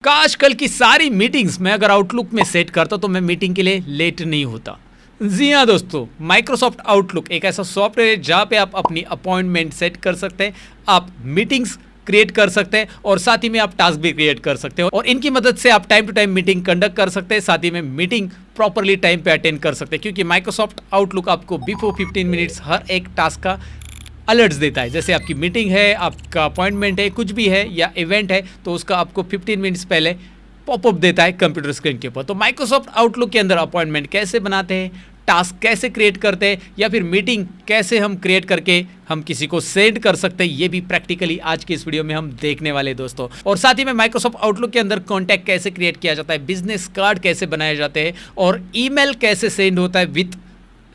काश कल की सारी मीटिंग्स मैं अगर आउटलुक में सेट करता तो मैं मीटिंग के लिए लेट नहीं होता। जी हाँ दोस्तों, माइक्रोसॉफ्ट आउटलुक एक ऐसा सॉफ्टवेयर है जहाँ पे आप अपनी अपॉइंटमेंट सेट कर सकते हैं, आप मीटिंग्स क्रिएट कर सकते हैं और साथ ही में आप टास्क भी क्रिएट कर सकते हैं और इनकी मदद से आप time to time meeting conduct कर सकते हैं, साथ ही में मीटिंग प्रॉपरली टाइम पे अटेंड कर सकते हैं क्योंकि माइक्रोसॉफ्ट आउटलुक आपको बिफोर 15 मिनट्स हर एक टास्क का अलर्ट्स देता है। जैसे आपकी मीटिंग है, आपका अपॉइंटमेंट है, कुछ भी है या इवेंट है तो उसका आपको 15 मिनट्स पहले पॉपअप देता है कंप्यूटर स्क्रीन के ऊपर। तो माइक्रोसॉफ्ट आउटलुक के अंदर अपॉइंटमेंट कैसे बनाते हैं, टास्क कैसे क्रिएट करते हैं या फिर मीटिंग कैसे हम क्रिएट करके हम किसी को सेंड कर सकते हैं, ये भी प्रैक्टिकली आज के इस वीडियो में हम देखने वाले हैं दोस्तों। और साथ ही में माइक्रोसॉफ्ट आउटलुक के अंदर कॉन्टैक्ट कैसे क्रिएट किया जाता है, बिजनेस कार्ड कैसे बनाए जाते हैं और ईमेल कैसे सेंड होता है विथ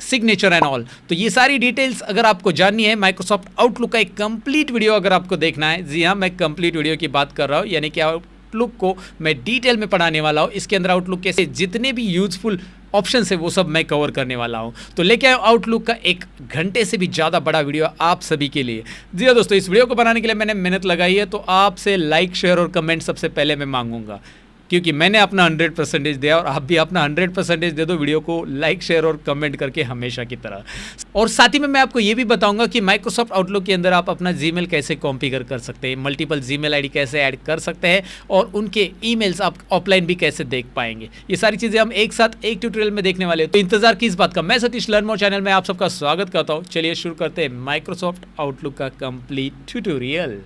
सिग्नेचर एंड ऑल। तो ये सारी डिटेल्स अगर आपको जाननी है, माइक्रोसॉफ्ट आउटलुक का एक कंप्लीट वीडियो अगर आपको देखना है, जी हाँ मैं कंप्लीट वीडियो की बात कर रहा हूँ, यानी कि आउटलुक को मैं डिटेल में पढ़ाने वाला हूँ। इसके अंदर आउटलुक के जितने भी यूजफुल ऑप्शन है वो सब मैं कवर करने वाला हूँ। तो लेके आया आउटलुक का 1 घंटे से भी ज़्यादा बड़ा वीडियो आप सभी के लिए। जी हाँ दोस्तों, इस वीडियो को बनाने के लिए मैंने मेहनत लगाई है, तो आपसे लाइक शेयर और कमेंट सबसे पहले मैं मांगूंगा क्योंकि मैंने अपना 100% दिया और आप भी अपना 100% दे दो वीडियो को लाइक शेयर और कमेंट करके हमेशा की तरह। और साथ ही में मैं आपको ये भी बताऊंगा कि माइक्रोसॉफ्ट आउटलुक के अंदर आप अपना जीमेल कैसे कॉन्फ़िगर कर सकते हैं, मल्टीपल जीमेल आईडी कैसे ऐड कर सकते हैं और उनके ईमेल्स आप ऑफलाइन भी कैसे देख पाएंगे। ये सारी चीज़ें हम एक साथ एक ट्यूटोरियल में देखने वाले हैं, तो इंतजार किस बात का। मैं सतीश लर्न मोर चैनल में आप सबका स्वागत करता हूँ। चलिए शुरू करते हैं माइक्रोसॉफ्ट आउटलुक का कंप्लीट ट्यूटोरियल।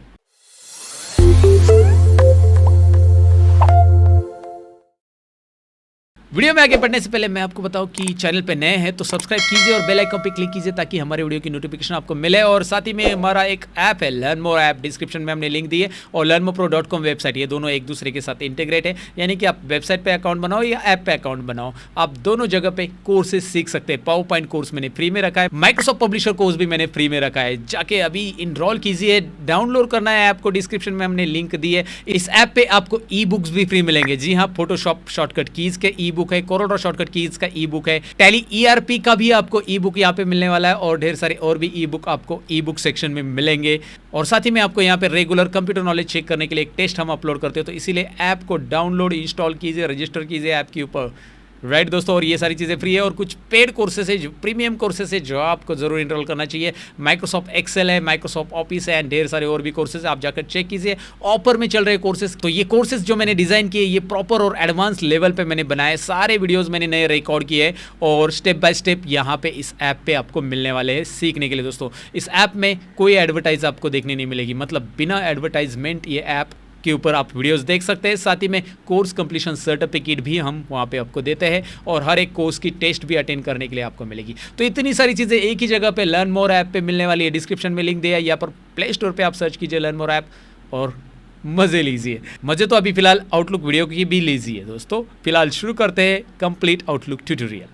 वीडियो में आगे बढ़ने से पहले मैं आपको बताऊं कि चैनल पे नए हैं तो सब्सक्राइब कीजिए और बेल आइकन पे क्लिक कीजिए ताकि हमारे वीडियो की नोटिफिकेशन आपको मिले। और साथ ही में हमारा एक ऐप है लर्न मोर ऐप, डिस्क्रिप्शन में हमने लिंक दी है, और learnmorepro.com वेबसाइट, ये दोनों एक दूसरे के साथ इंटीग्रेट है, यानी कि आप वेबसाइट पे अकाउंट बनाओ या ऐप पे अकाउंट बनाओ, आप दोनों जगह पे कोर्सेज सीख सकते हैं। पावर पॉइंट कोर्स मैंने फ्री में रखा है, माइक्रोसॉफ्ट पब्लिशर कोर्स भी मैंने फ्री में रखा है, जाके अभी इनरोल कीजिए। डाउनलोड करना है ऐप को, डिस्क्रिप्शन में हमने लिंक दी है। इस ऐप पे आपको ई बुक्स भी फ्री मिलेंगे। जी हाँ, फोटोशॉप शॉर्टकट कीज के ई बुक है, कोरोडा शॉर्टकट कीज का ई बुक है, टैली ईआरपी का भी आपको ई बुक यहाँ पे मिलने वाला है और ढेर सारे और भी ई बुक आपको ई बुक सेक्शन में मिलेंगे। और साथ ही में आपको यहाँ पे रेगुलर कंप्यूटर नॉलेज चेक करने के लिए एक टेस्ट हम अपलोड करते हैं, तो इसीलिए ऐप को डाउनलोड इंस्टॉल कीजिए, रजिस्टर कीजिए ऐप के ऊपर, राइट दोस्तों। और ये सारी चीज़ें फ्री है और कुछ पेड कोर्सेस है, जो प्रीमियम कोर्सेस है जो आपको जरूर इनरोल करना चाहिए। माइक्रोसॉफ्ट एक्सेल है, माइक्रोसॉफ्ट ऑफिस है एंड ढेर सारे और भी कोर्सेज, आप जाकर चेक कीजिए। ऑफर में चल रहे कोर्सेज, तो ये कोर्सेज जो मैंने डिज़ाइन किए ये प्रॉपर और एडवांस लेवल पे मैंने बनाए, सारे वीडियोज़ मैंने नए रिकॉर्ड किए और स्टेप बाय स्टेप यहाँ पे इस ऐप पे आपको मिलने वाले हैं सीखने के लिए। दोस्तों इस ऐप में कोई एडवर्टाइज आपको देखने नहीं मिलेगी, मतलब बिना एडवर्टाइजमेंट ये ऐप के ऊपर आप वीडियोस देख सकते हैं। साथ ही में कोर्स कंप्लीशन सर्टिफिकेट भी हम वहाँ पे आपको देते हैं और हर एक कोर्स की टेस्ट भी अटेंड करने के लिए आपको मिलेगी। तो इतनी सारी चीज़ें एक ही जगह पे लर्न मोर ऐप पे मिलने वाली है। डिस्क्रिप्शन में लिंक दिया है, या पर प्ले स्टोर पे आप सर्च कीजिए लर्न मोर ऐप और मज़े लीजिए। मज़े तो अभी फिलहाल आउटलुक वीडियो की भी लीजिए। दोस्तों फिलहाल शुरू करते हैं कंप्लीट आउटलुक ट्यूटोरियल।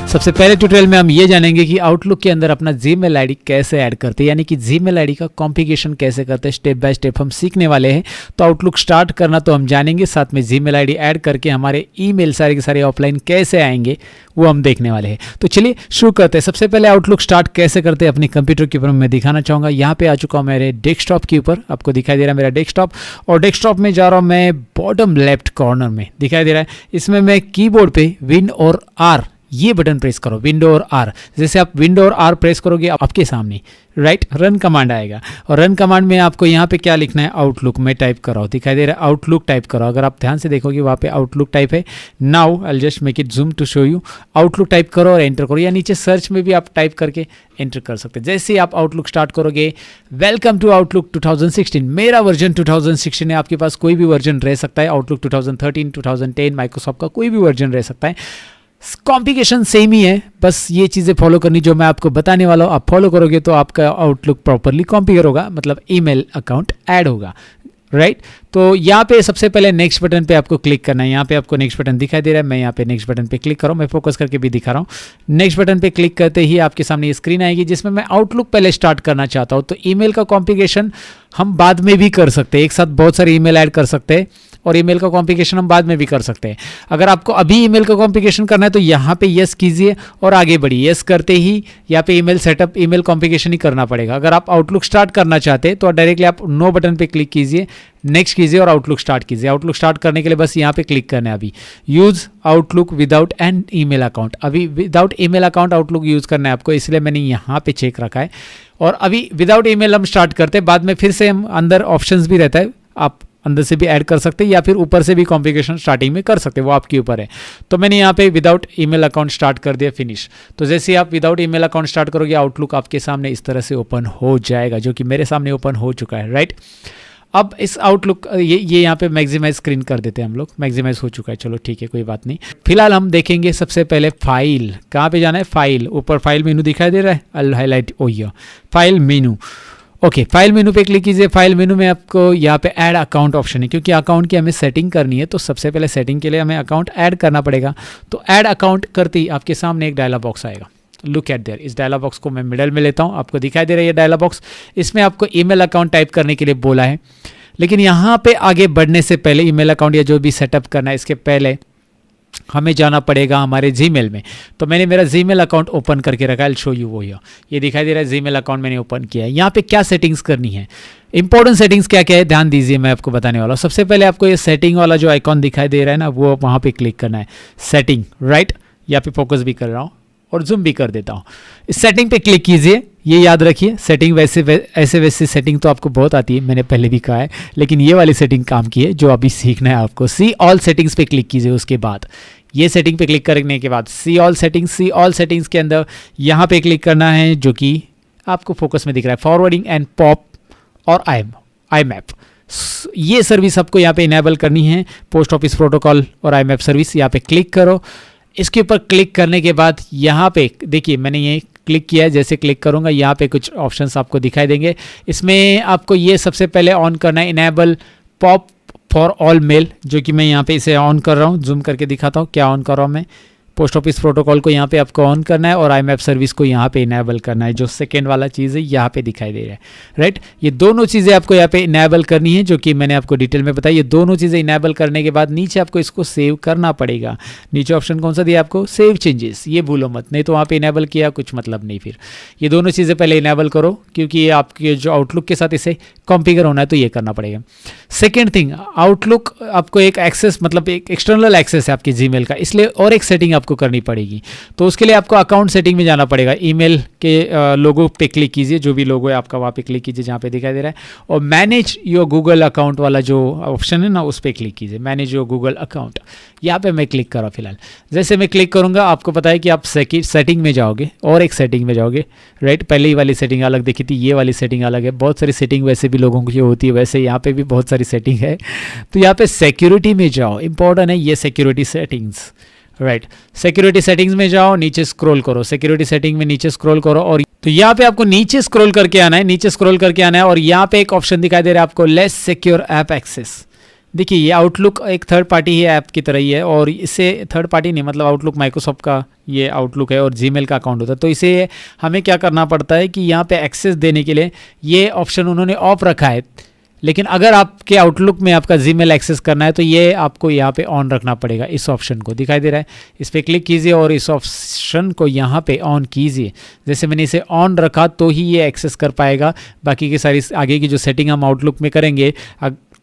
सबसे पहले ट्यूटोरियल में हम ये जानेंगे कि आउटलुक के अंदर अपना जीमेल आईडी कैसे ऐड करते हैं, यानी कि जीमेल आईडी का कॉन्फ़िगरेशन कैसे करते हैं, स्टेप बाय स्टेप हम सीखने वाले हैं। तो आउटलुक स्टार्ट करना तो हम जानेंगे, साथ में जीमेल आईडी ऐड करके हमारे ईमेल सारे के सारे ऑफलाइन कैसे आएंगे वो हम देखने वाले हैं। तो चलिए शुरू करते हैं। सबसे पहले आउटलुक स्टार्ट कैसे करते हैं अपने कंप्यूटर के ऊपर मैं दिखाना चाहूँगा। यहाँ पे आ चुका हूँ मेरे डेस्कटॉप के ऊपर, आपको दिखाई दे रहा है मेरा डेस्कटॉप, और डेस्कटॉप में जा रहा हूँ मैं बॉटम लेफ्ट कॉर्नर में दिखाई दे रहा है। इसमें मैं कीबोर्ड पे विंड और आर ये बटन प्रेस करो, विंडो और आर। जैसे आप विंडो और आर प्रेस करोगे आपके सामने राइट रन कमांड आएगा, और रन कमांड में आपको यहाँ पे क्या लिखना है, आउटलुक में टाइप करो, दिखाई दे रहा है आउटलुक टाइप करो। अगर आप ध्यान से देखोगे वहाँ पे आउटलुक टाइप है। Now I just make it zoom to show you. Outlook type करो और एंटर करो, या नीचे सर्च में भी आप टाइप करके एंटर कर सकते हैं। जैसे ही आप आउटलुक स्टार्ट करोगे, वेलकम टू आउटलुक 2016, मेरा वर्जन 2016 है, आपके पास कोई भी वर्जन रह सकता है, आउटलुक 2013, 2010 माइक्रोसॉफ्ट का कोई भी वर्जन रह सकता है। कॉन्फ़िगरेशन सेम ही है, बस ये चीज़ें फॉलो करनी जो मैं आपको बताने वाला हूँ, आप फॉलो करोगे तो आपका आउटलुक प्रॉपरली कॉन्फ़िगर होगा, मतलब ईमेल अकाउंट ऐड होगा, राइट। तो यहाँ पे सबसे पहले नेक्स्ट बटन पे आपको क्लिक करना है। यहाँ पे आपको नेक्स्ट बटन दिखाई दे रहा है, मैं यहाँ पे नेक्स्ट बटन पे क्लिक कर रहा हूँ, मैं फोकस करके भी दिखा रहा हूँ। नेक्स्ट बटन पे क्लिक करते ही आपके सामने ये स्क्रीन आएगी जिसमें मैं आउटलुक पहले स्टार्ट करना चाहता हूँ। तो ईमेल का कॉन्फ़िगरेशन हम बाद में भी कर सकते हैं, एक साथ बहुत सारे ईमेल ऐड कर सकते हैं और ईमेल का कॉन्फ़िगरेशन हम बाद में भी कर सकते हैं। अगर आपको अभी ईमेल का कॉन्फ़िगरेशन करना है तो यहाँ पे यस कीजिए और आगे बढ़िए। यस करते ही यहाँ पे ईमेल सेटअप, ईमेल कॉन्फ़िगरेशन ही करना पड़ेगा। अगर आप आउटलुक स्टार्ट करना चाहते हैं तो डायरेक्टली आप नो बटन पे क्लिक कीजिए, नेक्स्ट कीजिए और आउटलुक स्टार्ट कीजिए। आउटलुक स्टार्ट करने के लिए बस यहाँ पे क्लिक करना है। अभी use Outlook without an email account, अभी without email account Outlook use करना है आपको, इसलिए मैंने यहाँ पे चेक रखा है। और अभी विदाउट ईमेल हम स्टार्ट करते हैं, बाद में फिर से हम अंदर ऑप्शंस भी रहता है, आप अंदर से भी ऐड कर सकते हैं या फिर ऊपर से भी कॉन्फ़िगरेशन स्टार्टिंग में कर सकते हैं, वो आपके ऊपर है। तो मैंने यहाँ पे विदाउट ईमेल अकाउंट स्टार्ट कर दिया, फिनिश। तो जैसे ही आप विदाउट ईमेल अकाउंट स्टार्ट करोगे आउटलुक आपके सामने इस तरह से ओपन हो जाएगा, जो कि मेरे सामने ओपन हो चुका है, राइट। अब इस आउटलुक ये यहाँ पे मैक्सिमाइज स्क्रीन कर देते हैं हम लोग, मैक्सिमाइज हो चुका है, चलो ठीक है कोई बात नहीं। फिलहाल हम देखेंगे सबसे पहले फाइल, कहाँ पे जाना है, फाइल, ऊपर फाइल मेनू दिखाई दे रहा है, अल हाईलाइट ओया file menu. Okay, file menu पे क्लिक कीजिए। फाइल मेनू में आपको यहाँ पे ऐड अकाउंट ऑप्शन है, क्योंकि अकाउंट की हमें सेटिंग करनी है तो सबसे पहले सेटिंग के लिए हमें अकाउंट ऐड करना पड़ेगा। तो ऐड अकाउंट करते ही आपके सामने एक डायलॉग बॉक्स आएगा, लुक एट देयर। इस डायलॉग बॉक्स को मैं मिडल में लेता हूँ, आपको दिखाई दे रहा है ये डायलॉग बॉक्स। इसमें आपको ईमेल अकाउंट टाइप करने के लिए बोला है, लेकिन यहाँ पे आगे बढ़ने से पहले ईमेल अकाउंट या जो भी सेटअप करना है इसके पहले हमें जाना पड़ेगा हमारे जीमेल में। तो मैंने मेरा जीमेल अकाउंट ओपन करके रखा है, आई शो यू वो ये दिखाई दे रहा है जीमेल अकाउंट मैंने ओपन किया है। यहाँ पे क्या सेटिंग्स करनी है, इंपॉर्टेंट सेटिंग्स क्या क्या है ध्यान दीजिए, मैं आपको बताने वाला हूँ। सबसे पहले आपको ये सेटिंग वाला जो आइकॉन दिखाई दे रहा है ना, वो वहाँ पे क्लिक करना है, सेटिंग, राइट। यहाँ पे फोकस भी कर रहा हूँ और जूम भी कर देता हूँ। इस सेटिंग पे क्लिक कीजिए, ये याद रखिए सेटिंग ऐसे वैसे सेटिंग तो आपको बहुत आती है, मैंने पहले भी कहा है, लेकिन ये वाली सेटिंग काम की है जो अभी सीखना है आपको। सी ऑल सेटिंग्स पे क्लिक कीजिए, उसके बाद ये सेटिंग पे क्लिक करने के बाद सी ऑल सेटिंग्स के अंदर यहाँ पे क्लिक करना है, जो कि आपको फोकस में दिख रहा है, फॉरवर्डिंग एंड पॉप और आई मैप। ये सर्विस आपको यहाँ पे इनेबल करनी है, पोस्ट ऑफिस प्रोटोकॉल और आई मैप सर्विस। यहाँ पे क्लिक करो। इसके ऊपर क्लिक करने के बाद यहाँ पे देखिए मैंने ये क्लिक किया है, जैसे क्लिक करूँगा यहाँ पे कुछ ऑप्शंस आपको दिखाई देंगे। इसमें आपको ये सबसे पहले ऑन करना है, enable pop for all mail, जो कि मैं यहाँ पे इसे ऑन कर रहा हूँ, जूम करके दिखाता हूँ क्या ऑन कर रहा हूँ मैं। पोस्ट ऑफिस प्रोटोकॉल को यहाँ पे आपको ऑन करना है और आई मैप सर्विस को यहाँ पे इनेबल करना है, जो सेकेंड वाला चीज़ है यहाँ पे दिखाई दे रहा है, राइट। ये दोनों चीज़ें आपको यहाँ पे इनेबल करनी है, जो कि मैंने आपको डिटेल में बताई। ये दोनों चीज़ें इनेबल करने के बाद नीचे आपको इसको सेव करना पड़ेगा। नीचे ऑप्शन कौन सा दिया आपको, सेव चेंजेस, ये भूलो मत, नहीं तो वहाँ पे इनेबल किया कुछ मतलब नहीं। फिर ये दोनों चीज़ें पहले इनेबल करो, क्योंकि ये आपके जो आउटलुक के साथ इसे कॉन्फ़िगर होना है तो ये करना पड़ेगा। सेकेंड थिंग, आउटलुक आपको एक एक्सेस, मतलब एक एक्सटर्नल एक्सेस है आपके जीमेल का, इसलिए और एक सेटिंग आपको करनी पड़ेगी। तो उसके लिए आपको अकाउंट सेटिंग में जाना पड़ेगा। ईमेल के लोगो पे क्लिक कीजिए, जो भी लोगो है आपका वहाँ पे क्लिक कीजिए जहाँ पे दिखाई दे रहा है, और मैनेज योर गूगल अकाउंट वाला जो ऑप्शन है ना उस पर क्लिक कीजिए, मैनेज योर गूगल अकाउंट। यहाँ पे मैं क्लिक कर रहा हूँ फिलहाल। जैसे मैं क्लिक करूँगा आपको पता है कि आप सेटिंग में जाओगे और एक सेटिंग में जाओगे, राइट। पहले ही वाली सेटिंग अलग दिखी थी, ये वाली सेटिंग अलग है। बहुत सारी सेटिंग वैसे भी लोगों की होती है, वैसे यहाँ पे भी बहुत सारी सेटिंग है। तो यहाँ पे सिक्योरिटी में जाओ, इंपॉर्टेंट है ये security settings, right. Security settings में जाओ, नीचे स्क्रॉल करो, सिक्योरिटी सेटिंग में नीचे स्क्रॉल करो और तो यहाँ पे आपको नीचे स्क्रॉल करके आना है, नीचे स्क्रॉल करके आना है और यहाँ पे एक ऑप्शन दिखाई दे रहा है आपको, लेस सिक्योर ऐप एक्सेस। देखिए ये आउटलुक एक थर्ड पार्टी ही ऐप की तरह ही है, और इसे थर्ड पार्टी नहीं, मतलब आउटलुक माइक्रोसॉफ्ट का ये आउटलुक है और जीमेल का अकाउंट होता है। तो इसे हमें क्या करना पड़ता है कि यहाँ पे एक्सेस देने के लिए ये ऑप्शन उन्होंने ऑफ रखा है, लेकिन अगर आपके आउटलुक में आपका जीमेल एक्सेस करना है तो ये आपको यहाँ पे ऑन रखना पड़ेगा। इस ऑप्शन को दिखाई दे रहा है, इस पर क्लिक कीजिए और इस ऑप्शन को यहाँ पे ऑन कीजिए। जैसे मैंने इसे ऑन रखा तो ही ये एक्सेस कर पाएगा, बाकी की सारी आगे की जो सेटिंग हम आउटलुक में करेंगे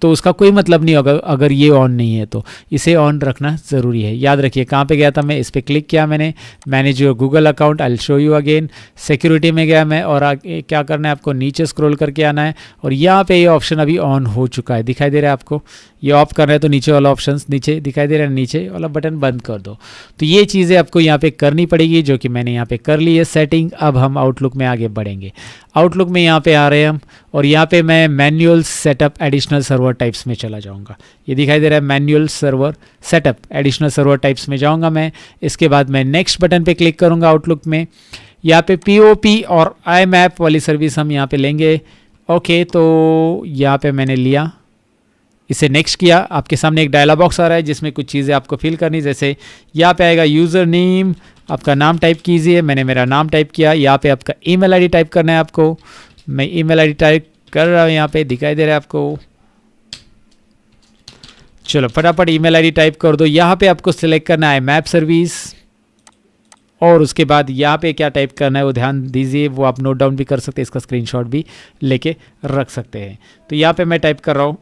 तो उसका कोई मतलब नहीं होगा अगर ये ऑन नहीं है। तो इसे ऑन रखना ज़रूरी है। याद रखिए कहाँ पे गया था मैं, इस पर क्लिक किया मैंने, manage your Google account, I will show you again. Security में गया मैं और आगे क्या करना है आपको, नीचे स्क्रॉल करके आना है और यहाँ पे ये ऑप्शन अभी ऑन हो चुका है, दिखाई दे रहा है आपको। ये ऑफ करना है तो नीचे वाला ऑप्शन नीचे दिखाई दे रहा है, नीचे वाला बटन बंद कर दो। तो ये चीज़ें आपको यहाँ पे करनी पड़ेगी, जो कि मैंने यहाँ पे कर ली है सेटिंग। अब हम आउटलुक में आगे बढ़ेंगे। आउटलुक में यहाँ पे आ रहे हैं हम और यहाँ पे मैं manual setup additional server types में चला जाऊँगा। ये दिखाई दे रहा है manual server setup additional server types में जाऊँगा मैं। इसके बाद मैं नेक्स्ट बटन पे क्लिक करूँगा आउटलुक में। यहाँ पे POP और IMAP वाली सर्विस हम यहाँ पे लेंगे। ओके, तो यहाँ पे मैंने लिया, इसे नेक्स्ट किया। आपके सामने एक डायलॉग बॉक्स आ रहा है जिसमें कुछ चीज़ें आपको फिल करनी, जैसे यहाँ पे आएगा यूज़र नेम, आपका नाम टाइप कीजिए। मैंने मेरा नाम टाइप किया। यहाँ पे आपका ईमेल आईडी टाइप करना है आपको। मैं ईमेल आईडी टाइप कर रहा हूँ, यहाँ पे दिखाई दे रहा है आपको। चलो फटाफट ईमेल आईडी टाइप कर दो। यहाँ पे आपको सिलेक्ट करना है मैप सर्विस, और उसके बाद यहाँ पे क्या टाइप करना है वो ध्यान दीजिए, वो आप नोट डाउन भी कर सकते हैं, इसका स्क्रीनशॉट भी लेके रख सकते हैं। तो यहाँ पे मैं टाइप कर रहा हूँ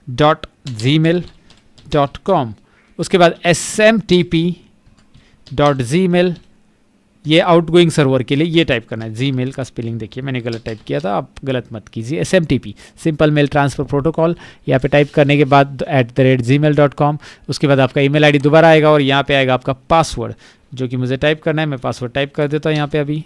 imap.gmail.com, उसके बाद smtp.gmail, ये आउटगोइंग सर्वर के लिए ये टाइप करना है। जीमेल का स्पेलिंग देखिए मैंने गलत टाइप किया था, आप गलत मत कीजिए। SMTP simple mail transfer protocol, यहाँ पे टाइप करने के बाद @gmail.com, उसके बाद आपका ईमेल आईडी दोबारा आएगा और यहाँ पे आएगा आपका पासवर्ड जो कि मुझे टाइप करना है। मैं पासवर्ड टाइप कर देता हूँ यहाँ पे अभी,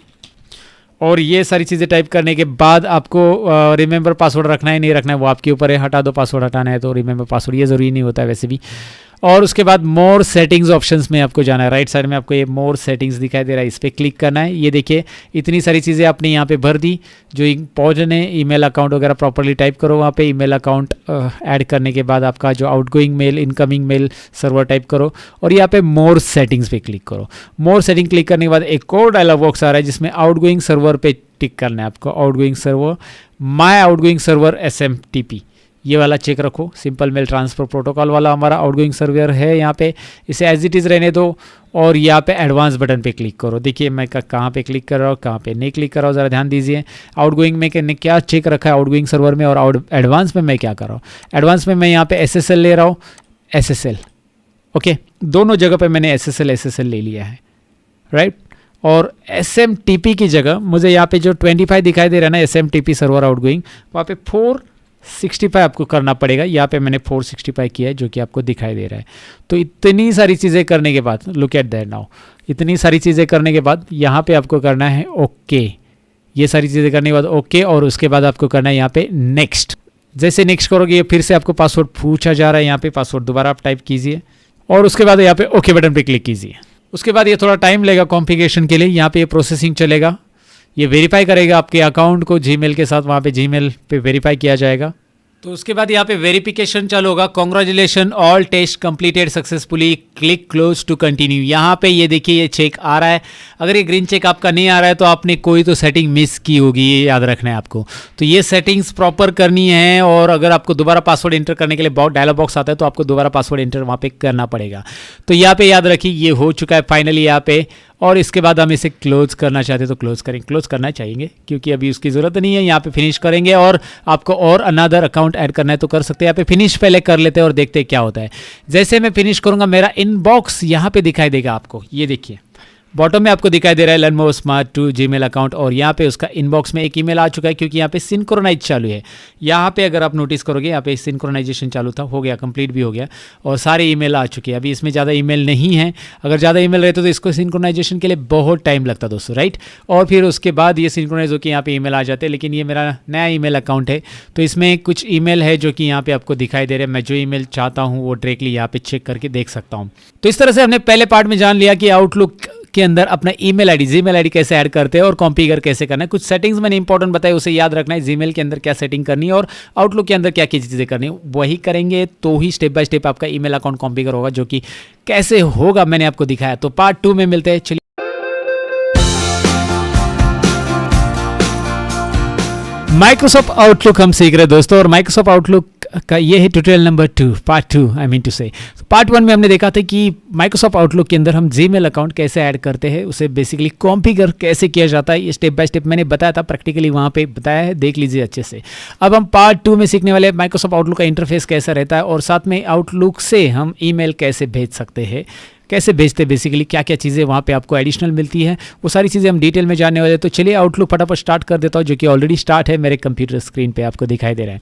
और ये सारी चीज़ें टाइप करने के बाद आपको रिमेंबर पासवर्ड रखना है नहीं रखना है वो आपके ऊपर है। हटा दो, पासवर्ड हटाना है तो रिमेंबर पासवर्ड ये ज़रूरी नहीं होता है वैसे भी। और उसके बाद मोर सेटिंग्स ऑप्शंस में आपको जाना है। राइट साइड में आपको ये मोर सेटिंग्स दिखाई दे रहा है, इस पर क्लिक करना है। ये देखिए इतनी सारी चीज़ें आपने यहाँ पे भर दी जो इम्पोर्टेंट है। ईमेल अकाउंट वगैरह प्रॉपर्ली टाइप करो वहाँ पे। ईमेल अकाउंट ऐड करने के बाद आपका जो outgoing mail, incoming mail server type करो और यहाँ पे मोर सेटिंग्स पे क्लिक करो। मोर सेटिंग क्लिक करने के बाद एक और डायलॉग बॉक्स आ रहा है जिसमें आउटगोइंग सर्वर पे टिक करना है आपको। Outgoing server, my outgoing server SMTP, ये वाला चेक रखो। सिंपल मेल ट्रांसफ़र प्रोटोकॉल वाला हमारा आउटगोइंग सर्वर है। यहाँ पे इसे एज इट इज़ रहने दो और यहाँ पे एडवांस बटन पे क्लिक करो। देखिए मैं कहाँ पे क्लिक कर रहा हूँ, कहाँ पे नहीं क्लिक कर रहा हूँ, ज़रा ध्यान दीजिए। आउटगोइंग में क्या चेक रखा है आउटगोइंग सर्वर में, और एडवांस में मैं क्या कर रहा हूँ। एडवांस में मैं यहाँ पे SSL ले रहा हूँ, SSL, ओके, दोनों जगह पर मैंने SSL ले लिया है, राइट। और SMTP की जगह मुझे यहाँ पे जो 25 दिखाई दे रहा है ना SMTP सर्वर आउटगोइंग, वहाँ पे 465 आपको करना पड़ेगा। यहाँ पे मैंने 465 किया है जो कि आपको दिखाई दे रहा है। तो इतनी सारी चीज़ें करने के बाद, लुक एट दैट नाउ, इतनी सारी चीज़ें करने के बाद यहाँ पे आपको करना है ओके। ये सारी चीज़ें करने के बाद ओके, और उसके बाद आपको करना है यहाँ पे नेक्स्ट। जैसे नेक्स्ट करोगे फिर से आपको पासवर्ड पूछा जा रहा है, यहाँ पे पासवर्ड दोबारा आप टाइप कीजिए और उसके बाद यहाँ पे ओके बटन पे क्लिक कीजिए। उसके बाद ये थोड़ा टाइम लेगा कॉन्फ़िगरेशन के लिए, यहाँ पे ये प्रोसेसिंग चलेगा, ये वेरीफाई करेगा आपके अकाउंट को जीमेल के साथ, वहाँ पे जीमेल पे वेरीफाई किया जाएगा। तो उसके बाद यहाँ पे वेरिफिकेशन चालू होगा। Congratulation, all test completed successfully, click close to continue. यहाँ पे ये देखिए ये चेक आ रहा है। अगर ये ग्रीन चेक आपका नहीं आ रहा है तो आपने कोई तो सेटिंग मिस की होगी, ये याद रखना है आपको। तो ये सेटिंग्स प्रॉपर करनी है, और अगर आपको दोबारा पासवर्ड एंटर करने के लिए बहुत डायलॉग बॉक्स आता है तो आपको दोबारा पासवर्ड एंटर वहाँ पे करना पड़ेगा। तो यहाँ पे याद रखिए ये हो चुका है फाइनली यहाँ पे, और इसके बाद हम इसे क्लोज करना चाहते हैं तो क्लोज करेंगे, क्लोज करना चाहेंगे क्योंकि अभी उसकी ज़रूरत नहीं है। यहाँ पे फिनिश करेंगे, और आपको और अनदर अकाउंट ऐड करना है तो कर सकते हैं। यहाँ पे फिनिश पहले कर लेते हैं और देखते हैं क्या होता है। जैसे मैं फिनिश करूँगा मेरा इनबॉक्स यहाँ पे दिखाई देगा आपको, ये देखिए बॉटम में आपको दिखाई दे रहा है learn more smart to Gmail account, और यहाँ पे उसका इनबॉक्स में एक ईमेल आ चुका है क्योंकि यहाँ पे सिंक्रोनाइज चालू है। यहाँ पे अगर आप नोटिस करोगे यहाँ पे सिंक्रोनाइजेशन चालू था, हो गया, कंप्लीट भी हो गया और सारे ईमेल आ चुके हैं। अभी इसमें ज़्यादा ईमेल नहीं है, अगर ज़्यादा ईमेल रहते तो इसको सिंक्रोनाइजेशन के लिए बहुत टाइम लगता दोस्तों, राइट। और फिर उसके बाद ये सिंक्रोनाइज होकर यहाँ पे ईमेल आ जाते हैं। लेकिन ये मेरा नया ईमेल अकाउंट है तो इसमें कुछ ईमेल है जो कि यहाँ पे आपको दिखाई दे रहे हैं। मैं जो ईमेल चाहता हूँ वो डायरेक्टली यहाँ पे चेक करके देख सकता हूँ। तो इस तरह से हमने पहले पार्ट में जान लिया कि आउटलुक के अंदर अपना ईमेल आईडी, जीमेल आईडी कैसे ऐड करते हैं और कॉन्फ़िगर कैसे करना है। कुछ सेटिंग्स मैंने इंपॉर्टेंट बताई, उसे याद रखना है। जीमेल के अंदर क्या सेटिंग करनी है और आउटलुक के अंदर क्या क्या चीज़ें करनी है, वही करेंगे तो ही स्टेप बाय स्टेप आपका ईमेल अकाउंट कॉन्फ़िगर होगा, जो कि कैसे होगा मैंने आपको दिखाया। तो पार्ट 2 में मिलते हैं। चलिए माइक्रोसॉफ्ट आउटलुक हम सीख रहे हैं दोस्तों, और माइक्रोसॉफ्ट आउटलुक का ये है tutorial number 2, part 2 I mean to से। पार्ट 1 में हमने देखा था कि माइक्रोसॉफ्ट आउटलुक के अंदर हम जीमेल अकाउंट कैसे ऐड करते हैं, उसे बेसिकली कॉन्फ़िगर कैसे किया जाता है। ये स्टेप बाय स्टेप मैंने बताया था, प्रैक्टिकली वहाँ पे बताया है, देख लीजिए अच्छे से। अब हम पार्ट 2 में सीखने वाले माइक्रोसॉफ्ट आउटलुक का इंटरफेस कैसा रहता है, और साथ में आउटलुक से हम ईमेल कैसे भेज सकते हैं, कैसे भेजते हैं, बेसिकली क्या क्या चीज़ें वहाँ पे आपको एडिशनल मिलती है, वो सारी चीज़ें हम डिटेल में जानने वाले हैं। तो चलिए आउटलुक फटाफट स्टार्ट कर देता हूँ, जो कि ऑलरेडी स्टार्ट है मेरे कंप्यूटर स्क्रीन पे आपको दिखाई दे रहा है।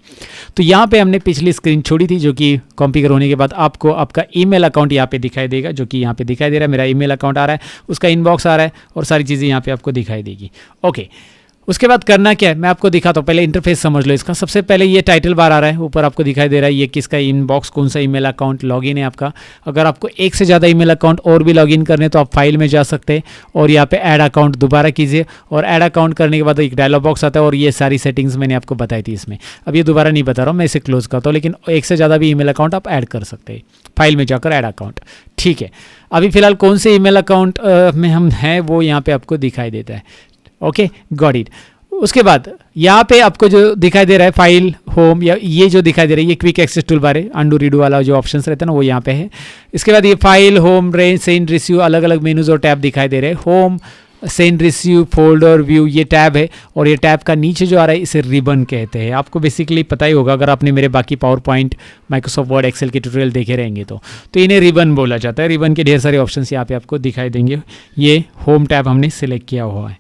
तो यहाँ पे हमने पिछली स्क्रीन छोड़ी थी, जो कि कॉन्फ़िगर होने के बाद आपको आपका ईमेल अकाउंट यहाँ पे दिखाई देगा, जो कि यहाँ पे दिखाई दे रहा है। मेरा ईमेल अकाउंट आ रहा है, उसका इनबॉक्स आ रहा है और सारी चीज़ें यहाँ पे आपको दिखाई देगी। ओके, उसके बाद करना क्या है मैं आपको दिखाता हूँ। पहले इंटरफेस समझ लो इसका। सबसे पहले ये टाइटल बार आ रहा है, ऊपर आपको दिखाई दे रहा है ये किसका इनबॉक्स, कौन सा ईमेल अकाउंट लॉगिन है आपका। अगर आपको एक से ज़्यादा ईमेल अकाउंट और भी लॉगिन करने तो आप फाइल में जा सकते हैं और यहाँ पे ऐड अकाउंट दोबारा कीजिए, और ऐड अकाउंट करने के बाद एक डायलॉग बॉक्स आता है और ये सारी सेटिंग्स मैंने आपको बताई थी इसमें। अब ये दोबारा नहीं बता रहा हूँ, मैं इसे क्लोज करता हूँ, लेकिन एक से ज़्यादा भी ईमेल अकाउंट आप ऐड कर सकते हैं फाइल में जाकर, ऐड अकाउंट, ठीक है। अभी फिलहाल कौन से ईमेल अकाउंट में हम हैं वो यहाँ पे आपको दिखाई देता है। Okay, got it. उसके बाद यहाँ पे आपको जो दिखाई दे रहा है फाइल होम, या ये जो दिखाई दे रहा है ये क्विक एक्सेस टूल बार है, अंडू रीडू वाला जो ऑप्शंस रहता है ना वो यहाँ पे है। इसके बाद ये file home range send receive अलग अलग मेनूज और टैब दिखाई दे रहे हैं। Home send receive folder view ये टैब है, और ये टैब का नीचे जो आ रहा है इसे रिबन कहते हैं। आपको बेसिकली पता ही होगा अगर आपने मेरे बाकी PowerPoint Microsoft Word Excel के ट्यूटोरियल देखे रहेंगे तो इन्हें रिबन बोला जाता है। रिबन के ढेर सारे ऑप्शंस यहाँ पे आपको दिखाई देंगे। ये होम टैब हमने सिलेक्ट किया हुआ है।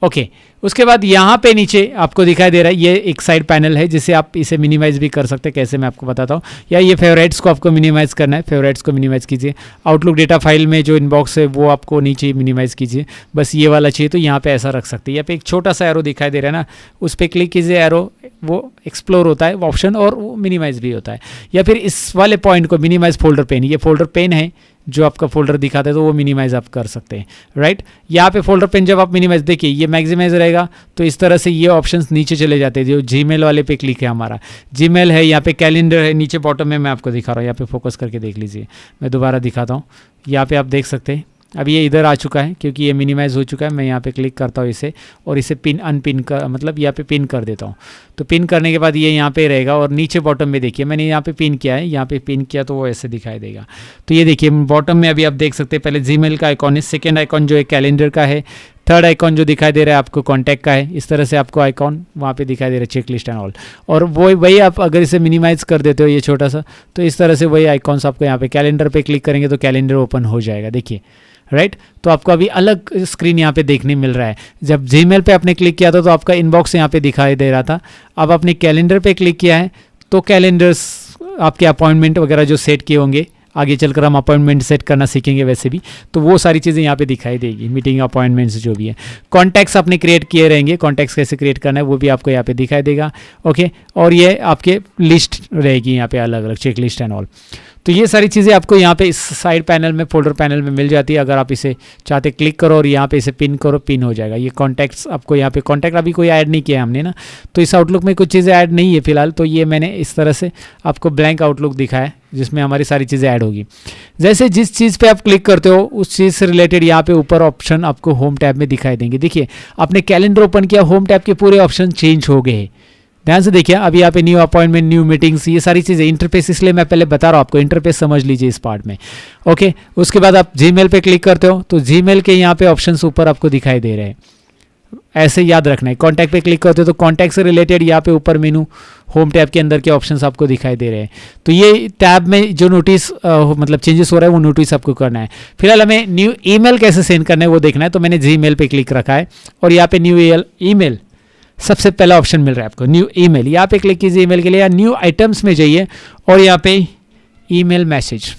ओके, उसके बाद यहाँ पे नीचे आपको दिखाई दे रहा है ये एक साइड पैनल है जिसे आप इसे मिनिमाइज भी कर सकते हैं। कैसे मैं आपको बताता हूँ। या ये फेवरेट्स को आपको मिनिमाइज करना है, फेवरेट्स को मिनिमाइज कीजिए। आउटलुक डेटा फाइल में जो इनबॉक्स है वो आपको नीचे मिनिमाइज कीजिए। बस ये वाला चाहिए तो यहाँ पे ऐसा रख सकते हैं। यहाँ पे एक छोटा सा एरो दिखाई दे रहा है ना, उस पर क्लिक कीजिए, एरो वो एक्सप्लोर होता है ऑप्शन और वो मिनिमाइज भी होता है। या फिर इस वाले पॉइंट को मिनिमाइज फोल्डर पेन, ये फोल्डर पेन है जो आपका फोल्डर दिखाता है तो वो मिनिमाइज आप कर सकते हैं, राइट। यहाँ पे फोल्डर पेन जब आप मिनिमाइज देखिए ये मैक्सिमाइज रहेगा तो इस तरह से ये ऑप्शंस नीचे चले जाते हैं। जो जीमेल वाले पे क्लिक है, हमारा जीमेल है, यहाँ पे कैलेंडर है, नीचे बॉटम में मैं आपको दिखा रहा हूँ। यहाँ पे फोकस करके देख लीजिए, मैं दोबारा दिखाता हूँ। यहाँ पे आप देख सकते हैं अभी ये इधर आ चुका है क्योंकि ये मिनिमाइज हो चुका है। मैं यहाँ पे क्लिक करता हूँ इसे और इसे पिन अनपिन कर मतलब यहाँ पे पिन कर देता हूँ। तो पिन करने के बाद ये यहाँ पे रहेगा और नीचे बॉटम में देखिए मैंने यहाँ पे पिन किया है, यहाँ पे पिन किया तो वो ऐसे दिखाई देगा। तो ये देखिए बॉटम में अभी आप देख सकते हैं पहले जीमेल का आइकॉन है, सेकेंड आइकॉन जो है कैलेंडर का है, थर्ड आइकॉन जो दिखाई दे रहा है आपको कॉन्टैक्ट का है। इस तरह से आपको आइकॉन वहाँ पे दिखाई दे रहा है, चेक लिस्ट एंड ऑल। और वही आप अगर इसे मिनिमाइज कर देते हो ये छोटा सा तो इस तरह से वही आइकॉन्स आपको यहाँ पे कैलेंडर पे क्लिक करेंगे तो कैलेंडर ओपन हो जाएगा, देखिए, राइट। तो आपको अभी अलग स्क्रीन यहाँ पे देखने मिल रहा है। जब जीमेल पे आपने क्लिक किया था तो आपका इनबॉक्स यहाँ पे दिखाई दे रहा था। अब आपने कैलेंडर पे क्लिक किया है तो कैलेंडर्स आपके अपॉइंटमेंट वगैरह जो सेट किए होंगे, आगे चलकर हम अपॉइंटमेंट सेट करना सीखेंगे वैसे भी, तो वो सारी चीज़ें यहाँ पे दिखाई देगी, मीटिंग अपॉइंटमेंट्स जो भी है। कॉन्टैक्ट्स आपने क्रिएट किए रहेंगे, कॉन्टैक्ट्स कैसे क्रिएट करना है वो भी आपको यहाँ पे दिखाई देगा, ओके। और ये आपके लिस्ट रहेगी यहाँ पे अलग अलग, चेक लिस्ट एंड ऑल। तो ये सारी चीज़ें आपको यहाँ पे इस साइड पैनल में, फोल्डर पैनल में मिल जाती है। अगर आप इसे चाहते क्लिक करो और यहाँ पे इसे पिन करो, पिन हो जाएगा। ये कॉन्टैक्ट्स आपको यहाँ पे, कॉन्टैक्ट अभी कोई ऐड नहीं किया हमने ना, तो इस आउटलुक में कुछ चीज़ें ऐड नहीं है फिलहाल। तो ये मैंने इस तरह से आपको ब्लैंक आउटलुक दिखाया है जिसमें हमारी सारी चीज़ें ऐड होगी। जैसे जिस चीज़ पे आप क्लिक करते हो उस चीज़ से रिलेटेड यहाँ पे ऊपर ऑप्शन आपको होम टैब में दिखाई देंगे। देखिए आपने कैलेंडर ओपन किया, होम टैब के पूरे ऑप्शन चेंज हो गए। ध्यान से देखिए, अभी यहाँ पे न्यू अपॉइंटमेंट, न्यू मीटिंग्स, ये सारी चीज़ें इंटरफेस, इसलिए मैं पहले बता रहा हूँ आपको, इंटरफेस समझ लीजिए इस पार्ट में, ओके। उसके बाद आप जीमेल पे क्लिक करते हो तो जीमेल के यहाँ पे ऑप्शंस ऊपर आपको दिखाई दे रहे हैं, ऐसे याद रखना है। कॉन्टैक्ट पे क्लिक करते हो तो कॉन्टैक्ट से रिलेटेड यहाँ पे ऊपर मेनू होम टैब के अंदर के ऑप्शंस आपको दिखाई दे रहे हैं। तो ये टैब में जो नोटिस मतलब चेंजेस हो रहा है वो नोटिस आपको करना है। फिलहाल हमें न्यू ईमेल कैसे सेंड करना है वो देखना है, तो मैंने जीमेल पे क्लिक रखा है और यहाँ पे न्यू ईमेल सबसे पहला ऑप्शन मिल रहा है आपको, न्यू ईमेल। यहाँ पे क्लिक कीजिए ईमेल के लिए, या न्यू आइटम्स में जाइए और यहाँ पे ईमेल मैसेज,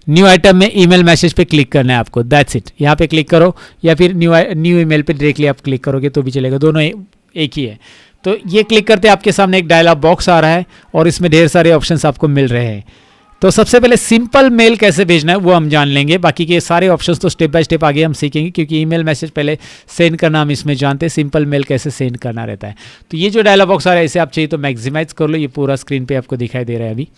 न्यू आइटम में ईमेल मैसेज पे क्लिक करना है आपको, दैट्स इट। यहाँ पे क्लिक करो या फिर न्यू ईमेल पे डायरेक्टली आप क्लिक करोगे तो भी चलेगा, दोनों एक ही है। तो ये क्लिक करते आपके सामने एक डायलॉग बॉक्स आ रहा है और इसमें ढेर सारे ऑप्शंस आपको मिल रहे हैं। तो सबसे पहले सिंपल मेल कैसे भेजना है वो हम जान लेंगे, बाकी के सारे ऑप्शंस तो स्टेप बाय स्टेप आगे हम सीखेंगे, क्योंकि ईमेल मैसेज पहले सेंड करना हम इसमें जानते हैं, सिंपल मेल कैसे सेंड करना रहता है। तो ये जो डायलॉग बॉक्स आ रहा है इसे आप चाहिए तो मैक्सिमाइज कर लो, ये पूरा स्क्रीन पे आपको दिखाई दे रहा है अभी,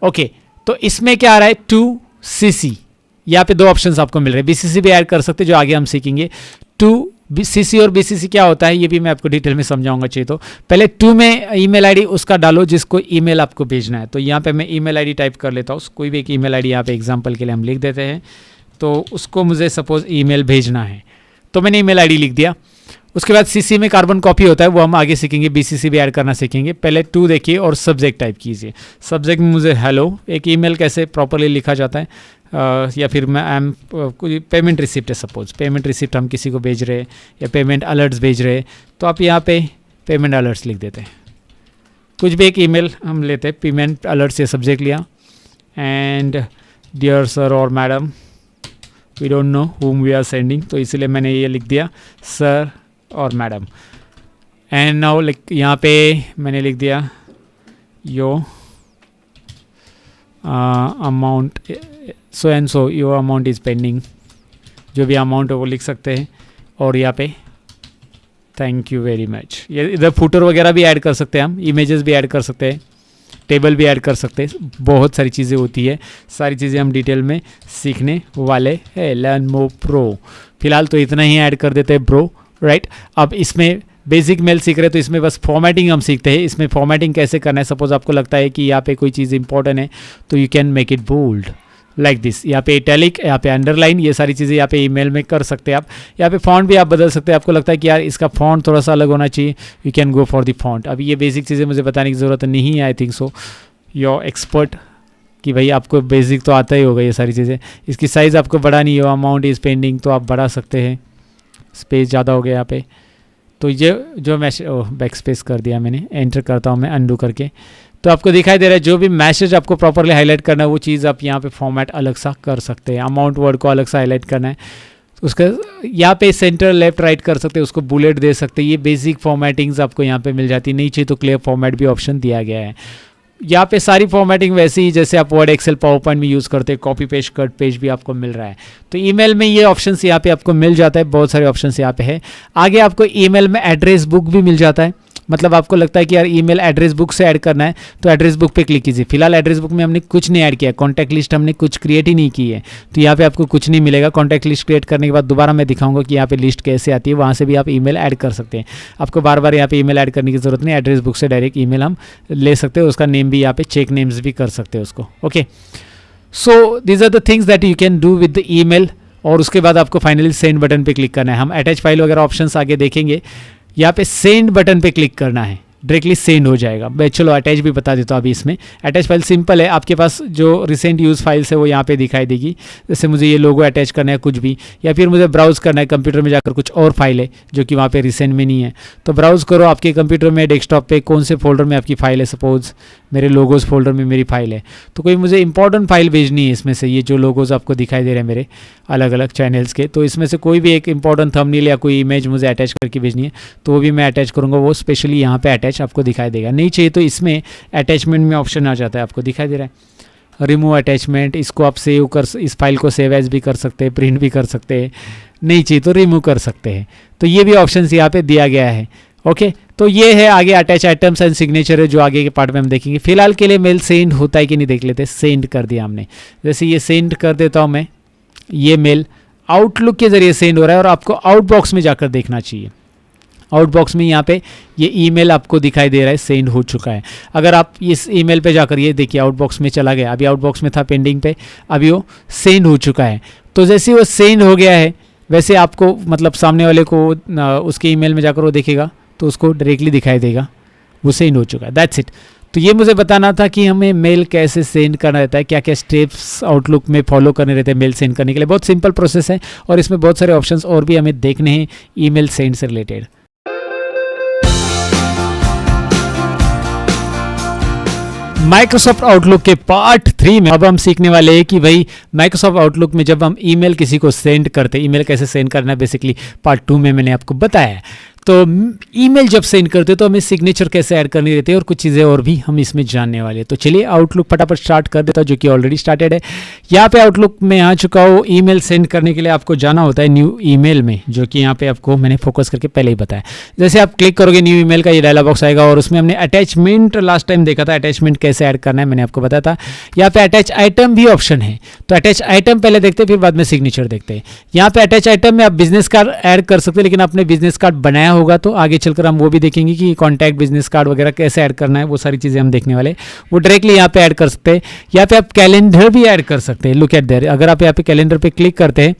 ओके। तो इसमें क्या आ रहा है, टू सीसी, यहाँ पे दो ऑप्शंस आपको मिल रहे हैं। बीसीसी भी ऐड कर सकते हैं जो आगे हम सीखेंगे। टू सीसी और बीसीसी क्या होता है ये भी मैं आपको डिटेल में समझाऊंगा चाहिए तो। पहले टू में ईमेल आईडी उसका डालो जिसको ईमेल आपको भेजना है। तो यहाँ पे मैं ईमेल आईडी टाइप कर लेता हूँ, कोई भी एक ईमेल आईडी यहाँ पे एग्जांपल के लिए हम लिख देते हैं। तो उसको मुझे सपोज ईमेल भेजना है तो मैंने ईमेल आईडी लिख दिया। उसके बाद सीसी में कार्बन कॉपी होता है वो हम आगे सीखेंगे, बीसीसी भी ऐड करना सीखेंगे। पहले टू देखिए और सब्जेक्ट टाइप कीजिए। सब्जेक्ट में मुझे हेलो, एक ईमेल कैसे प्रॉपरली लिखा जाता है, या फिर मैं आई एम कोई पेमेंट रिसिप्ट है, सपोज पेमेंट रिसिप्ट हम किसी को भेज रहे हैं या पेमेंट अलर्ट्स भेज रहे हैं तो आप यहाँ पे पेमेंट अलर्ट्स लिख देते हैं। कुछ भी एक ईमेल हम लेते हैं, पेमेंट अलर्ट्स ये सब्जेक्ट लिया, एंड डियर सर और madam we don't know whom we are sending, तो इसलिए मैंने ये लिख दिया सर और मैडम। एंड नाउ लाइक यहाँ पे मैंने लिख दिया यो amount so and so, your amount is pending, जो भी अमाउंट है वो लिख सकते हैं। और यहाँ पे थैंक यू वेरी मच, ये इधर फुटर वगैरह भी ऐड कर सकते हैं हम, इमेजेस भी ऐड कर सकते हैं, टेबल भी ऐड कर सकते हैं, बहुत सारी चीज़ें होती है। सारी चीज़ें हम डिटेल में सीखने वाले हैं लर्न मोर प्रो। फिलहाल तो इतना ही ऐड कर देते हैं ब्रो, राइट। अब इसमें बेसिक मेल सीख रहे हैं तो इसमें बस फॉर्मेटिंग हम सीखते हैं। इसमें फॉर्मेटिंग कैसे करना है, सपोज आपको लगता है कि यहाँ पे कोई चीज़ इंपॉर्टेंट है तो you can make it bold like this. यहाँ पे इटैलिक, यहाँ पे अंडरलाइन, ये सारी चीज़ें यहाँ पे ईमेल में कर सकते हैं आप। यहाँ पे फॉन्ट भी आप बदल सकते हैं। आपको लगता है कि यार इसका फॉन्ट थोड़ा सा अलग होना चाहिए, you can go for the font. अभी ये बेसिक चीज़ें मुझे बताने की ज़रूरत नहीं है, I think so your expert कि भाई आपको बेसिक तो आता ही होगा ये सारी चीज़ें। इसकी साइज़ आपको बढ़ानी हो, अमाउंट इज़ पेंडिंग, तो आप बढ़ा सकते हैं। स्पेस ज़्यादा हो गया यहाँ पे, तो ये जो मैसेज, बैक स्पेस कर दिया मैंने, एंटर करता हूँ मैं अनडू करके, तो आपको दिखाई दे रहा है जो भी मैसेज आपको प्रॉपरली हाईलाइट करना है वो चीज़ आप यहाँ पे फॉर्मेट अलग सा कर सकते हैं। अमाउंट वर्ड को अलग सा हाईलाइट करना है, उसका यहाँ पे सेंटर लेफ्ट राइट कर सकते हैं, उसको बुलेट दे सकते हैं। ये बेसिक फॉर्मेटिंग्स आपको यहाँ पे मिल जाती है। नीचे तो क्लियर फॉर्मेट भी ऑप्शन दिया गया है। यहाँ पे सारी फॉर्मेटिंग वैसे ही जैसे आप वर्ड, एक्सेल, पावर पॉइंट में यूज़ करते हैं। कॉपी पेस्ट, कट पेज भी आपको मिल रहा है। तो ईमेल में ये ऑप्शंस यहाँ पे आपको मिल जाता है, बहुत सारे ऑप्शंस यहाँ पे है। आगे आपको ईमेल में एड्रेस बुक भी मिल जाता है। मतलब आपको लगता है कि यार ईमेल एड्रेस बुक से ऐड करना है तो एड्रेस बुक पे क्लिक कीजिए। फिलहाल एड्रेस बुक में हमने कुछ नहीं ऐड किया, कॉन्टैक्ट लिस्ट हमने कुछ क्रिएट ही नहीं की है, तो यहाँ पे आपको कुछ नहीं मिलेगा। कॉन्टैक्ट लिस्ट क्रिएट करने के बाद दोबारा मैं दिखाऊंगा कि यहाँ पे लिस्ट कैसे आती है, वहाँ से भी आप ईमेल ऐड कर सकते हैं। आपको बार बार यहाँ पे ईमेल ऐड करने की जरूरत नहीं, एड्रेस बुक से डायरेक्ट ईमेल हम ले सकते हैं। उसका नेम भी यहाँ पे चेक नेम्स भी कर सकते हैं उसको। Okay, so these are the things that you can do with the email. और उसके बाद आपको फाइनली सेंड बटन पे क्लिक करना है। हम अटैच फाइल वगैरह ऑप्शंस आगे देखेंगे। यहाँ पे सेंड बटन पे क्लिक करना है, डायरेक्टली सेंड हो जाएगा। मैं चलो अटैच भी बता देता हूँ अभी। इसमें अटैच फाइल सिंपल है, आपके पास जो रिसेंट यूज़ फाइल्स है वो यहाँ पे दिखाई देगी। जैसे मुझे ये लोगो अटैच करना है कुछ भी, या फिर मुझे ब्राउज़ करना है कंप्यूटर में जाकर कुछ और फाइल है जो कि वहाँ पे रिसेंट में नहीं है, तो ब्राउज़ करो आपके कंप्यूटर में, डेस्कटॉप पे कौन से फोल्डर में आपकी फ़ाइल है। सपोज मेरे लोगोज़ फोल्डर में मेरी फाइल है, तो कोई मुझे इंपॉर्टेंट फाइल भेजनी है इसमें से, ये जो लोगोज़ आपको दिखाई दे रहे हैं मेरे अलग अलग चैनल्स के, तो इसमें से कोई भी एक इंपॉर्टेंट थंबनेल या कोई इमेज मुझे अटैच करके भेजनी है, तो वो भी मैं अटैच करूँगा। वो स्पेशली यहाँ पे अटैच आपको दिखाई देगा। नहीं चाहिए तो इसमें अटैचमेंट में ऑप्शन आ जाता है, आपको दिखाई दे रहा है रिमूव अटैचमेंट। इसको आप सेव कर, इस फाइल को सेव एज भी कर सकते हैं, प्रिंट भी कर सकते हैं, नहीं चाहिए तो रिमूव कर सकते हैं। तो ये भी ऑप्शन यहाँ पे दिया गया है। ओके, तो ये है आगे अटैच आइटम्स एंड सिग्नेचर है, जो आगे के पार्ट में हम देखेंगे। फिलहाल के लिए मेल सेंड होता है कि नहीं देख लेते। सेंड कर दिया हमने, जैसे ये सेंड कर देता हूँ मैं, ये मेल आउटलुक के जरिए सेंड हो रहा है और आपको आउटबॉक्स में जाकर देखना चाहिए। आउटबॉक्स में यहाँ पे ये ईमेल आपको दिखाई दे रहा है, सेंड हो चुका है। अगर आप इस ईमेल पे जाकर, ये देखिए आउटबॉक्स में चला गया, अभी आउटबॉक्स में था पेंडिंग पे, अभी वो सेंड हो चुका है। तो जैसे वो सेंड हो गया है वैसे आपको, मतलब सामने वाले को उसके ईमेल में जाकर वो देखेगा तो उसको डायरेक्टली दिखाई देगा वो सेंड हो चुका है। That's it. तो ये मुझे बताना था कि हमें मेल कैसे सेंड करना रहता है, क्या क्या स्टेप्स आउटलुक में फॉलो करने रहते हैं मेल सेंड करने के लिए। बहुत सिंपल प्रोसेस है और इसमें बहुत सारे ऑप्शंस और भी हमें देखने हैं ईमेल सेंड से रिलेटेड। माइक्रोसॉफ्ट आउटलुक के पार्ट 3 में अब हम सीखने वाले हैं कि भाई माइक्रोसॉफ्ट आउटलुक में जब हम ईमेल किसी को सेंड करते हैं, ईमेल कैसे सेंड करना है, बेसिकली पार्ट 2 में मैंने आपको बताया है। तो ईमेल जब सेंड करते हो तो हमें सिग्नेचर कैसे ऐड करनी रहती है और कुछ चीज़ें और भी हम इसमें जानने वाले हैं। तो चलिए आउटलुक फटाफट स्टार्ट कर देता हूँ, जो कि ऑलरेडी स्टार्टेड है। यहाँ पे आउटलुक में आ चुका हूँ। ईमेल सेंड करने के लिए आपको जाना होता है न्यू ईमेल में, जो कि यहाँ पे आपको मैंने फोकस करके पहले ही बताया। जैसे आप क्लिक करोगे न्यू ईमेल का ये डायलॉग बॉक्स आएगा और उसमें हमने अटैचमेंट लास्ट टाइम देखा था, अटैचमेंट कैसे ऐड करना है मैंने आपको बताया था। यहाँ पे अटैच आइटम भी ऑप्शन है, तो अटैच आइटम पहले देखते हैं फिर बाद में सिग्नेचर देखते हैं। यहाँ पे अटैच आइटम में आप बिजनेस कार्ड ऐड कर सकते हैं, लेकिन आपने बिजनेस कार्ड बनाया होगा तो आगे चलकर हम वो भी देखेंगे कि कॉन्टैक्ट बिजनेस कार्ड वगैरह कैसे ऐड करना है, वो सारी चीज़ें हम देखने वाले। वो डायरेक्टली यहाँ पे ऐड कर सकते हैं। यहाँ पे आप कैलेंडर भी ऐड कर सकते हैं। लुक एट देयर, अगर आप यहाँ पे कैलेंडर पे क्लिक करते हैं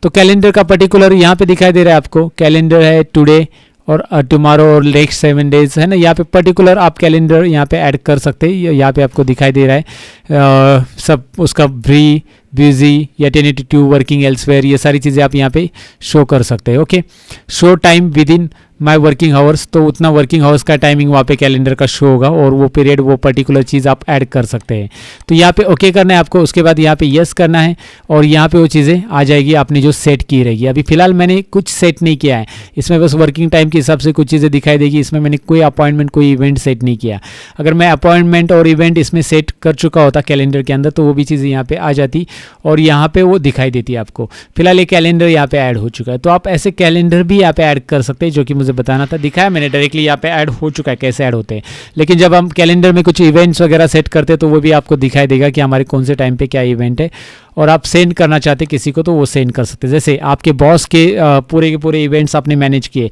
तो कैलेंडर का पर्टिकुलर यहाँ पे दिखाई दे रहा है आपको। कैलेंडर है टुडे और टुमारो और नेक्स्ट 7 डेज है ना, यहाँ पे पर्टिकुलर आप कैलेंडर यहाँ पे ऐड कर सकते हैं। यहाँ पे आपको दिखाई दे रहा है सब उसका फ्री, बिजी या 1082 वर्किंग एल्सवेयर, ये सारी चीज़ें आप यहाँ पे शो कर सकते हैं। Okay, show time with in my working hours, तो उतना वर्किंग आवर्स का टाइमिंग वहाँ पे कैलेंडर का शो होगा और वो पीरियड, वो पर्टिकुलर चीज़ आप ऐड कर सकते हैं। तो यहाँ पे ओके करना है आपको, उसके बाद यहाँ पे यस करना है और यहाँ पे वो चीज़ें आ जाएगी आपने जो सेट की रहेगी। अभी फिलहाल मैंने कुछ सेट नहीं किया है, इसमें बस वर्किंग टाइम के हिसाब से कुछ चीज़ें दिखाई देगी। इसमें मैंने कोई अपॉइंटमेंट, कोई इवेंट सेट नहीं किया। अगर मैं अपॉइंटमेंट और इवेंट इसमें सेट कर चुका होता कैलेंडर के अंदर तो वो भी चीज़ें यहाँ पे आ जाती और यहाँ पे वो दिखाई देती है आपको। फिलहाल ये कैलेंडर यहाँ पे ऐड हो चुका है, तो आप ऐसे कैलेंडर भी यहाँ पे ऐड कर सकते हैं, जो कि मुझे बताना था, दिखाया मैंने डायरेक्टली यहाँ पे ऐड हो चुका है कैसे ऐड होते हैं। लेकिन जब हम कैलेंडर में कुछ इवेंट्स वगैरह सेट करते हैं तो वो भी आपको दिखाई देगा कि हमारे कौन से टाइम पे क्या इवेंट है, और आप सेंड करना चाहते किसी को तो वो सेंड कर सकते हैं। जैसे आपके बॉस के पूरे के पूरे इवेंट्स आपने मैनेज किए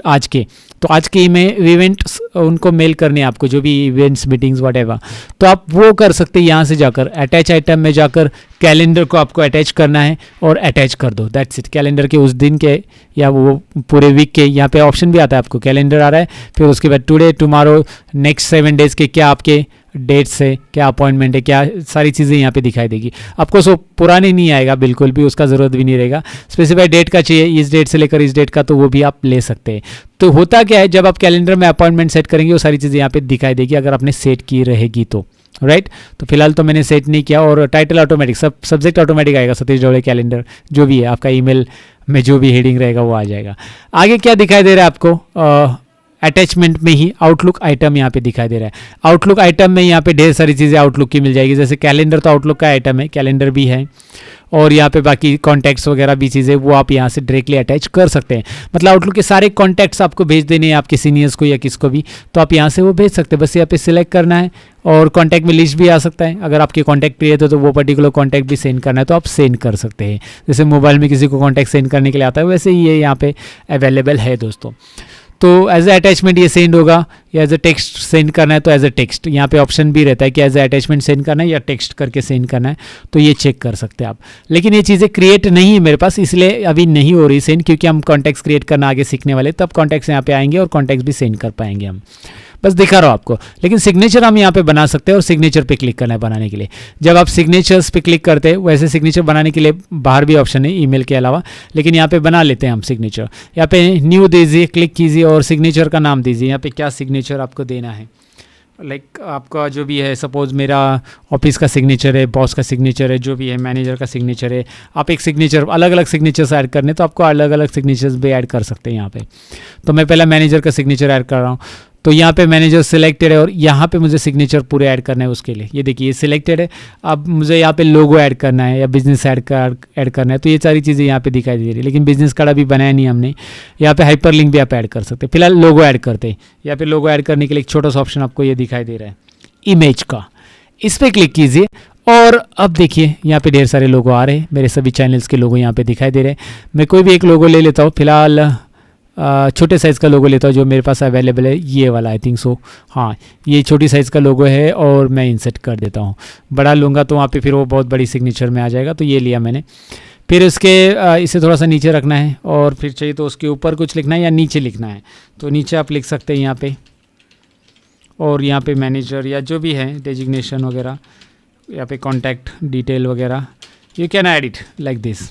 आज के, तो आज के इवेंट्स उनको मेल करने हैं आपको, जो भी इवेंट्स मीटिंग्स व्हाटएवर, तो आप वो कर सकते हैं यहाँ से जाकर अटैच आइटम में जाकर कैलेंडर को आपको अटैच करना है और अटैच कर दो, दैट्स इट। कैलेंडर के उस दिन के या वो पूरे वीक के यहाँ पे ऑप्शन भी आता है, आपको कैलेंडर आ रहा है, फिर उसके बाद टुडे टुमारो नेक्स्ट 7 डेज़ के क्या आपके डेट्स है, क्या अपॉइंटमेंट है, क्या सारी चीज़ें यहाँ पे दिखाई देगी आपको। सो पुराने नहीं आएगा बिल्कुल भी, उसका ज़रूरत भी नहीं रहेगा। स्पेसिफाइड डेट का चाहिए, इस डेट से लेकर इस डेट का, तो वो भी आप ले सकते हैं। तो होता क्या है, जब आप कैलेंडर में अपॉइंटमेंट सेट करेंगे वो सारी चीज़ें यहाँ पे दिखाई देगी अगर आपने सेट की रहेगी तो, राइट। तो फिलहाल तो मैंने सेट नहीं किया, और टाइटल ऑटोमेटिक, सब्जेक्ट ऑटोमेटिक आएगा, सतीश ढोले कैलेंडर जो भी है आपका ईमेल में जो भी हेडिंग रहेगा वो आ जाएगा। आगे क्या दिखाई दे रहा है आपको, अटैचमेंट में ही आउटलुक आइटम यहाँ पे दिखाई दे रहा है। आउटलुक आइटम में यहाँ पे ढेर सारी चीज़ें आउटलुक की मिल जाएगी, जैसे कैलेंडर तो आउटलुक का आइटम है, कैलेंडर भी है, और यहाँ पे बाकी कॉन्टैक्ट्स वगैरह भी चीज़ें वो आप यहाँ से डायरेक्टली अटैच कर सकते हैं। मतलब आउटलुक के सारे कॉन्टैक्ट्स आपको भेज देने हैं आपके सीनियर्स को या किसको भी, तो आप यहाँ से वो भेज सकते हैं। बस यहाँ पे सिलेक्ट करना है, और कॉन्टैक्ट में लिस्ट भी आ सकता है, अगर आपके कॉन्टैक्ट क्रिएट हो तो वो पर्टिकुलर कॉन्टैक्ट भी सेंड करना है तो आप सेंड कर सकते हैं। जैसे मोबाइल में किसी को कॉन्टैक्ट सेंड करने के लिए आता है, वैसे ही ये यहाँ पे अवेलेबल है दोस्तों। तो एज ए अटैचमेंट ये सेंड होगा, या एज ए टेक्स्ट सेंड करना है तो एज ए टेक्स्ट, यहाँ पे ऑप्शन भी रहता है कि एज ए अटैचमेंट सेंड करना है या टेक्स्ट करके सेंड करना है, तो ये चेक कर सकते हैं आप। लेकिन ये चीज़ें क्रिएट नहीं है मेरे पास, इसलिए अभी नहीं हो रही सेंड, क्योंकि हम कॉन्टैक्ट्स क्रिएट करना आगे सीखने वाले, तब कॉन्टैक्ट्स यहाँ पे आएंगे और कॉन्टैक्ट्स भी सेंड कर पाएंगे हम। बस दिखा रहा हूँ आपको। लेकिन सिग्नेचर हम यहाँ पे बना सकते हैं, और सिग्नेचर पे क्लिक करना है बनाने के लिए। जब आप सिग्नेचर्स पे क्लिक करते हैं, वैसे सिग्नेचर बनाने के लिए बाहर भी ऑप्शन है ईमेल के अलावा, लेकिन यहाँ पे बना लेते हैं हम सिग्नेचर। यहाँ पे न्यू दीजिए, क्लिक कीजिए और सिग्नेचर का नाम दीजिए। यहाँ पे क्या सिग्नेचर आपको देना है, लाइक आपका जो भी है, सपोज मेरा ऑफिस का सिग्नेचर है, बॉस का सिग्नेचर है, जो भी है मैनेजर का सिग्नेचर है, आप एक सिग्नेचर अलग अलग सिग्नेचर्स ऐड करने तो आपको अलग अलग सिग्नेचर्स भी ऐड कर सकते हैं यहाँ पे। तो मैं पहला मैनेजर का सिग्नेचर ऐड कर रहा हूँ, तो यहाँ पे मैनेजर सिलेक्टेड है और यहाँ पे मुझे सिग्नेचर पूरे ऐड करना है उसके लिए। ये देखिए ये सिलेक्टेड है, अब मुझे यहाँ पे लोगो ऐड करना है या बिजनेस ऐड करना है, तो ये सारी चीज़ें यहाँ पे दिखाई दे रही है। लेकिन बिजनेस कार्ड अभी बनाया नहीं हमने। यहाँ पे हाइपर लिंक भी आप ऐड कर सकते हैं। फिलहाल लोगो ऐड करते हैं। यहाँ पे लोगो ऐड करने के लिए एक छोटा सा ऑप्शन आपको ये दिखाई दे रहा है इमेज का, इस पर क्लिक कीजिए और अब देखिए यहाँ पे ढेर सारे लोगो आ रहे हैं। मेरे सभी चैनल्स के लोगो यहाँ पे दिखाई दे रहे हैं। मैं कोई भी एक लोगो ले लेता हूँ, फिलहाल छोटे साइज़ का लोगो लेता हूँ जो मेरे पास अवेलेबल है, ये वाला आई थिंक सो, हाँ ये छोटी साइज़ का लोगो है और मैं इंसर्ट कर देता हूँ। बड़ा लूँगा तो वहाँ पे फिर वो बहुत बड़ी सिग्नेचर में आ जाएगा, तो ये लिया मैंने। फिर उसके इसे थोड़ा सा नीचे रखना है और फिर चाहिए तो उसके ऊपर कुछ लिखना है या नीचे लिखना है, तो नीचे आप लिख सकते हैं यहाँ पे। और यहाँ पे मैनेजर या जो भी है डेजिग्नेशन वगैरह, यहाँ पे कॉन्टैक्ट डिटेल वगैरह, you can add it like this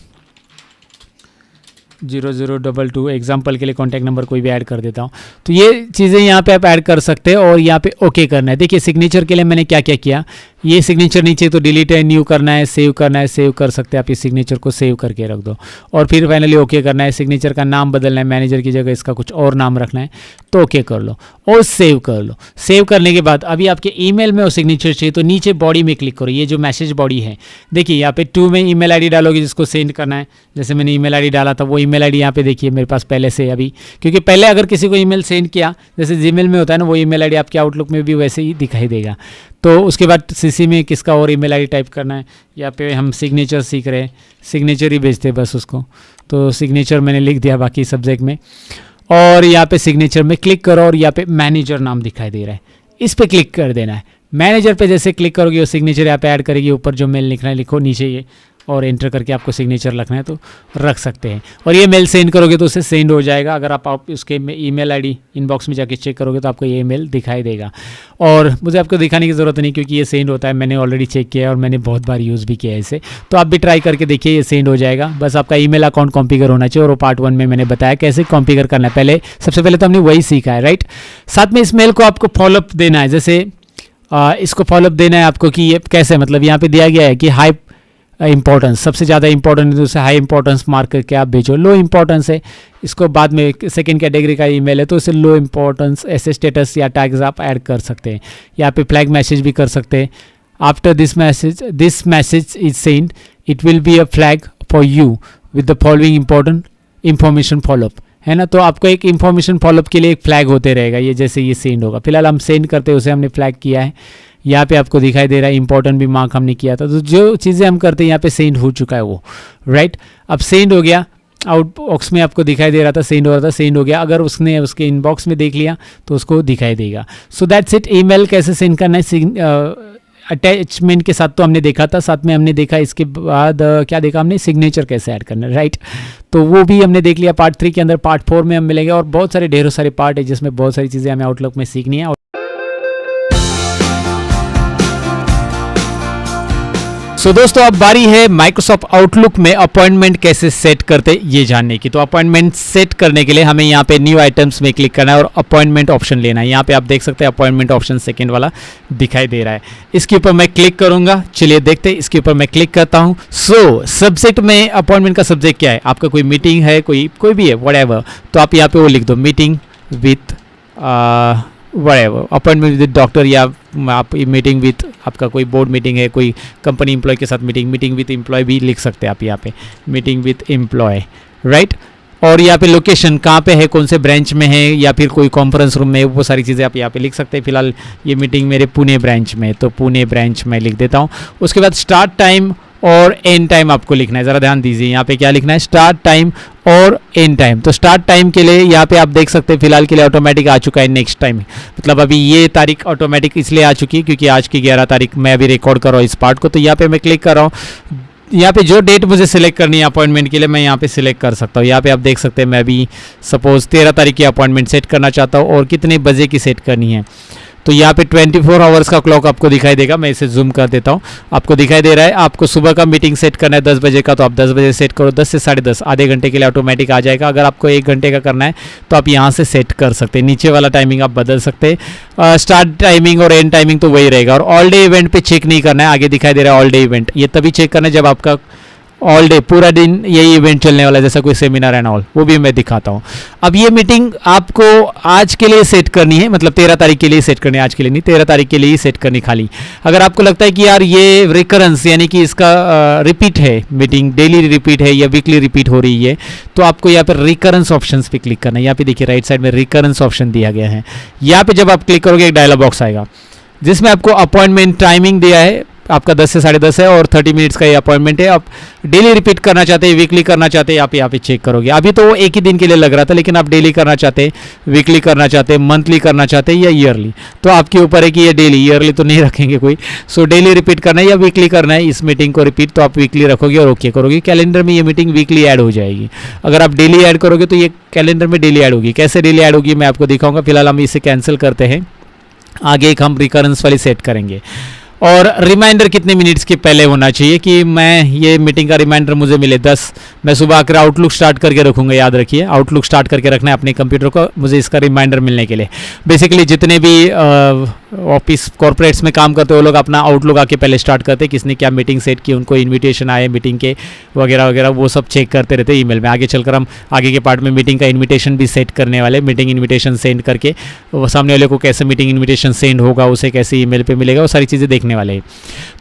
0022 example के लिए कॉन्टैक्ट नंबर कोई भी ऐड कर देता हूँ। तो ये चीज़ें यहाँ पे आप ऐड कर सकते हैं और यहाँ पे ओके करना है। देखिए सिग्नेचर के लिए मैंने क्या क्या किया, ये सिग्नेचर नीचे तो डिलीट है, न्यू करना है, सेव करना है, सेव कर सकते हैं आप। इस सिग्नेचर को सेव करके रख दो और फिर फाइनली ओके करना है। सिग्नेचर का नाम बदलना है, मैनेजर की जगह इसका कुछ और नाम रखना है, तो ओके कर लो और सेव कर लो। सेव करने के बाद अभी आपके ईमेल में वो सिग्नेचर चाहिए तो नीचे बॉडी में क्लिक करो। ये जो मैसेज बॉडी है देखिए यहाँ पे 2 में ईमेल आईडी डालोगे जिसको सेंड करना है। जैसे मैंने ईमेल आईडी डाला था वो ईमेल आईडी यहाँ पे देखिए मेरे पास पहले से अभी, क्योंकि पहले अगर किसी को ईमेल सेंड किया जैसे जीमेल में होता है ना, वो ईमेल आईडी आपके आउटलुक में भी वैसे ही दिखाई देगा। तो उसके बाद सीसी में किसका और ईमेल आईडी टाइप करना है। यहाँ पे हम सिग्नेचर सीख रहे हैं, सिग्नेचर ही भेजते हैं बस उसको, तो सिग्नेचर मैंने लिख दिया बाकी सब्जेक्ट में। और यहाँ पे सिग्नेचर में क्लिक करो और यहाँ पे मैनेजर नाम दिखाई दे रहा है, इस पे क्लिक कर देना है। मैनेजर पे जैसे क्लिक करोगे वो सिग्नेचर यहाँ पे ऐड करेगी। ऊपर जो मेल लिखना है लिखो, नीचे ये और एंटर करके आपको सिग्नेचर रखना है तो रख सकते हैं। और ये मेल सेंड करोगे तो उससे सेंड हो जाएगा। अगर आप उसके ईमेल आईडी इनबॉक्स में जाके चेक करोगे तो आपको ये ईमेल दिखाई देगा। और मुझे आपको दिखाने की ज़रूरत नहीं क्योंकि ये सेंड होता है, मैंने ऑलरेडी चेक किया है और मैंने बहुत बार यूज़ भी किया है इसे। तो आप भी ट्राई करके देखिए, ये सेंड हो जाएगा। बस आपका ईमेल अकाउंट कॉन्फ़िगर होना चाहिए और वो पार्ट 1 में मैंने बताया कैसे कॉन्फ़िगर करना है। पहले सबसे पहले तो हमने वही सीखा है, राइट। साथ में इस मेल को आपको फॉलोअप देना है। जैसे इसको फॉलोअप देना है आपको कि ये कैसे, मतलब यहाँ पे दिया गया है कि हाई इंपॉर्टेंस, सबसे ज़्यादा इंपॉर्टेंट है तो उसे हाई इंपॉर्टेंस मार्क करके आप भेजो। लो इंपॉर्टेंस है इसको बाद में सेकंड कैटेगरी का ईमेल है तो इसे लो इंपॉर्टेंस ऐसे स्टेटस या टैग्स आप ऐड कर सकते हैं। यहाँ पे फ्लैग मैसेज भी कर सकते हैं। After this message is send it will be a flag for you with the following important information follow up. है ना। तो आपको एक इन्फॉर्मेशन फॉलोअप के लिए एक फ्लैग होते रहेगा, ये जैसे ये सेंड होगा। फिलहाल हम सेंड करते हैं उसे हमने फ्लैग किया है, यहाँ पे आपको दिखाई दे रहा है इंपॉर्टेंट भी मार्क हमने किया था। तो जो चीज़ें हम करते हैं यहाँ पे सेंड हो चुका है वो, राइट। अब सेंड हो गया, आउटबॉक्स में आपको दिखाई दे रहा था सेंड हो रहा था, सेंड हो गया। अगर उसने उसके इनबॉक्स में देख लिया तो उसको दिखाई देगा। So that's it. ईमेल कैसे सेंड करना है अटैचमेंट के साथ तो हमने देखा था, साथ में हमने देखा इसके बाद क्या देखा हमने, सिग्नेचर कैसे ऐड करना है, राइट। तो वो भी हमने देख लिया पार्ट 3 के अंदर। पार्ट 4 में हम मिलेंगे और बहुत सारे ढेरों सारे पार्ट है जिसमें बहुत सारी चीज़ें हमें आउटलुक में सीखनी है। सो दोस्तों अब बारी है माइक्रोसॉफ्ट आउटलुक में अपॉइंटमेंट कैसे सेट करते ये जानने की। तो अपॉइंटमेंट सेट करने के लिए हमें यहाँ पे न्यू आइटम्स में क्लिक करना है और अपॉइंटमेंट ऑप्शन लेना है। यहाँ पे आप देख सकते हैं अपॉइंटमेंट ऑप्शन सेकंड वाला दिखाई दे रहा है, इसके ऊपर मैं क्लिक करूंगा। चलिए देखते हैं, इसके ऊपर मैं क्लिक करता हूँ। सो सब्जेक्ट में अपॉइंटमेंट का सब्जेक्ट क्या है, आपका कोई मीटिंग है, कोई भी है व्हाटएवर, तो आप यहाँ पे वो लिख दो, meeting with whatever, appointment with doctor, या आप मीटिंग विथ आपका कोई बोर्ड मीटिंग है, कोई कंपनी एम्प्लॉय के साथ मीटिंग विथ एम्प्लॉय भी लिख सकते हैं आप यहाँ पे, मीटिंग विथ एम्प्लॉय, राइट। और यहाँ पे लोकेशन कहाँ पे है, कौन से ब्रांच में है, या फिर कोई कॉन्फ्रेंस रूम में, वो सारी चीज़ें आप यहाँ पे लिख सकते हैं। फिलहाल ये मीटिंग मेरे पुणे ब्रांच में, तो पुणे ब्रांच में लिख देता हूँ। उसके बाद स्टार्ट टाइम और एंड टाइम आपको लिखना है, ज़रा ध्यान दीजिए यहाँ पे क्या लिखना है, स्टार्ट टाइम और एंड टाइम। तो स्टार्ट टाइम के लिए यहाँ पे आप देख सकते हैं फिलहाल के लिए ऑटोमेटिक आ चुका है नेक्स्ट टाइम, मतलब अभी ये तारीख ऑटोमेटिक इसलिए आ चुकी है क्योंकि आज की 11 तारीख मैं अभी रिकॉर्ड कर रहा हूँ इस पार्ट को। तो यहाँ पे मैं क्लिक कर रहा हूँ, यहाँ पे जो डेट मुझे सिलेक्ट करनी है अपॉइंटमेंट के लिए मैं यहाँ पे सिलेक्ट कर सकता हूँ। यहाँ पे आप देख सकते हैं मैं अभी सपोज 13 तारीख की अपॉइंटमेंट सेट करना चाहता हूँ और कितने बजे की सेट करनी है। तो यहाँ पे 24 आवर्स का क्लॉक आपको दिखाई देगा, मैं इसे जूम कर देता हूँ। आपको दिखाई दे रहा है आपको सुबह का मीटिंग सेट करना है 10 बजे का, तो आप 10 बजे सेट करो, 10 से 10:30 आधे घंटे के लिए ऑटोमेटिक आ जाएगा। अगर आपको 1 घंटे का करना है तो आप यहाँ से सेट कर सकते हैं, नीचे वाला टाइमिंग आप बदल सकते हैं। स्टार्ट टाइमिंग और एंड टाइमिंग तो वही रहेगा। और ऑल डे इवेंट पे चेक नहीं करना है, आगे दिखाई दे रहा है ऑल डे इवेंट, ये तभी चेक करना है जब आपका ऑल डे पूरा दिन यही इवेंट चलने वाला है, जैसा कोई सेमिनार एंड ऑल, वो भी मैं दिखाता हूँ। अब ये मीटिंग आपको आज के लिए सेट करनी है, मतलब 13 तारीख के लिए सेट करनी है, आज के लिए नहीं, 13 तारीख के लिए ही सेट करनी खाली। अगर आपको लगता है कि यार ये रिकरेंस यानी कि इसका रिपीट है, मीटिंग डेली रिपीट है या वीकली रिपीट हो रही है, तो आपको यहाँ पर रिकरेंस ऑप्शन पे क्लिक करना है। यहाँ पे देखिए राइट साइड में रिकरेंस ऑप्शन दिया गया है। यहाँ पे जब आप क्लिक करोगे एक डायलॉग बॉक्स आएगा जिसमें आपको अपॉइंटमेंट टाइमिंग दिया है, आपका 10 से 10:30 है और 30 मिनट्स का ये अपॉइंटमेंट है। आप डेली रिपीट करना चाहते हैं, वीकली करना चाहते हैं, आप यहाँ पे चेक करोगे। अभी तो वो एक ही दिन के लिए लग रहा था, लेकिन आप डेली करना चाहते हैं, वीकली करना चाहते हैं, मंथली करना चाहते हैं या ईयरली, तो आपके ऊपर है कि ये डेली, ईयरली तो नहीं रखेंगे कोई। सो डेली रिपीट करना है या वीकली करना है इस मीटिंग को रिपीट, तो आप वीकली रखोगे और ओके करोगे। कैलेंडर में ये मीटिंग वीकली ऐड हो जाएगी। अगर आप डेली ऐड करोगे तो ये कैलेंडर में डेली ऐड होगी। कैसे डेली ऐड होगी मैं आपको दिखाऊंगा। फिलहाल हम इसे कैंसिल करते हैं, आगे एक हम रिकरेंस वाली सेट करेंगे। और रिमाइंडर कितने मिनट्स के पहले होना चाहिए कि मैं ये मीटिंग का रिमाइंडर मुझे मिले 10, मैं सुबह आकर आउटलुक स्टार्ट करके रखूँगा। याद रखिए आउटलुक स्टार्ट करके रखना है अपने कंप्यूटर को, मुझे इसका रिमाइंडर मिलने के लिए। बेसिकली जितने भी ऑफिस कॉर्पोरेट्स में काम करते हैं वो लोग अपना आउटलुक आके पहले स्टार्ट करते हैं, किसने क्या मीटिंग सेट की, उनको इन्विटेशन आए मीटिंग के वगैरह वगैरह, वो सब चेक करते रहते हैं ईमेल में। आगे चलकर हम आगे के पार्ट में मीटिंग का इन्विटेशन भी सेट करने वाले, मीटिंग इन्विटेशन सेंड करके वो सामने वाले को कैसे मीटिंग इन्विटेशन सेंड होगा, उसे कैसे ईमेल पे मिलेगा, वो सारी चीज़ें देखने वाले हैं।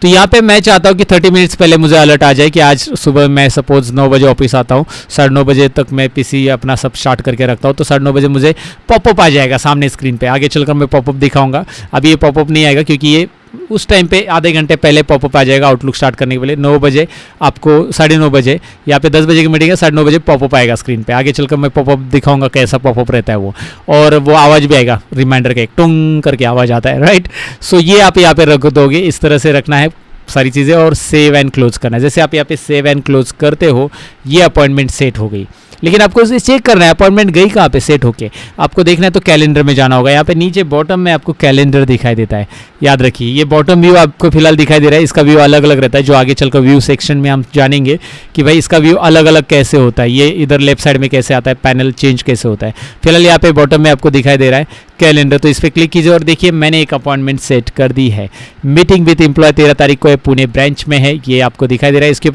तो यहाँ पे मैं चाहता हूँ कि 30 मिनट्स पहले मुझे अलर्ट आ जाए कि आज सुबह मैं सपोज 9 बजे ऑफिस आता हूँ, 9:30 बजे तक मैं पीसी अपना सब स्टार्ट करके रखता हूँ, तो 9:30 बजे मुझे पॉपअप आ जाएगा सामने स्क्रीन पे। आगे चलकर मैं पॉपअप दिखाऊंगा, अभी ये पॉपअप नहीं आएगा क्योंकि ये उस टाइम पे आधे घंटे पहले पॉपअप आ जाएगा आउटलुक स्टार्ट करने के पहले। 9 बजे आपको 9:30 बजे, यहाँ पे 10 बजे की मीटिंग है, 9:30 बजे पॉपअप आएगा स्क्रीन पे। आगे चलकर मैं पॉपअप दिखाऊंगा कैसा पॉपअप रहता है वो, और वो आवाज़ भी आएगा रिमाइंडर का, एक टुंग करके आवाज़ आता है, राइट। सो ये आप यहाँ पे रख दोगे, इस तरह से रखना है सारी चीज़ें, और सेव एंड क्लोज करना है। जैसे आप यहाँ पे सेव एंड क्लोज करते हो ये अपॉइंटमेंट सेट हो गई। लेकिन आपको इसे चेक करना है अपॉइंटमेंट गई कहाँ पे सेट होके, आपको देखना है तो कैलेंडर में जाना होगा। यहाँ पे नीचे बॉटम में आपको कैलेंडर दिखाई देता है, याद रखिए ये बॉटम व्यू आपको फिलहाल दिखाई दे रहा है, इसका व्यू अलग अलग रहता है, जो आगे चलकर व्यू सेक्शन में हम जानेंगे कि भाई इसका व्यू अलग अलग कैसे होता है, ये इधर लेफ्ट साइड में कैसे आता है, पैनल चेंज कैसे होता है। फिलहाल यहाँ पे बॉटम में आपको दिखाई दे रहा है कैलेंडर, तो इस पर क्लिक कीजिए और देखिए मैंने एक अपॉइंटमेंट सेट कर दी है। मीटिंग विद एम्प्लॉय 13 तारीख को है, पुणे ब्रांच में है, ये आपको दिखाई दे रहा है। इसके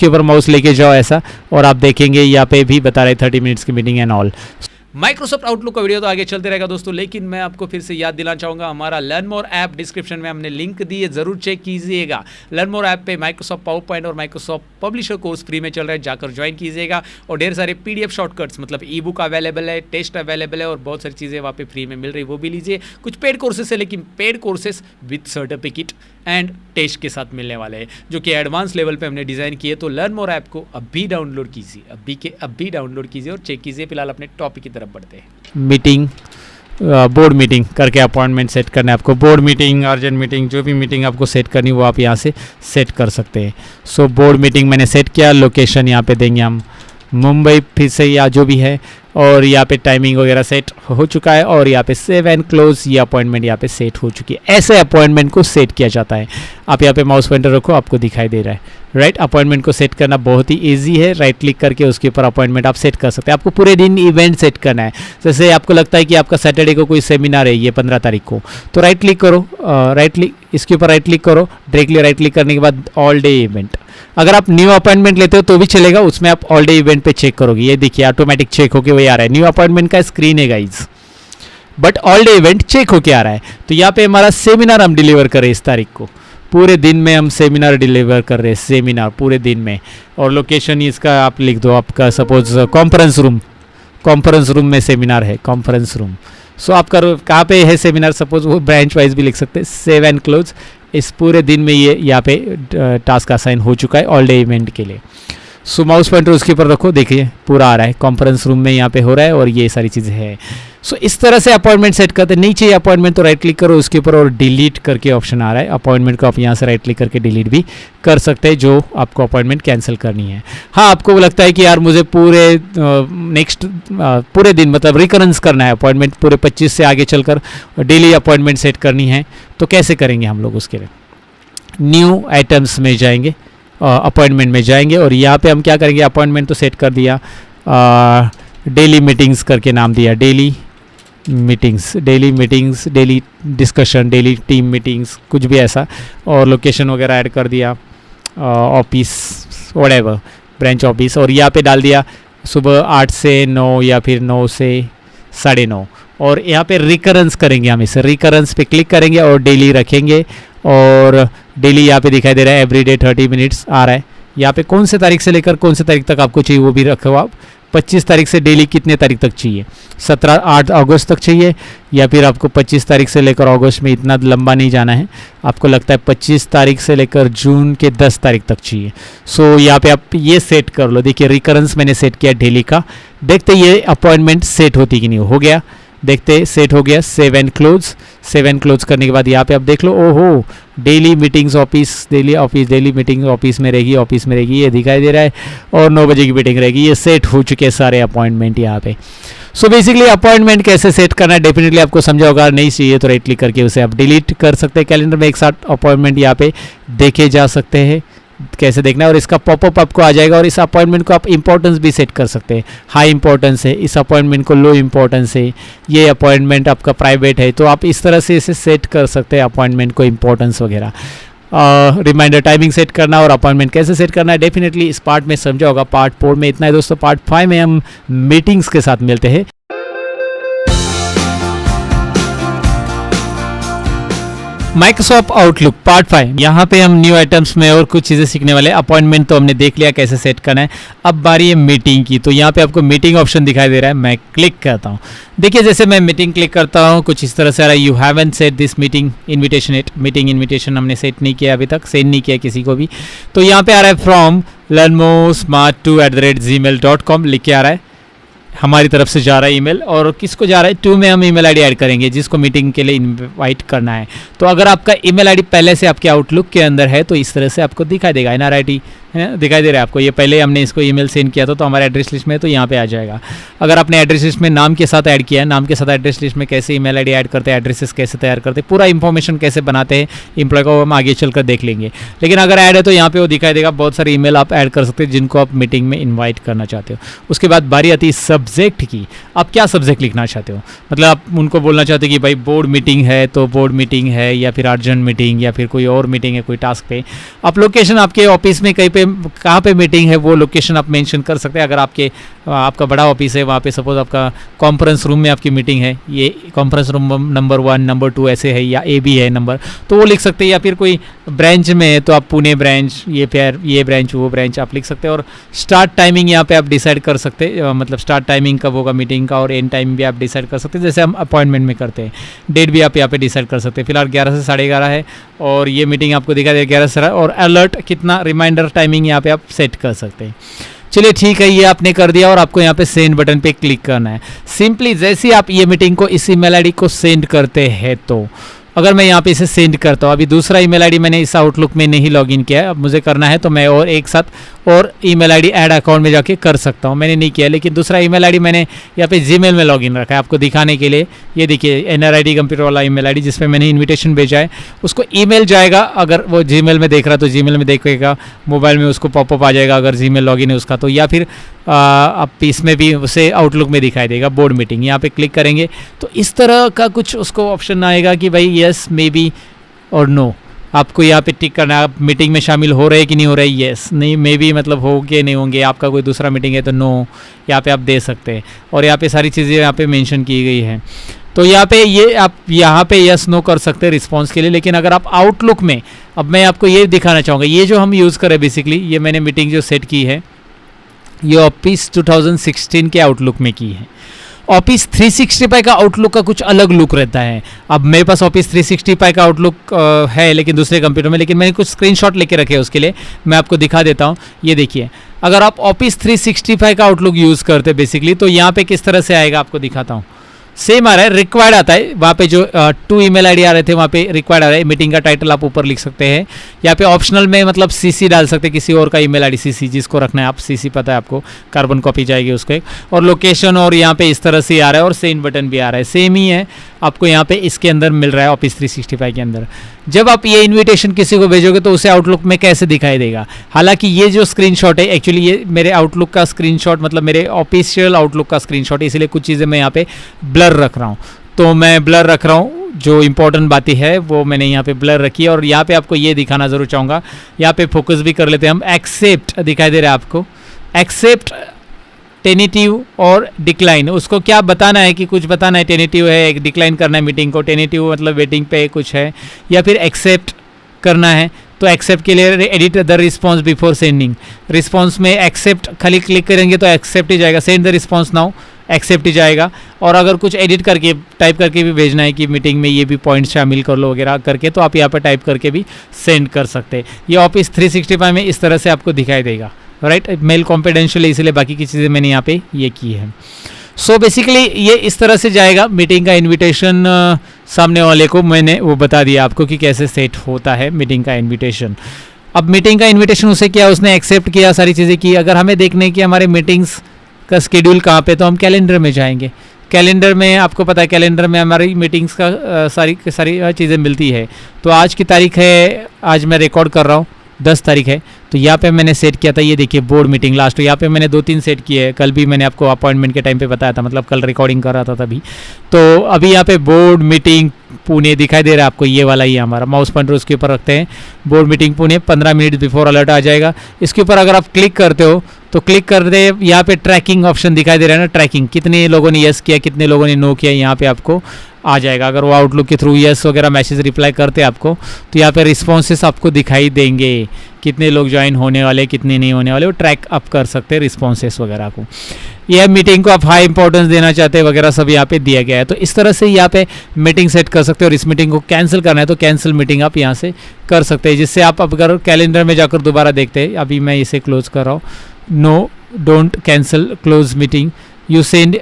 ऊपर माउस लेके जाओ ऐसा, और आप देखेंगे यहाँ पे भी बता रहे 30 मिनट्स की meeting and all. Microsoft outlook का वीडियो तो आगे चलते रहेगा दोस्तों, लेकिन मैं आपको फिर से याद दिलाना चाहूँगा हमारा लर्न मोर ऐप डिस्क्रिप्शन में हमने लिंक दी है, ज़रूर चेक कीजिएगा। लर्न मोर ऐप पे माइक्रोसॉफ्ट पावर पॉइंट और माइक्रोसॉफ्ट पब्लिशर कोर्स फ्री में चल रहा है, जाकर ज्वाइन कीजिएगा। और ढेर सारे PDF शॉर्टकट्स मतलब ई बुक अवेलेबल है, टेस्ट अवेलेबल है और बहुत सारी चीज़ें वहाँ पे फ्री में मिल रही है, वो भी लीजिए। कुछ पेड कोर्सेस है, लेकिन paid courses with certificate and test के साथ मिलने वाले हैं, जो कि एडवांस लेवल पे हमने डिज़ाइन किए। तो लर्न मोर ऐप को अभी डाउनलोड कीजिए, अभी डाउनलोड कीजिए और चेक कीजिए। फिलहाल अपने टॉपिक की तरफ बढ़ते हैं। मीटिंग, बोर्ड मीटिंग करके अपॉइंटमेंट सेट करना है आपको। बोर्ड मीटिंग, अर्जेंट मीटिंग, जो भी मीटिंग आपको सेट करनी वो आप यहाँ से सेट कर सकते हैं। सो बोर्ड मीटिंग मैंने सेट किया, लोकेशन यहाँ पे देंगे हम मुंबई फिर से या जो भी है, और यहाँ पे टाइमिंग वगैरह सेट हो चुका है और यहाँ पे सेव एंड क्लोज ये अपॉइंटमेंट यहाँ पे सेट हो चुकी है। ऐसे अपॉइंटमेंट को सेट किया जाता है। आप यहाँ पे माउस पॉइंटर रखो, आपको दिखाई दे रहा है राइट। अपॉइंटमेंट को सेट करना बहुत ही इजी है, राइट क्लिक करके उसके ऊपर अपॉइंटमेंट आप सेट कर सकते हैं। आपको पूरे दिन इवेंट सेट करना है। जैसे आपको लगता है कि आपका सैटरडे को कोई सेमिनार है, ये 15 तारीख को, तो राइट क्लिक करो, इसके ऊपर राइट क्लिक करो, डायरेक्टली राइट क्लिक करने के बाद ऑल डे इवेंट। अगर आप न्यू अपॉइंटमेंट लेते हो तो भी चलेगा, उसमें आप ऑल डे इवेंट पे चेक करोगे। ये देखिए ऑटोमेटिक चेक होके वही आ रहा है, न्यू अपॉइंटमेंट का स्क्रीन है guys, but all day event check होके आ रहा है। तो यहाँ पे हमारा सेमिनार हम डिलीवर कर रहे हैं इस तारीख को, पूरे दिन में हम सेमिनार डिलीवर कर रहे हैं, सेमिनार पूरे दिन में। और लोकेशन इसका आप लिख दो, आपका सपोज कॉन्फ्रेंस रूम में सेमिनार है, कॉन्फ्रेंस रूम। सो आपका कहाँ पे है सेमिनार, सपोज वो ब्रांच वाइज भी लिख सकते हैं। सेव एंड क्लोज, इस पूरे दिन में ये यहाँ पे टास्क असाइन हो चुका है ऑल डे इवेंट के लिए। सो माउस पॉइंटर उसके ऊपर रखो, देखिए पूरा आ रहा है, कॉन्फ्रेंस रूम में यहाँ पे हो रहा है और ये सारी चीज़ें हैं। सो इस तरह से अपॉइंटमेंट सेट करते हैं। नीचे अपॉइंटमेंट तो राइट क्लिक करो उसके ऊपर और डिलीट करके ऑप्शन आ रहा है। अपॉइंटमेंट को आप यहाँ से राइट क्लिक करके डिलीट भी कर सकते हैं, जो आपको अपॉइंटमेंट कैंसिल करनी है। हाँ, आपको लगता है कि यार मुझे पूरे दिन मतलब रिकरेंस करना है, अपॉइंटमेंट पूरे 25 से आगे चलकर डेली अपॉइंटमेंट सेट करनी है, तो कैसे करेंगे हम लोग उसके लिए? न्यू आइटम्स में जाएंगे, अपॉइंटमेंट में जाएंगे और यहाँ पे हम क्या करेंगे, अपॉइंटमेंट तो सेट कर दिया, डेली मीटिंग्स करके नाम दिया, daily meetings, daily discussion, daily team meetings, कुछ भी ऐसा, और लोकेशन वगैरह ऐड कर दिया, ऑफिस व्हाटएवर, ब्रांच ऑफिस, और यहाँ पे डाल दिया सुबह 8 से 9 या फिर 9 से 9:30। और यहाँ पे रिकरेंस करेंगे, हम इसे रिकरेंस पे क्लिक करेंगे और डेली रखेंगे। और डेली यहाँ पे दिखाई दे रहा है एवरीडे 30 मिनट्स आ रहा है। यहाँ पे कौन से तारीख से लेकर कौन से तारीख तक आपको चाहिए वो भी रखो आप। 25 तारीख से डेली कितने तारीख तक चाहिए, 8 अगस्त तक चाहिए, या फिर आपको 25 तारीख से लेकर अगस्त में इतना लंबा नहीं जाना है, आपको लगता है 25 तारीख से लेकर जून के 10 तारीख तक चाहिए। सो यहाँ पे आप ये सेट कर लो। देखिए रिकरेंस मैंने सेट किया डेली का, देखते ये अपॉइंटमेंट सेट होती कि नहीं। हो गया, देखते सेट हो गया। सेव एंड क्लोज करने के बाद यहाँ पे आप देख लो, ओहो daily meetings office, daily meeting office में रहेगी, ये दिखाई दे रहा है। और 9 बजे की मीटिंग रहेगी, ये सेट हो चुके हैं सारे अपॉइंटमेंट यहाँ पे। सो बेसिकली अपॉइंटमेंट कैसे सेट करना है डेफिनेटली आपको समझा होगा। नहीं चाहिए तो राइट क्लिक करके उसे आप डिलीट कर सकते हैं। कैलेंडर में एक साथ अपॉइंटमेंट यहाँ पे देखे जा सकते हैं, कैसे देखना है, और इसका पॉपअप आपको आ जाएगा। और इस अपॉइंटमेंट को आप इंपॉर्टेंस भी सेट कर सकते हैं, हाई इंपॉर्टेंस है, इस अपॉइंटमेंट को लो इंपॉर्टेंस है, ये अपॉइंटमेंट आपका प्राइवेट है, तो आप इस तरह से इसे सेट कर सकते हैं अपॉइंटमेंट को इंपॉर्टेंस वगैरह। रिमाइंडर टाइमिंग सेट करना और अपॉइंटमेंट कैसे सेट करना है डेफिनेटली इस पार्ट में समझा होगा। पार्ट 4 में इतना है दोस्तों। पार्ट 5 में हम मीटिंग्स के साथ मिलते हैं। माइक्रोसॉफ्ट आउटलुक पार्ट 5, यहाँ पे हम न्यू आइटम्स में और कुछ चीज़ें सीखने वाले। अपॉइंटमेंट तो हमने देख लिया कैसे सेट करना है, अब बारी है मीटिंग की। तो यहाँ पे आपको मीटिंग ऑप्शन दिखाई दे रहा है, मैं क्लिक करता हूँ। देखिए जैसे मैं मीटिंग क्लिक करता हूँ कुछ इस तरह से आ रहा है, you haven't set this meeting invitation it. Meeting invitation हमने सेट नहीं किया अभी तक, सेंड नहीं किया किसी को भी। तो यहाँ पे आ रहा है फ्रॉम learnmosmart2@gmail.com लिख के आ रहा है, हमारी तरफ से जा रहा है ईमेल। और किसको जा रहा है, 2 में हम ईमेल आईडी ऐड करेंगे जिसको मीटिंग के लिए इनवाइट करना है। तो अगर आपका ईमेल आईडी पहले से आपके आउटलुक के अंदर है तो इस तरह से आपको दिखाई देगा, NRIT है दिखाई दे रहा है आपको। ये पहले हमने इसको ईमेल सेंड किया था तो हमारे एड्रेस लिस्ट में तो यहाँ पे आ जाएगा। अगर आपने एड्रेस लिस्ट में नाम के साथ ऐड किया है, नाम के साथ एड्रेस लिस्ट में कैसे ईमेल आईडी ऐड करते हैं, एड्रेसेस कैसे तैयार करते हैं, पूरा इंफॉर्मेशन कैसे बनाते हैं एम्प्लॉय को, हम आगे चलकर देख लेंगे। लेकिन अगर ऐड है तो यहाँ पे वो दिखाई देगा, बहुत सारे ईमेल आप ऐड कर सकते हैं जिनको आप मीटिंग में इन्वाइट करना चाहते हो। उसके बाद बारी आती है सब्जेक्ट की। आप क्या सब्जेक्ट लिखना चाहते हो, मतलब आप उनको बोलना चाहते हो कि भाई बोर्ड मीटिंग है तो बोर्ड मीटिंग है, या फिर अर्जेंट मीटिंग, या फिर कोई और मीटिंग है कोई टास्क पे। आप लोकेशन आपके ऑफिस में कहीं पे कहाँ पे मीटिंग है वो लोकेशन आप मेंशन कर सकते हैं। अगर आपके आपका बड़ा ऑफिस है, वहाँ पे सपोज आपका कॉन्फ्रेंस रूम में आपकी मीटिंग है, ये कॉन्फ्रेंस रूम नंबर 1 नंबर 2 ऐसे है, या AB है नंबर, तो वो लिख सकते हैं। या फिर कोई ब्रांच में है तो आप पुणे ब्रांच, ये फिर ये ब्रांच वो ब्रांच आप लिख सकते हैं। और स्टार्ट टाइमिंग यहाँ पे आप डिसाइड कर सकते हैं, मतलब स्टार्ट टाइमिंग कब होगा मीटिंग का, और एंड टाइम भी आप डिसाइड कर सकते हैं, जैसे हम अपॉइंटमेंट में करते हैं। डेट भी आप यहाँ पे डिसाइड कर सकते हैं। फिलहाल 11 से 11:30 है और ये मीटिंग आपको दिखा दे 11 से, और अलर्ट कितना रिमाइंडर टाइमिंग यहाँ पे आप सेट कर सकते हैं। चलिए ठीक है, ये आपने कर दिया और आपको यहाँ पे सेंड बटन पे क्लिक करना है। सिंपली जैसे ही आप ये मीटिंग को इस ईमेल आईडी को सेंड करते हैं, तो अगर मैं यहाँ पे इसे सेंड करता हूँ, अभी दूसरा ईमेल आईडी मैंने इस आउटलुक में नहीं लॉगिन किया है, अब मुझे करना है तो मैं और एक साथ और ईमेल आईडी ऐड अकाउंट में जाके कर सकता हूँ। मैंने नहीं किया, लेकिन दूसरा ईमेल आईडी मैंने यहाँ पे जीमेल में लॉगिन रखा है आपको दिखाने के लिए। ये देखिए NRID कंप्यूटर वाला ईमेल आईडी जिसपे मैंने इन्विटेशन भेजा है, उसको ईमेल जाएगा। अगर वो जीमेल में देख रहा है तो जीमेल में देखेगा, मोबाइल में उसको पॉपअप आ जाएगा अगर जीमेल लॉगिन है उसका तो, या फिर आप इसमें भी उसे आउटलुक में दिखाई देगा बोर्ड मीटिंग। यहाँ पे क्लिक करेंगे तो इस तरह का कुछ उसको ऑप्शन आएगा कि भाई यस मे बी और नो, आपको यहाँ पे टिक करना है। आप मीटिंग में शामिल हो रहे कि नहीं हो रहे, यस नहीं मे बी मतलब होंगे नहीं होंगे। आपका कोई दूसरा मीटिंग है तो नो यहाँ पे आप दे सकते हैं। और यहाँ पे सारी चीज़ें यहाँ पे मेंशन की गई हैं, तो यहाँ पे ये आप यहाँ पे यस नो कर सकते हैं रिस्पॉन्स के लिए। लेकिन अगर आप आउटलुक में, अब मैं आपको ये दिखाना चाहूँगा, ये जो हम यूज़ करें बेसिकली, ये मैंने मीटिंग जो सेट की है ये ऑफिस 2016 के आउटलुक में की है। ऑफिस 365 का आउटलुक का कुछ अलग लुक रहता है। अब मेरे पास ऑफिस 365 का आउटलुक है लेकिन दूसरे कंप्यूटर में, लेकिन मैंने कुछ स्क्रीनशॉट लेके रखे हैं उसके लिए, मैं आपको दिखा देता हूँ। ये देखिए, अगर आप ऑफिस 365 का आउटलुक यूज़ करते बेसिकली, तो यहाँ पे किस तरह से आएगा आपको दिखाता हूँ। सेम आ रहा है, रिक्वायर्ड आता है। वहाँ पे जो 2 ईमेल आईडी आ रहे थे वहाँ पे रिक्वायर्ड आ रहा है। मीटिंग का टाइटल आप ऊपर लिख सकते हैं। यहाँ पे ऑप्शनल में मतलब CC डाल सकते हैं, किसी और का ईमेल आईडी CC जिसको रखना है आप, CC पता है आपको, कार्बन कॉपी जाएगी उसको एक, और लोकेशन, और यहाँ पे इस तरह से आ रहा है, और सेंड बटन भी आ रहा है। सेम ही है आपको यहाँ पे इसके अंदर मिल रहा है ऑफिस 365 के अंदर। जब आप ये इन्विटेशन किसी को भेजोगे तो उसे आउटलुक में कैसे दिखाई देगा। हालांकि ये जो स्क्रीनशॉट है एक्चुअली ये मेरे आउटलुक का स्क्रीनशॉट, मतलब मेरे ऑफिशियल आउटलुक का स्क्रीनशॉट है, इसलिए कुछ चीज़ें मैं यहाँ पे ब्लर रख रहा हूँ। तो मैं ब्लर रख रहा हूँ, जो इंपॉर्टेंट बातें है वो मैंने यहाँ पे ब्लर रखी है। और यहाँ पे आपको ये दिखाना ज़रूर चाहूँगा, यहाँ पे फोकस भी कर लेते हैं हम। एक्सेप्ट दिखाई दे रहा है आपको, एक्सेप्ट, टेनेटिव और डिक्लाइन। उसको क्या बताना है कि कुछ बताना है, टेनेटिव है, एक डिक्लाइन करना है मीटिंग को, टेनेटिव मतलब वेटिंग पे कुछ है, या फिर एक्सेप्ट करना है। तो एक्सेप्ट के लिए edit the response before sending, response में एक्सेप्ट खाली क्लिक करेंगे तो एक्सेप्ट ही जाएगा, send the response now accept ही जाएगा। और अगर कुछ एडिट करके टाइप करके भी भेजना है कि मीटिंग में ये भी पॉइंट शामिल कर लो वगैरह करके, तो आप यहाँ पर टाइप करके भी सेंड कर सकते हैं। ये ऑफिस 365 में इस तरह से आपको दिखाई देगा, राइट। मेल कॉन्फिडेंशियल है इसलिए बाकी की चीज़ें मैंने यहाँ पे ये की है। सो बेसिकली ये इस तरह से जाएगा। मीटिंग का इनविटेशन सामने वाले को मैंने वो बता दिया आपको कि कैसे सेट होता है मीटिंग का इनविटेशन। अब मीटिंग का इनविटेशन उसे किया, उसने एक्सेप्ट किया, सारी चीज़ें की। अगर हमें देखने की हमारे मीटिंग्स का स्केड्यूल कहाँ पे, तो हम कैलेंडर में जाएंगे। कैलेंडर में आपको पता है, कैलेंडर में हमारी मीटिंग्स का सारी चीज़ें मिलती है। तो आज की तारीख है, आज मैं रिकॉर्ड कर रहा हूँ 10 तारीख है, तो यहाँ पे मैंने सेट किया था, ये देखिए बोर्ड मीटिंग लास्ट। यहाँ पे मैंने 2-3 सेट किए हैं, कल भी मैंने आपको अपॉइंटमेंट के टाइम पे बताया था, मतलब कल रिकॉर्डिंग कर रहा था तभी। तो अभी यहाँ पे बोर्ड मीटिंग पुणे दिखाई दे रहा है आपको, ये वाला ही हमारा माउस पॉइंटर उसके ऊपर रखते हैं, board meeting Pune 15 minute before alert आ जाएगा। इसके ऊपर अगर आप क्लिक करते हो तो क्लिक करते यहाँ पे ट्रैकिंग ऑप्शन दिखाई दे रहा है ना, ट्रैकिंग, कितने लोगों ने यस किया, कितने लोगों ने नो किया, यहाँ पे आपको आ जाएगा। अगर वो आउटलुक के थ्रू यस वगैरह मैसेज रिप्लाई करते आपको, तो यहाँ पे रिस्पॉन्सेस आपको दिखाई देंगे, कितने लोग ज्वाइन होने वाले, कितने नहीं होने वाले, वो ट्रैक अप कर सकते हैं रिस्पॉन्सेस वगैरह को। यह मीटिंग को आप हाई इंपॉर्टेंस देना चाहते हैं वगैरह सब यहाँ पे दिया गया है। तो इस तरह से यहाँ पे मीटिंग सेट कर सकते हैं। और इस मीटिंग को कैंसिल करना है तो कैंसिल मीटिंग आप यहाँ से कर सकते हैं, जिससे आप अगर कैलेंडर में जाकर दोबारा देखते हैं, अभी मैं इसे क्लोज कर रहा हूँ, no don't cancel close meeting, you send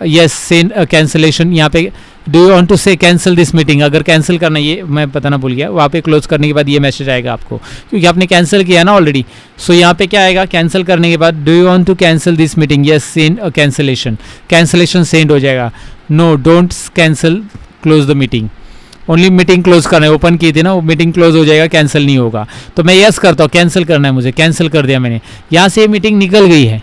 yes send cancellation. यहाँ पे do you want to say cancel this meeting, अगर कैंसिल करना, ये मैं बताना भूल गया, वहाँ पे क्लोज करने के बाद ये मैसेज आएगा आपको, क्योंकि आपने कैंसिल किया ना ऑलरेडी। सो यहाँ पे क्या आएगा, कैंसिल करने के बाद do you want to cancel this meeting, yes send cancellation, cancellation send हो जाएगा। No don't cancel close the meeting, only meeting close करना है, ओपन की थी ना, वो मीटिंग क्लोज हो जाएगा, कैंसिल नहीं होगा। तो मैं यस करता हूँ, कैंसिल करना है मुझे, कैंसिल कर दिया मैंने। यहाँ से ये मीटिंग निकल गई है।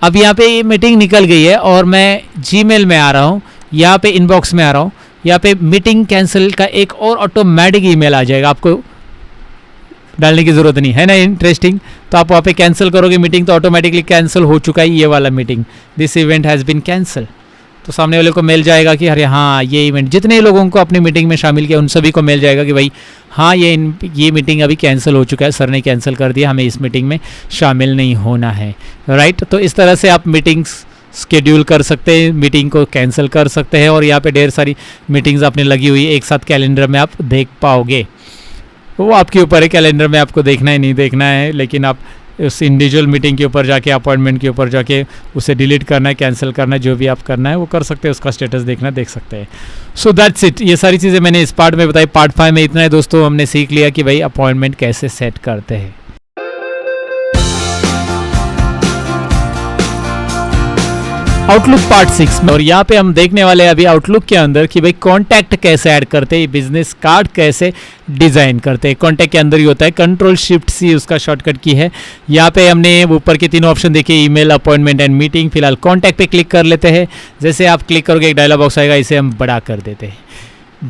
अब यहाँ पे ये मीटिंग निकल गई है और मैं जीमेल में आ रहा हूँ, यहाँ पे इनबॉक्स में आ रहा हूँ, यहाँ पे मीटिंग कैंसिल का एक और ऑटोमेटिक ईमेल आ जाएगा आपको डालने की ज़रूरत नहीं है ना। इंटरेस्टिंग, तो आप वहाँ पे कैंसिल करोगे मीटिंग तो ऑटोमेटिकली कैंसिल हो चुका है ये वाला meeting, this event has been cancel. तो सामने वाले को मेल जाएगा कि अरे हाँ ये इवेंट, जितने लोगों को अपनी मीटिंग में शामिल किया उन सभी को मेल जाएगा कि भाई हाँ ये मीटिंग अभी कैंसिल हो चुका है, सर ने कैंसिल कर दिया, हमें इस मीटिंग में शामिल नहीं होना है, राइट। तो इस तरह से आप मीटिंग्स स्केड्यूल कर सकते हैं, मीटिंग को कैंसिल कर सकते हैं, और यहाँ पे ढेर सारी मीटिंग्स आपने लगी हुई एक साथ कैलेंडर में आप देख पाओगे। वो आपके ऊपर है, कैलेंडर में आपको देखना है नहीं देखना है, लेकिन आप उस इंडिविजुअल मीटिंग के ऊपर जाके, अपॉइंटमेंट के ऊपर जाके उसे डिलीट करना है, कैंसिल करना है, जो भी आप करना है वो कर सकते हैं, उसका स्टेटस देखना देख सकते हैं। सो दैट्स इट, ये सारी चीज़ें मैंने इस पार्ट में बताई। पार्ट 5 में इतना है दोस्तों, हमने सीख लिया कि भाई अपॉइंटमेंट कैसे सेट करते हैं। आउटलुक पार्ट 6 में, और यहाँ पे हम देखने वाले हैं अभी आउटलुक के अंदर कि भाई कॉन्टैक्ट कैसे ऐड करते हैं, बिजनेस कार्ड कैसे डिज़ाइन करते हैं। कॉन्टैक्ट के अंदर ही होता है Ctrl+Shift+C उसका शॉर्टकट की है। यहाँ पे हमने ऊपर के तीनों ऑप्शन देखे, ईमेल, अपॉइंटमेंट एंड मीटिंग। फिलहाल कॉन्टैक्ट पे क्लिक कर लेते हैं। जैसे आप क्लिक करोगे एक डायलॉग बॉक्स आएगा, इसे हम बड़ा कर देते हैं।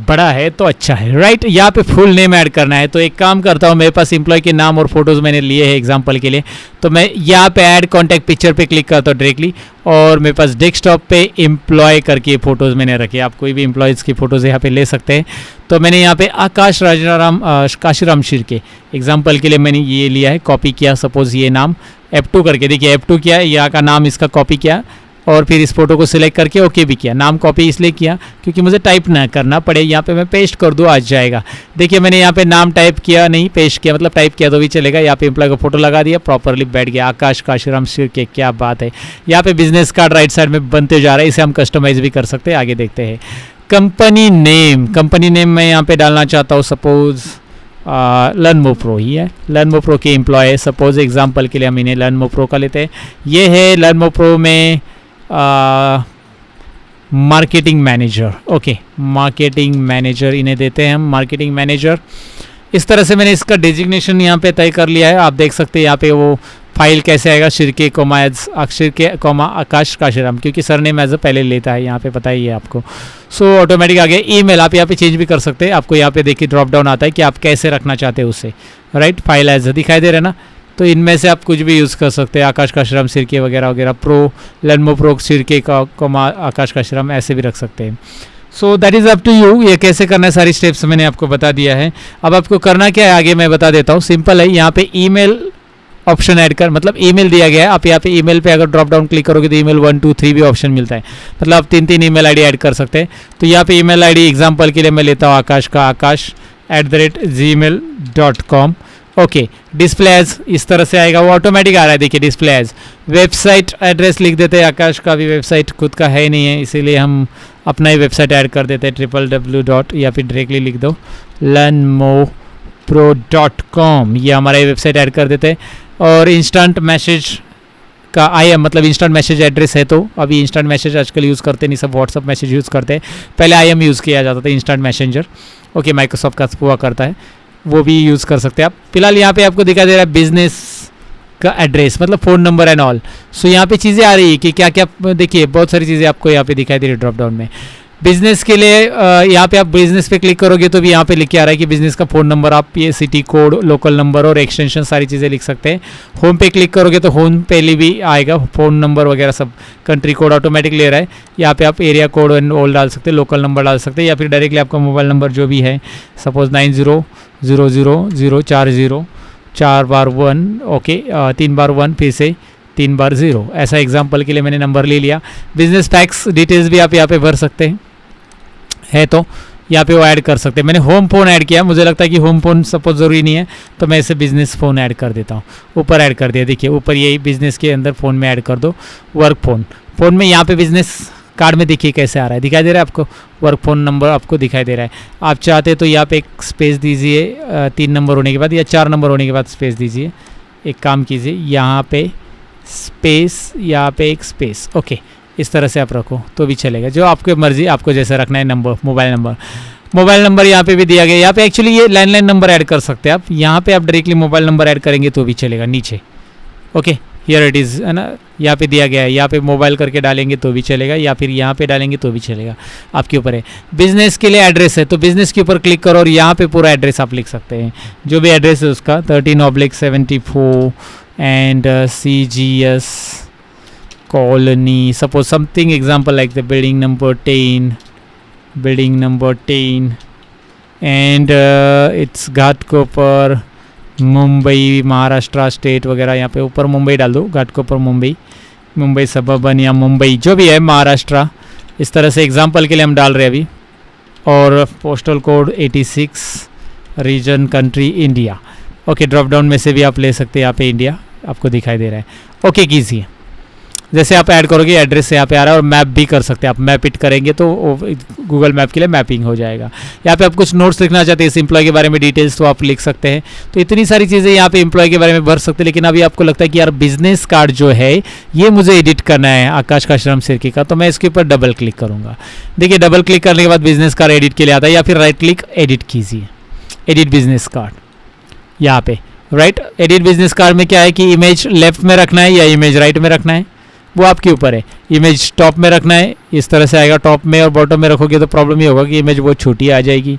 बड़ा है तो अच्छा है, राइट। यहाँ पे फुल नेम ऐड करना है, तो एक काम करता हूँ, मेरे पास एम्प्लॉय के नाम और फोटोज़ मैंने लिए हैं एग्जांपल के लिए, तो मैं यहाँ पे ऐड कॉन्टैक्ट पिक्चर पे क्लिक करता हूँ डायरेक्टली, और मेरे पास डेस्कटॉप पे एम्प्लॉय करके फ़ोटोज़ मैंने रखे। आप कोई भी एम्प्लॉयज़ की फ़ोटोज़ यहाँ पे ले सकते हैं। तो मैंने यहाँ पे आकाश राजाराम काशीराम शिर्के एग्जाम्पल के लिए मैंने ये लिया है, कॉपी किया, सपोज़ ये नाम F2 करके, देखिए F2 किया, यहाँ का नाम इसका कॉपी किया, और फिर इस फोटो को सिलेक्ट करके ओके भी किया। नाम कॉपी इसलिए किया क्योंकि मुझे टाइप ना करना पड़े, यहाँ पे मैं पेस्ट कर दूँ आ जाएगा। देखिए मैंने यहाँ पे नाम टाइप किया नहीं, पेस्ट किया, मतलब टाइप किया तो भी चलेगा। यहाँ पे एम्प्लॉय का फोटो लगा दिया, प्रॉपरली बैठ गया, आकाश काशीराम शिर्के, क्या बात है। यहाँ पे बिजनेस कार्ड राइट साइड में बनते जा रहा है, इसे हम कस्टमाइज भी कर सकते हैं। आगे देखते हैं कंपनी नेम मैं यहाँ पे डालना चाहता हूँ, सपोज लर्नमो प्रो ही है, लर्नमो प्रो के एम्प्लॉय है, सपोज एग्जाम्पल के लिए हम इन्हें लर्नमो प्रो का लेते हैं। ये है लर्नमो प्रो में marketing manager, okay marketing manager इन्हें देते हैं हम, मार्केटिंग मैनेजर। इस तरह से मैंने इसका डेजिग्नेशन यहाँ पे तय कर लिया है। आप देख सकते हैं यहाँ पे वो फाइल कैसे आएगा, शिर्के कोमा अक्षर के कोमा आकाश काशीराम, क्योंकि सरनेम एज पहले लेता है यहाँ पे, पता ही है आपको। सो ऑटोमेटिक आ गया। ईमेल आप यहाँ पे चेंज भी कर सकते हैं, आपको यहाँ पे देखिए ड्रॉप डाउन आता है कि आप कैसे रखना चाहते हैं उसे, राइट। फाइल एज दिखाई दे रहा है ना, तो इनमें से आप कुछ भी यूज़ कर सकते हैं, आकाश काशीराम शिर्के वगैरह वगैरह, प्रो लर्नमो प्रो शिर्के का कोमा आकाश काशीराम ऐसे भी रख सकते हैं। So that is up to you, ये कैसे करना है सारी स्टेप्स मैंने आपको बता दिया है। अब आपको करना क्या है आगे मैं बता देता हूँ, सिंपल है। यहाँ पे ईमेल ऑप्शन ऐड कर, मतलब ईमेल दिया गया है, आप यहाँ पे ईमेल पे अगर ड्रॉप डाउन क्लिक करोगे तो ईमेल 1 2 3 भी ऑप्शन मिलता है, मतलब आप 3 ईमेल आईडी ऐड कर सकते हैं। तो यहाँ पे ईमेल आईडी एग्जांपल के लिए मैं लेता हूँ आकाश का, आकाsh@gmail.com, ओके। डिस्प्ले एज इस तरह से आएगा, वो ऑटोमेटिक आ रहा है, देखिए डिस्प्ले एज। वेबसाइट एड्रेस लिख देते हैं, आकाश का भी वेबसाइट खुद का है नहीं है, इसीलिए हम अपना ही वेबसाइट ऐड कर देते हैं, www. या फिर डायरेक्टली लिख दो learnmopro.com, ये हमारा वेबसाइट ऐड कर देते हैं। और इंस्टेंट मैसेज का IM मतलब इंस्टेंट मैसेज एड्रेस है, तो अभी इंस्टेंट मैसेज आजकल यूज़ करते नहीं, सब व्हाट्सअप मैसेज यूज़ करते हैं, पहले IM यूज़ किया जाता था, इंस्टेंट मैसेंजर, ओके माइक्रोसॉफ्ट का हुआ करता है, वो भी यूज़ कर सकते हैं आप। फिलहाल यहाँ पे आपको दिखाई दे रहा है बिजनेस का एड्रेस, मतलब फ़ोन नंबर एंड ऑल। सो यहाँ पे चीज़ें आ रही है कि क्या क्या, देखिए बहुत सारी चीज़ें आपको यहाँ पे दिखाई दे रही है ड्रॉप डाउन में। बिजनेस के लिए यहाँ पे आप बिजनेस पे क्लिक करोगे तो भी यहाँ पे लिख के आ रहा है कि बिजनेस का फ़ोन नंबर, आप ये सिटी कोड, लोकल नंबर और एक्सटेंशन सारी चीज़ें लिख सकते हैं। होम पे क्लिक करोगे तो होम पे भी आएगा, फ़ोन नंबर वगैरह सब, कंट्री कोड ऑटोमेटिक ले रहा है। यहाँ पे आप एरिया कोड एंड ऑल डाल सकते हैं, लोकल नंबर डाल सकते हैं, या फिर डायरेक्टली आपका मोबाइल नंबर जो भी है, सपोज 900004 ओके, 3 बार 1 फिर से 3 बार 0, ऐसा एग्जाम्पल के लिए मैंने नंबर ले लिया। बिजनेस टैक्स डिटेल्स भी आप यहाँ पे भर सकते हैं, है तो यहाँ पे वो ऐड कर सकते हैं। मैंने होम फ़ोन ऐड किया, मुझे लगता है कि होम फ़ोन सपोज ज़रूरी नहीं है, तो मैं इसे बिज़नेस फ़ोन ऐड कर देता हूँ, ऊपर ऐड कर दिया। देखिए ऊपर यही बिज़नेस के अंदर फ़ोन में ऐड कर दो, वर्क फ़ोन में यहाँ पे बिज़नेस कार्ड में देखिए कैसे आ रहा है, दिखाई दे रहा है आपको, वर्क फ़ोन नंबर आपको दिखाई दे रहा है। आप चाहते तो यहाँ पे एक स्पेस दीजिए, 3 नंबर होने के बाद या 4 नंबर होने के बाद स्पेस दीजिए। एक काम कीजिए, यहाँ पे स्पेस, यहाँ पे एक स्पेस, ओके, इस तरह से आप रखो तो भी चलेगा, जो आपकी मर्जी, आपको जैसे रखना है। नंबर, मोबाइल नंबर यहाँ पे भी दिया गया। यहाँ पे एक्चुअली ये लैंडलाइन नंबर ऐड कर सकते हैं आप, यहाँ पे आप डायरेक्टली मोबाइल नंबर ऐड करेंगे तो भी चलेगा नीचे, ओके। हियर इट इज़, है ना, यहाँ पे दिया गया है, यहाँ पे मोबाइल करके डालेंगे तो भी चलेगा, या फिर यहाँ पे डालेंगे तो भी चलेगा, आपके ऊपर है। बिजनेस के लिए एड्रेस है तो बिजनेस के ऊपर क्लिक करो और यहाँ पे पूरा एड्रेस आप लिख सकते हैं, जो भी एड्रेस है उसका 13/74 and CGS colony, suppose something example like the building number 10 and it's Ghatkopar Mumbai Maharashtra state वगैरह, यहाँ पे ऊपर मुंबई डाल दो, घाटकोपर मुंबई सबर्बन या मुंबई जो भी है महाराष्ट्र, इस तरह से एग्जांपल के लिए हम डाल रहे हैं अभी। और postal code 86, reason country India. Okay, drop down में से भी आप ले सकते हैं, यहाँ पे इंडिया आपको दिखाई दे रहा है। ओके कीजिए, जैसे आप ऐड करोगे एड्रेस से यहाँ पे आ रहा है, और मैप भी कर सकते हैं आप, मैप इट करेंगे तो गूगल मैप के लिए मैपिंग हो जाएगा। यहाँ पे आप कुछ नोट्स लिखना चाहते हैं इस एम्प्लॉय के बारे में डिटेल्स, तो आप लिख सकते हैं। तो इतनी सारी चीज़ें यहाँ पे एम्प्लॉय के बारे में भर सकते हैं। लेकिन अभी आपको लगता है कि यार बिजनेस कार्ड जो है ये मुझे एडिट करना है आकाश काशीराम सिरके का, तो मैं इसके ऊपर डबल क्लिक करूँगा। देखिए, डबल क्लिक करने के बाद बिजनेस कार्ड एडिट के लिए आता है, या फिर राइट क्लिक एडिट कीजिए, एडिट बिजनेस कार्ड यहाँ पे। राइट, एडिट बिजनेस कार्ड में क्या है कि इमेज लेफ्ट में रखना है या इमेज राइट में रखना है, वो आपके ऊपर है। इमेज टॉप में रखना है, इस तरह से आएगा, टॉप में और बॉटम में रखोगे तो प्रॉब्लम ये होगा कि इमेज बहुत छोटी आ जाएगी।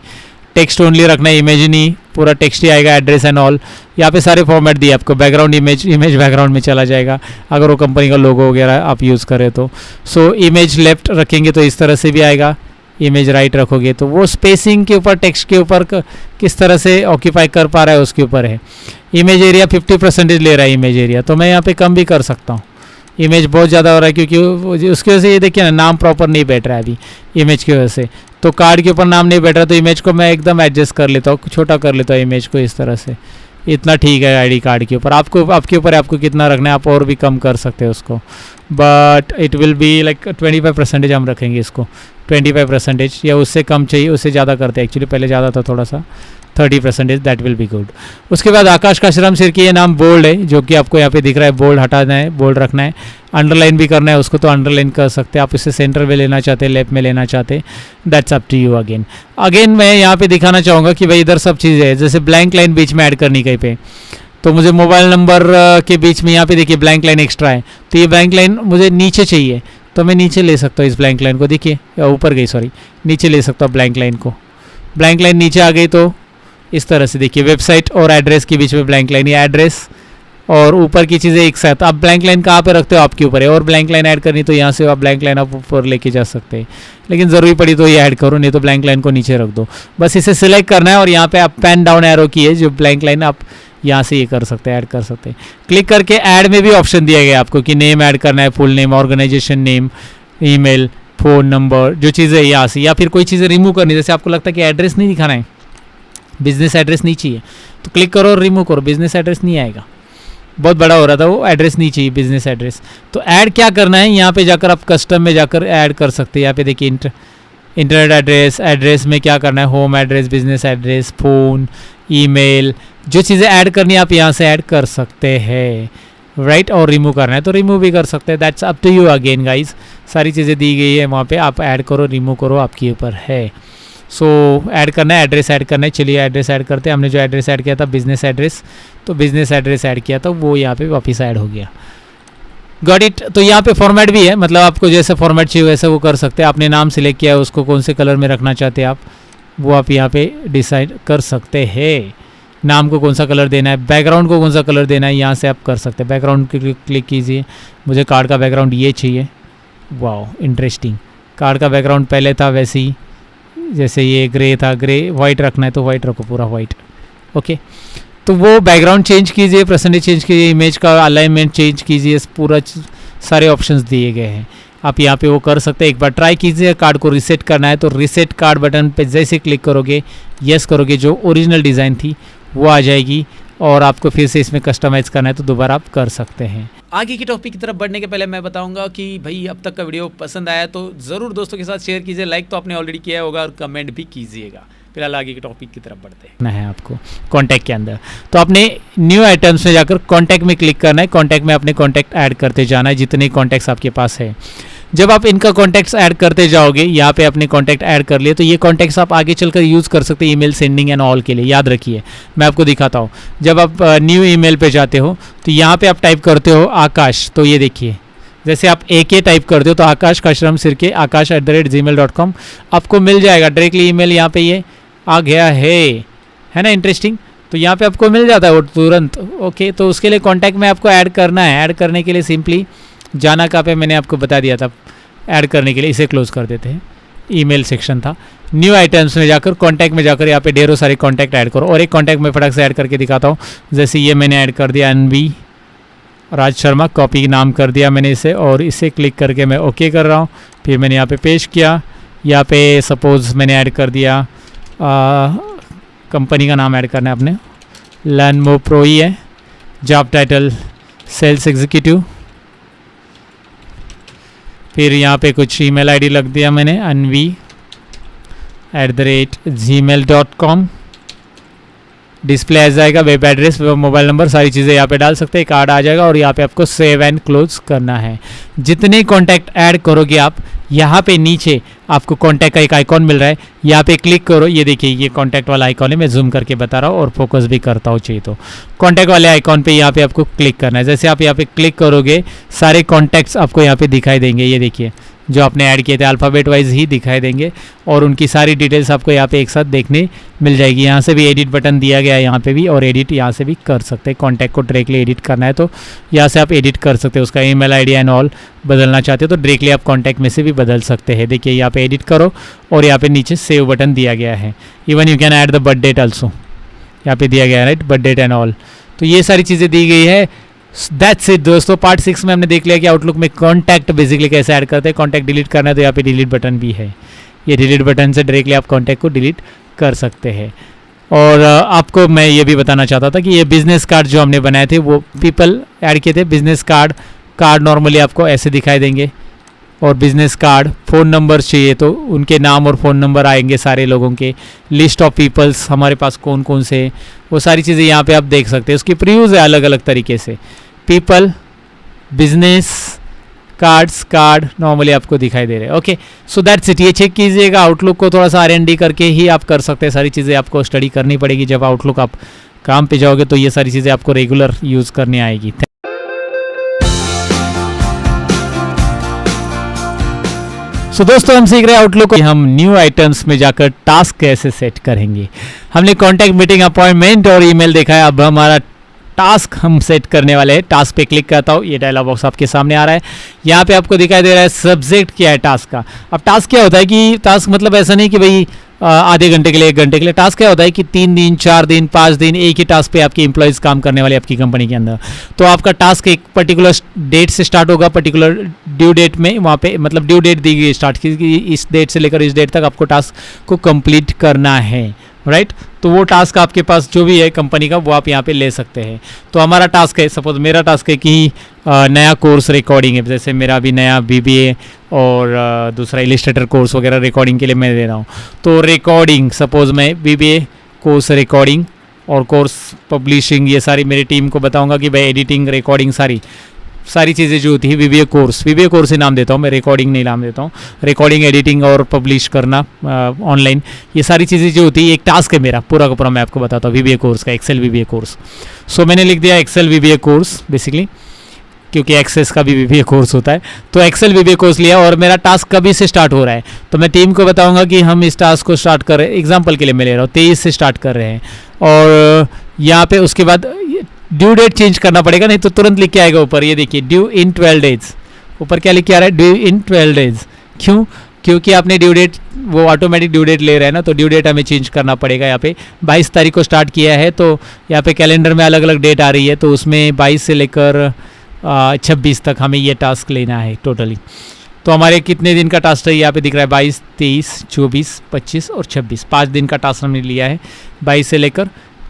टेक्स्ट ओनली रखना है, इमेज नहीं, पूरा टेक्स्ट ही आएगा, एड्रेस एंड ऑल। यहाँ पे सारे फॉर्मेट दिए आपको, बैकग्राउंड इमेज बैकग्राउंड में चला जाएगा अगर वो कंपनी का लोगो वगैरह आप यूज़ करें तो। सो इमेज लेफ्ट रखेंगे तो इस तरह से भी आएगा, इमेज राइट रखोगे तो वो स्पेसिंग के ऊपर, टेक्स्ट के ऊपर किस तरह से ऑक्यूपाई कर पा रहा है उसके ऊपर है। इमेज एरिया 50% ले रहा है इमेज एरिया, तो मैं यहाँ पे कम भी कर सकता हूँ। इमेज बहुत ज़्यादा हो रहा है क्योंकि उसकी वजह से ये देखिए ना, नाम प्रॉपर नहीं बैठ रहा है अभी इमेज की वजह से, तो कार्ड के ऊपर नाम नहीं बैठ रहा, तो इमेज को मैं एकदम एडजस्ट कर लेता हूँ, छोटा कर लेता हूँ इमेज को इस तरह से। इतना ठीक है आईडी कार्ड के ऊपर, आपके ऊपर है आपको कितना रखना है, आप और भी कम कर सकते हैं उसको, but it will be like 25% हम रखेंगे इसको, 25% या उससे कम चाहिए, उससे ज़्यादा करते हैं एक्चुअली, पहले ज़्यादा था थोड़ा सा, 30%, दैट विल बी गुड। उसके बाद आकाश काशीराम सिरके ये नाम बोल्ड है, जो कि आपको यहाँ पे दिख रहा है, बोल्ड हटाना है, बोल्ड रखना है, अंडरलाइन भी करना है उसको, तो अंडरलाइन कर सकते हैं आप, इसे सेंटर में लेना चाहते हैं, लेफ्ट में लेना चाहते हैं, that's up to you. Again मैं यहाँ पे दिखाना चाहूँगा कि भाई इधर सब चीज़ें है, जैसे ब्लैंक लाइन बीच में ऐड करनी कहीं पे, तो मुझे मोबाइल नंबर के बीच में यहाँ पे देखिए ब्लैंक लाइन एक्स्ट्रा है, तो ये ब्लैंक लाइन मुझे नीचे चाहिए, तो मैं नीचे ले सकता हूँ इस ब्लैंक लाइन को, देखिए, या ऊपर गई, सॉरी, नीचे ले सकता हूँ ब्लैंक लाइन को। ब्लैंक लाइन नीचे आ गई तो इस तरह से देखिए, वेबसाइट और एड्रेस के बीच में ब्लैंक लाइन, या एड्रेस और ऊपर की चीज़ें एक साथ। आप ब्लैंक लाइन कहाँ पे रखते हो आपके ऊपर है, और ब्लैंक लाइन ऐड करनी तो यहाँ से आप ब्लैंक लाइन आप ऊपर लेके जा सकते हैं, लेकिन ज़रूरी पड़ी तो ये ऐड करो, नहीं तो ब्लैंक लाइन को नीचे रख दो। बस इसे सिलेक्ट करना है और यहाँ पे आप पेन डाउन एरो की है जो ब्लैंक लाइन, आप यहाँ से ये कर सकते हैं, ऐड कर सकते हैं। क्लिक करके ऐड में भी ऑप्शन दिया गया आपको कि नेम ऐड करना है, full name, organization name, email, phone number, जो चीज़ें यहाँ से, या फिर कोई चीज़ें रिमूव करनी, जैसे आपको लगता है कि एड्रेस नहीं दिखाना है, बिजनेस एड्रेस नहीं चाहिए, तो क्लिक करो और रिमूव करो, बिजनेस एड्रेस नहीं आएगा, बहुत बड़ा हो रहा था वो, एड्रेस नहीं चाहिए, बिजनेस एड्रेस। तो ऐड क्या करना है, यहाँ पे जाकर आप कस्टम में जाकर ऐड कर सकते हैं। यहाँ पे देखिए इंटरनेट एड्रेस, एड्रेस में क्या करना है, home address, business address, phone, email, जो चीज़ें ऐड करनी है आप यहाँ से ऐड कर सकते हैं, राइट। और रिमूव करना है तो रिमूव भी कर सकते हैं, that's up to you again guys. सारी चीज़ें दी गई है वहाँ पे, आप ऐड करो, रिमूव करो, आपके ऊपर है। सो ऐड करना है, एड्रेस ऐड करना है, चलिए एड्रेस ऐड करते हैं। हमने जो एड्रेस ऐड किया था बिजनेस एड्रेस, तो बिजनेस एड्रेस ऐड किया था, वो यहाँ पे वापस ऐड हो गया। Got it. तो यहाँ पे फॉर्मेट भी है, मतलब आपको जैसे फॉर्मेट चाहिए वैसे वो कर सकते हैं। आपने नाम सिलेक्ट किया है, उसको कौन से कलर में रखना चाहते हैं आप, वो आप यहाँ पे डिसाइड कर सकते हैं। नाम को कौन सा कलर देना है, बैकग्राउंड को कौन सा कलर देना है, यहाँ से आप कर सकते हैं। बैकग्राउंड क्लिक कीजिए, मुझे कार्ड का बैकग्राउंड ये चाहिए। वाओ इंटरेस्टिंग, कार्ड का बैकग्राउंड पहले था वैसे ही, जैसे ये ग्रे था, ग्रे, वाइट रखना है तो वाइट रखो, पूरा वाइट। ओके, तो वो बैकग्राउंड चेंज कीजिए, परसेंटेज चेंज कीजिए, इमेज का अलाइनमेंट चेंज कीजिए, पूरा सारे ऑप्शंस दिए गए हैं, आप यहाँ पे वो कर सकते हैं। एक बार ट्राई कीजिए। कार्ड को रीसेट करना है तो रीसेट कार्ड बटन पे जैसे क्लिक करोगे, यस करोगे, जो ओरिजिनल डिज़ाइन थी वो आ जाएगी, और आपको फिर से इसमें कस्टमाइज़ करना है तो दोबारा आप कर सकते हैं। आगे की टॉपिक की तरफ बढ़ने के पहले मैं बताऊंगा कि भाई अब तक का वीडियो पसंद आया तो ज़रूर दोस्तों के साथ शेयर कीजिए, लाइक तो आपने ऑलरेडी किया होगा, और कमेंट भी कीजिएगा। फिलहाल आगे की टॉपिक की तरफ बढ़ते हैं। ना है आपको कॉन्टैक्ट के अंदर, तो आपने न्यू आइटम्स में जाकर कॉन्टैक्ट में क्लिक करना है। कॉन्टैक्ट में अपने कॉन्टैक्ट ऐड करते जाना है, जितने कॉन्टैक्ट्स आपके पास है। जब आप इनका कॉन्टैक्ट्स ऐड करते जाओगे, यहाँ पे अपने कॉन्टैक्ट ऐड कर लिए, तो ये कॉन्टैक्ट्स आप आगे चलकर यूज़ कर सकते हैं ईमेल सेंडिंग एंड ऑल के लिए। याद रखिए, मैं आपको दिखाता हूँ। जब आप न्यू ईमेल पे जाते हो तो यहाँ पे आप टाइप करते हो आकाश, तो ये देखिए जैसे आप AK टाइप करते हो तो आकाश काशराम सिरके akash@gmail.com आपको मिल जाएगा डायरेक्टली ईमेल। यहाँ पे ये आ गया है ना, इंटरेस्टिंग। तो यहाँ पे आपको मिल जाता है वो तुरंत। ओके, तो उसके लिए कॉन्टैक्ट में आपको ऐड करना है। ऐड करने के लिए सिंपली जाना कहाँ पे, मैंने आपको बता दिया था। ऐड करने के लिए इसे क्लोज कर देते हैं, ईमेल सेक्शन था। न्यू आइटम्स में जाकर कॉन्टैक्ट में जाकर यहाँ पे ढेरों सारे कॉन्टैक्ट ऐड करो। और एक कॉन्टैक्ट में फटाक से ऐड करके दिखाता हूँ। जैसे ये मैंने ऐड कर दिया NB राज शर्मा, कॉपी नाम कर दिया मैंने इसे, और इसे क्लिक करके मैं ओके कर रहा हूँ। फिर मैंने यहाँ पे पेश किया। यहाँ पे सपोज मैंने ऐड कर दिया कंपनी का नाम ऐड करना है अपने, लैनमो प्रो ही है। Job title sales executive. फिर यहाँ पे कुछ ईमेल आईडी लग दिया मैंने, anvi@gmail.com। डिस्प्ले आ जाएगा, वेब एड्रेस, मोबाइल नंबर, सारी चीज़ें यहाँ पे डाल सकते हैं। कार्ड आ जाएगा और यहाँ पे आपको सेव एंड क्लोज करना है। जितने कॉन्टैक्ट ऐड करोगे आप, यहाँ पे नीचे आपको कॉन्टैक्ट का एक आइकॉन मिल रहा है, यहाँ पे क्लिक करो। ये देखिए ये कॉन्टैक्ट वाला आइकॉन है, मैं जूम करके बता रहा हूँ और फोकस भी करता हूँ चाहिए तो। कॉन्टैक्ट वाले आइकॉन पे यहाँ पे आपको क्लिक करना है। जैसे आप यहाँ पे क्लिक करोगे सारे कॉन्टैक्ट्स आपको यहाँ पे दिखाई देंगे। ये देखिए जो आपने ऐड किए थे अल्फ़ाबेट वाइज ही दिखाई देंगे और उनकी सारी डिटेल्स आपको यहाँ पे एक साथ देखने मिल जाएगी। यहाँ से भी एडिट बटन दिया गया है, यहाँ पे भी, और एडिट यहाँ से भी कर सकते हैं। कॉन्टैक्ट को डायरेक्टली एडिट करना है तो यहाँ से आप एडिट कर सकते हैं। उसका ईमेल आईडी एंड ऑल बदलना चाहते हो तो डायरेक्टली आप कॉन्टैक्ट में से भी बदल सकते हैं। देखिए यहाँ पे एडिट करो और यहाँ पे नीचे सेव बटन दिया गया है। Even you can add the birth date also, यहाँ पे दिया गया है right, birth date and all. तो ये सारी चीज़ें दी गई है। दैट्स इट दोस्तों। पार्ट 6 में हमने देख लिया कि आउटलुक में कॉन्टैक्ट बेसिकली कैसे ऐड करते हैं। कॉन्टैक्ट डिलीट करना है तो यहाँ पे डिलीट बटन भी है। ये डिलीट बटन से डायरेक्टली आप कॉन्टैक्ट को डिलीट कर सकते हैं। और आपको मैं ये भी बताना चाहता था कि ये बिजनेस कार्ड जो हमने बनाए थे वो पीपल ऐड किए थे। बिजनेस कार्ड नॉर्मली आपको ऐसे दिखाई देंगे, और बिजनेस कार्ड, फ़ोन नंबर चाहिए तो उनके नाम और फ़ोन नंबर आएंगे सारे लोगों के। लिस्ट ऑफ पीपल्स हमारे पास कौन कौन से, वो सारी चीज़ें यहाँ पे आप देख सकते हैं। उसकी प्रीव्यूज़ है अलग अलग तरीके से। पीपल, बिजनेस, कार्ड नॉर्मली आपको दिखाई दे रहे हैं। Okay, so that's it. ये चेक कीजिएगा। आउटलुक को थोड़ा सा R&D करके ही आप कर सकते हैं। सारी चीज़ें आपको स्टडी करनी पड़ेगी। जब आउटलुक आप काम पे जाओगे तो ये सारी चीज़ें आपको रेगुलर यूज़ करनी आएगी। सो दोस्तों हम सीख रहे हैं आउटलुक को हम न्यू आइटम्स में जाकर टास्क कैसे सेट करेंगे। हमने कॉन्टैक्ट, मीटिंग, अपॉइंटमेंट और ईमेल देखा है। अब हमारा टास्क हम सेट करने वाले हैं। टास्क पे क्लिक करता हूँ, ये डायलॉग बॉक्स आपके सामने आ रहा है। यहाँ पे आपको दिखाई दे रहा है सब्जेक्ट क्या है टास्क का। अब टास्क क्या होता है कि टास्क मतलब ऐसा नहीं कि भाई आधे घंटे के लिए, 1 घंटे के लिए। टास्क क्या होता है कि 3 दिन, 4 दिन, 5 दिन एक ही टास्क पे आपके एम्प्लॉयज़ काम करने वाले आपकी कंपनी के अंदर। तो आपका टास्क एक पर्टिकुलर डेट से स्टार्ट होगा, पर्टिकुलर ड्यू डेट में। वहाँ पे मतलब ड्यू डेट दी गई स्टार्ट की, इस डेट से लेकर इस डेट तक आपको टास्क को कंप्लीट करना है राइट। तो वो टास्क आपके पास जो भी है कंपनी का वो आप यहाँ पे ले सकते हैं। तो हमारा टास्क है, सपोज मेरा टास्क है कि नया कोर्स रिकॉर्डिंग है। जैसे मेरा अभी नया BBA और दूसरा इलिस्ट्रेटर कोर्स वगैरह रिकॉर्डिंग के लिए मैं दे रहा हूँ। तो रिकॉर्डिंग, सपोज मैं BBA कोर्स रिकॉर्डिंग और कोर्स पब्लिशिंग, ये सारी मेरी टीम को बताऊँगा कि भाई एडिटिंग, रिकॉर्डिंग, सारी चीज़ें जो होती है BBA कोर्स ही नाम देता हूँ मैं, रिकॉर्डिंग नहीं नाम देता हूँ। रिकॉर्डिंग, एडिटिंग और पब्लिश करना ऑनलाइन, ये सारी चीज़ें जो होती है एक टास्क है मेरा पूरा का पूरा। मैं आपको बताता हूँ BBA कोर्स का, एक्सेल BBA कोर्स। सो मैंने लिख दिया एक्सेल BBA कोर्स बेसिकली, क्योंकि एक्सेस का भी BBA कोर्स होता है। तो एक्सेल BBA कोर्स लिया और मेरा टास्क कभी से स्टार्ट हो रहा है। तो मैं टीम को बताऊंगा कि हम इस टास्क को स्टार्ट कर रहे हैं। एग्जांपल के लिए मैं ले रहा हूँ 23 से स्टार्ट कर रहे हैं। और यहाँ पे उसके बाद ड्यू डेट चेंज करना पड़ेगा, नहीं तो तुरंत लिख के आएगा ऊपर। ये देखिए ड्यू इन 12 डेज, ऊपर क्या लिख के आ रहा है, ड्यू इन 12 डेज। क्यों? क्योंकि आपने ड्यू डेट, वो ऑटोमेटिक ड्यू डेट ले रहा है ना, तो ड्यू डेट हमें चेंज करना पड़ेगा। यहाँ पे 22 तारीख को स्टार्ट किया है, तो यहाँ पे कैलेंडर में अलग अलग डेट आ रही है, तो उसमें 22 से लेकर 26 तक हमें ये टास्क लेना है टोटली। तो हमारे कितने दिन का टास्क है यहाँ पे दिख रहा है, 22, 23, 24, 25 और 26, 5 दिन का टास्क हमने लिया है। 22 से लेकर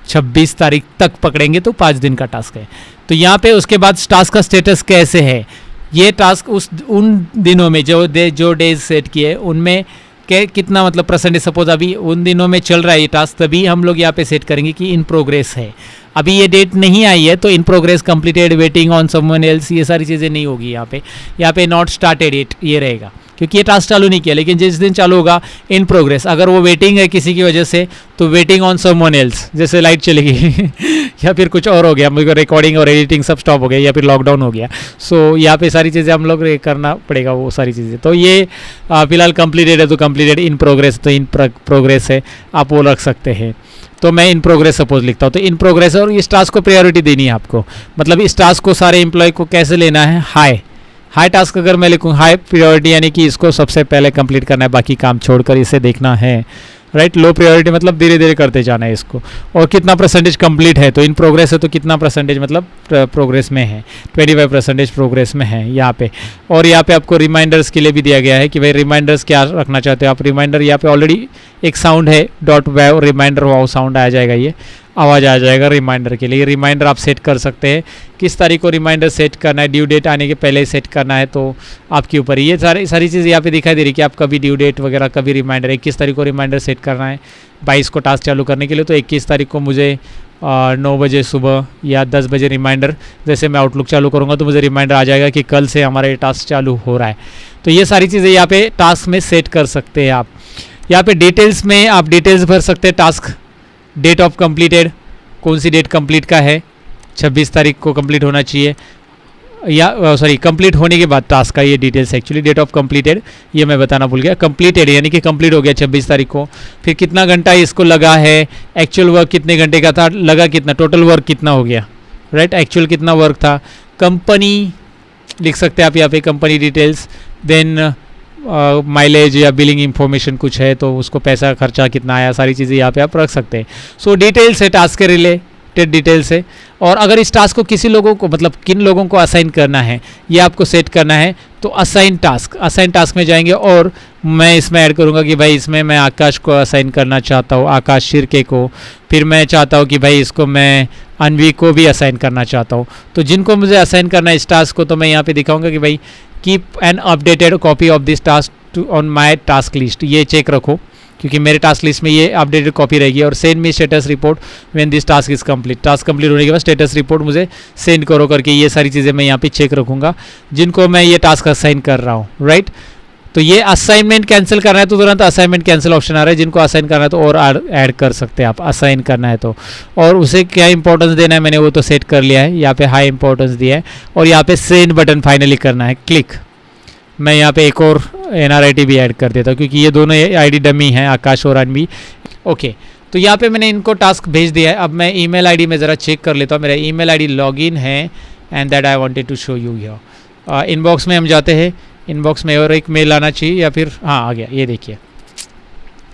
26 तारीख तक पकड़ेंगे तो 5 दिन का टास्क है। तो यहाँ पे उसके बाद टास्क का स्टेटस कैसे है, ये टास्क उन दिनों में जो डेज सेट किए उनमें कितना मतलब %, सपोज अभी उन दिनों में चल रहा है ये टास्क, तभी हम लोग यहाँ पे सेट करेंगे कि इन प्रोग्रेस है। अभी ये डेट नहीं आई है तो in progress, completed, waiting on someone else, ये सारी चीज़ें नहीं होगी यहाँ पे नॉट स्टार्टेड इट ये रहेगा, क्योंकि ये टास्क चालू नहीं किया। लेकिन जिस दिन चालू होगा इन प्रोग्रेस, अगर वो वेटिंग है किसी की वजह से तो वेटिंग ऑन समवन एल्स, जैसे लाइट चली गई या फिर कुछ और हो गया, मुझे रिकॉर्डिंग और एडिटिंग सब स्टॉप हो गया या फिर लॉकडाउन हो गया, सो यहाँ पे सारी चीज़ें हम लोग करना पड़ेगा वो सारी चीज़ें। तो ये फिलहाल कंप्लीटेड है तो कंप्लीटेड, इन प्रोग्रेस तो इन प्रोग्रेस है, आप वो रख सकते हैं। तो मैं इन प्रोग्रेस सपोज लिखता हूँ, तो इन प्रोग्रेस है और इस टास्क को प्रायोरिटी देनी है आपको, मतलब इस टास्क को सारे एम्प्लॉय को कैसे लेना है, हाई टास्क अगर मैं लिखूँ हाई प्रायोरिटी, यानी कि इसको सबसे पहले कंप्लीट करना है, बाकी काम छोड़कर इसे देखना है, राइट। लो प्रायोरिटी मतलब धीरे धीरे करते जाना है इसको। और कितना परसेंटेज कंप्लीट है, तो इन प्रोग्रेस है तो कितना परसेंटेज मतलब प्रोग्रेस में है, 25% प्रोग्रेस में है यहाँ पे। और यहाँ पे आपको रिमाइंडर्स के लिए भी दिया गया है कि भाई रिमाइंडर्स क्या रखना चाहते हो आप। रिमाइंडर यहाँ पे ऑलरेडी एक साउंड है, डॉट वाव रिमाइंडर, वाव साउंड आ जाएगा, ये आवाज़ आ जाएगा रिमाइंडर के लिए। रिमाइंडर आप सेट कर सकते हैं, किस तारीख को रिमाइंडर सेट करना है, ड्यू डेट आने के पहले सेट करना है, तो आपके ऊपर ये सारी चीज़ यहाँ पे दिखाई दे रही है कि आप कभी ड्यू डेट वगैरह, कभी रिमाइंडर, 21 तारीख को रिमाइंडर सेट करना है 22 को टास्क चालू करने के लिए, तो 21 तारीख को मुझे 9 बजे सुबह या 10 बजे रिमाइंडर, जैसे मैं आउटलुक चालू करूँगा तो मुझे रिमाइंडर आ जाएगा कि कल से हमारा ये टास्क चालू हो रहा है। तो ये सारी चीज़ें यहाँ पे टास्क में सेट कर सकते हैं आप। यहाँ पे डिटेल्स में आप डिटेल्स भर सकते हैं, टास्क डेट ऑफ कंप्लीटेड, कौन सी डेट कंप्लीट का है, 26 तारीख को कंप्लीट होना चाहिए, या सॉरी कंप्लीट होने के बाद टास्क का ये details, actually date of completed ये मैं बताना भूल गया, कंप्लीटेड यानी कि कंप्लीट हो गया 26 तारीख को। फिर कितना घंटा इसको लगा है, एक्चुअल वर्क कितने घंटे का था, लगा कितना, टोटल वर्क कितना हो गया, राइट, एक्चुअल कितना वर्क था। कंपनी लिख सकते हैं आप यहाँ पे, कंपनी डिटेल्स, देन माइलेज या बिलिंग इंफॉर्मेशन कुछ है तो उसको पैसा खर्चा कितना आया, सारी चीज़ें यहाँ पे आप रख सकते हैं। सो डिटेल्स है, टास्क के रिलेटेड डिटेल्स है। और अगर इस टास्क को किसी लोगों को, मतलब किन लोगों को असाइन करना है ये आपको सेट करना है, तो असाइन टास्क में जाएंगे और मैं इसमें ऐड करूँगा कि भाई इसमें मैं आकाश को असाइन करना चाहता हूँ, आकाश शिर्के को। फिर मैं चाहता हूँ कि भाई इसको मैं अनवी को भी असाइन करना चाहता हूँ। तो जिनको मुझे असाइन करना है इस टास्क को, तो मैं यहाँ पे दिखाऊंगा कि भाई keep an updated copy of this task on my task list, ये चेक रखो क्योंकि मेरे टास्क लिस्ट में ये अपडेटेड कॉपी रहेगी। और send me status report when this task is complete, task complete होने के बाद स्टेटस रिपोर्ट मुझे सेंड करो करके, ये सारी चीज़ें मैं यहाँ पे चेक रखूँगा जिनको मैं ये टास्क असाइन कर रहा हूँ, राइट। तो ये असाइनमेंट कैंसिल करना है तो तुरंत असाइनमेंट कैंसिल ऑप्शन आ रहा है, जिनको असाइन करना है तो और ऐड कर सकते हैं आप, असाइन करना है तो। और उसे क्या इंपॉर्टेंस देना है मैंने वो तो सेट कर लिया है, यहाँ पे हाई इंपॉर्टेंस दिया है। और यहाँ पे सेंड बटन फाइनली करना है क्लिक। मैं यहाँ पे एक और NRIT भी ऐड कर देता हूँ क्योंकि ये दोनों ID डमी हैं, आकाश और अनवी। ओके, तो यहाँ पे मैंने इनको टास्क भेज दिया है। अब मैं ईमेल ID में ज़रा चेक कर लेता हूँ, मेरा ईमेल ID लॉगिन है and that I wanted to show you here. Inbox में हम जाते हैं, इनबॉक्स में और एक मेल आना चाहिए या फिर हाँ आ गया, ये देखिए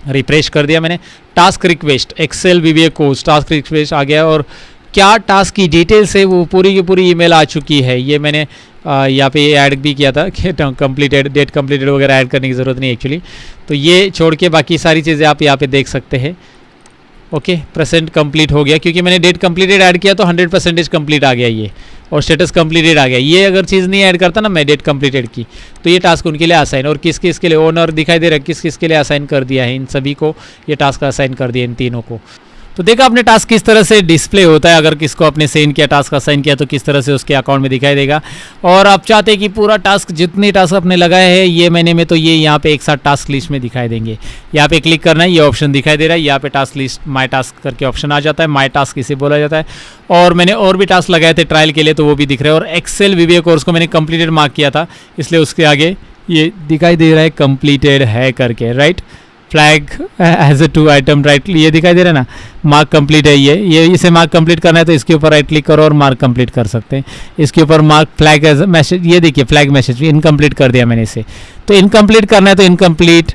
रिफ्रेश कर दिया मैंने। Task request Excel VBA course task request आ गया और क्या टास्क की डिटेल्स है वो पूरी की पूरी ईमेल आ चुकी है। ये मैंने यहाँ पे ऐड भी किया था कि कंप्लीटेड, डेट कंप्लीटेड वगैरह ऐड करने की ज़रूरत नहीं एक्चुअली। तो ये छोड़ के बाकी सारी चीज़ें आप यहाँ पे देख सकते हैं। ओके, % कंप्लीट हो गया क्योंकि मैंने डेट कंप्लीटेड ऐड किया तो 100% कंप्लीट आ गया ये, और स्टेटस कंप्लीटेड आ गया। ये अगर चीज़ नहीं ऐड करता ना मैं डेट कंप्लीटेड की, तो ये टास्क उनके लिए असाइन, और किस किस के लिए ओनर दिखाई दे रहा है, किस किस के लिए असाइन कर दिया है, इन सभी को ये टास्क असाइन कर दिया, इन तीनों को। तो देखा आपने टास्क किस तरह से डिस्प्ले होता है, अगर किसको आपने सेंड किया, टास्क असाइन किया तो किस तरह से उसके अकाउंट में दिखाई देगा। और आप चाहते हैं कि पूरा टास्क जितने टास्क आपने लगाए हैं ये महीने में, तो ये यहाँ पे एक साथ टास्क लिस्ट में दिखाई देंगे। यहाँ पे क्लिक करना है, ये ऑप्शन दिखाई दे रहा है, यहाँ पे टास्क लिस्ट माई टास्क करके ऑप्शन आ जाता है, माई टास्क इसे बोला जाता है। और मैंने और भी टास्क लगाए थे ट्रायल के लिए तो वो भी दिख रहे हैं। और एक्सेल VBA कोर्स को मैंने कंप्लीटेड मार्क किया था, इसलिए उसके आगे ये दिखाई दे रहा है कंप्लीटेड है करके, right. Flag as a 2 item, right, ये दिखाई दे रहा है ना, मार्क कंप्लीट है ये इसे मार्क कंप्लीट करना है तो इसके ऊपर राइट क्लिक करो और मार्क कंप्लीट कर सकते हैं। इसके ऊपर मार्क फ्लैग एज मैसेज, ये देखिए फ्लैग मैसेज इनकम्प्लीट कर दिया मैंने इसे। तो इनकम्प्लीट करना है तो इनकम्प्लीट,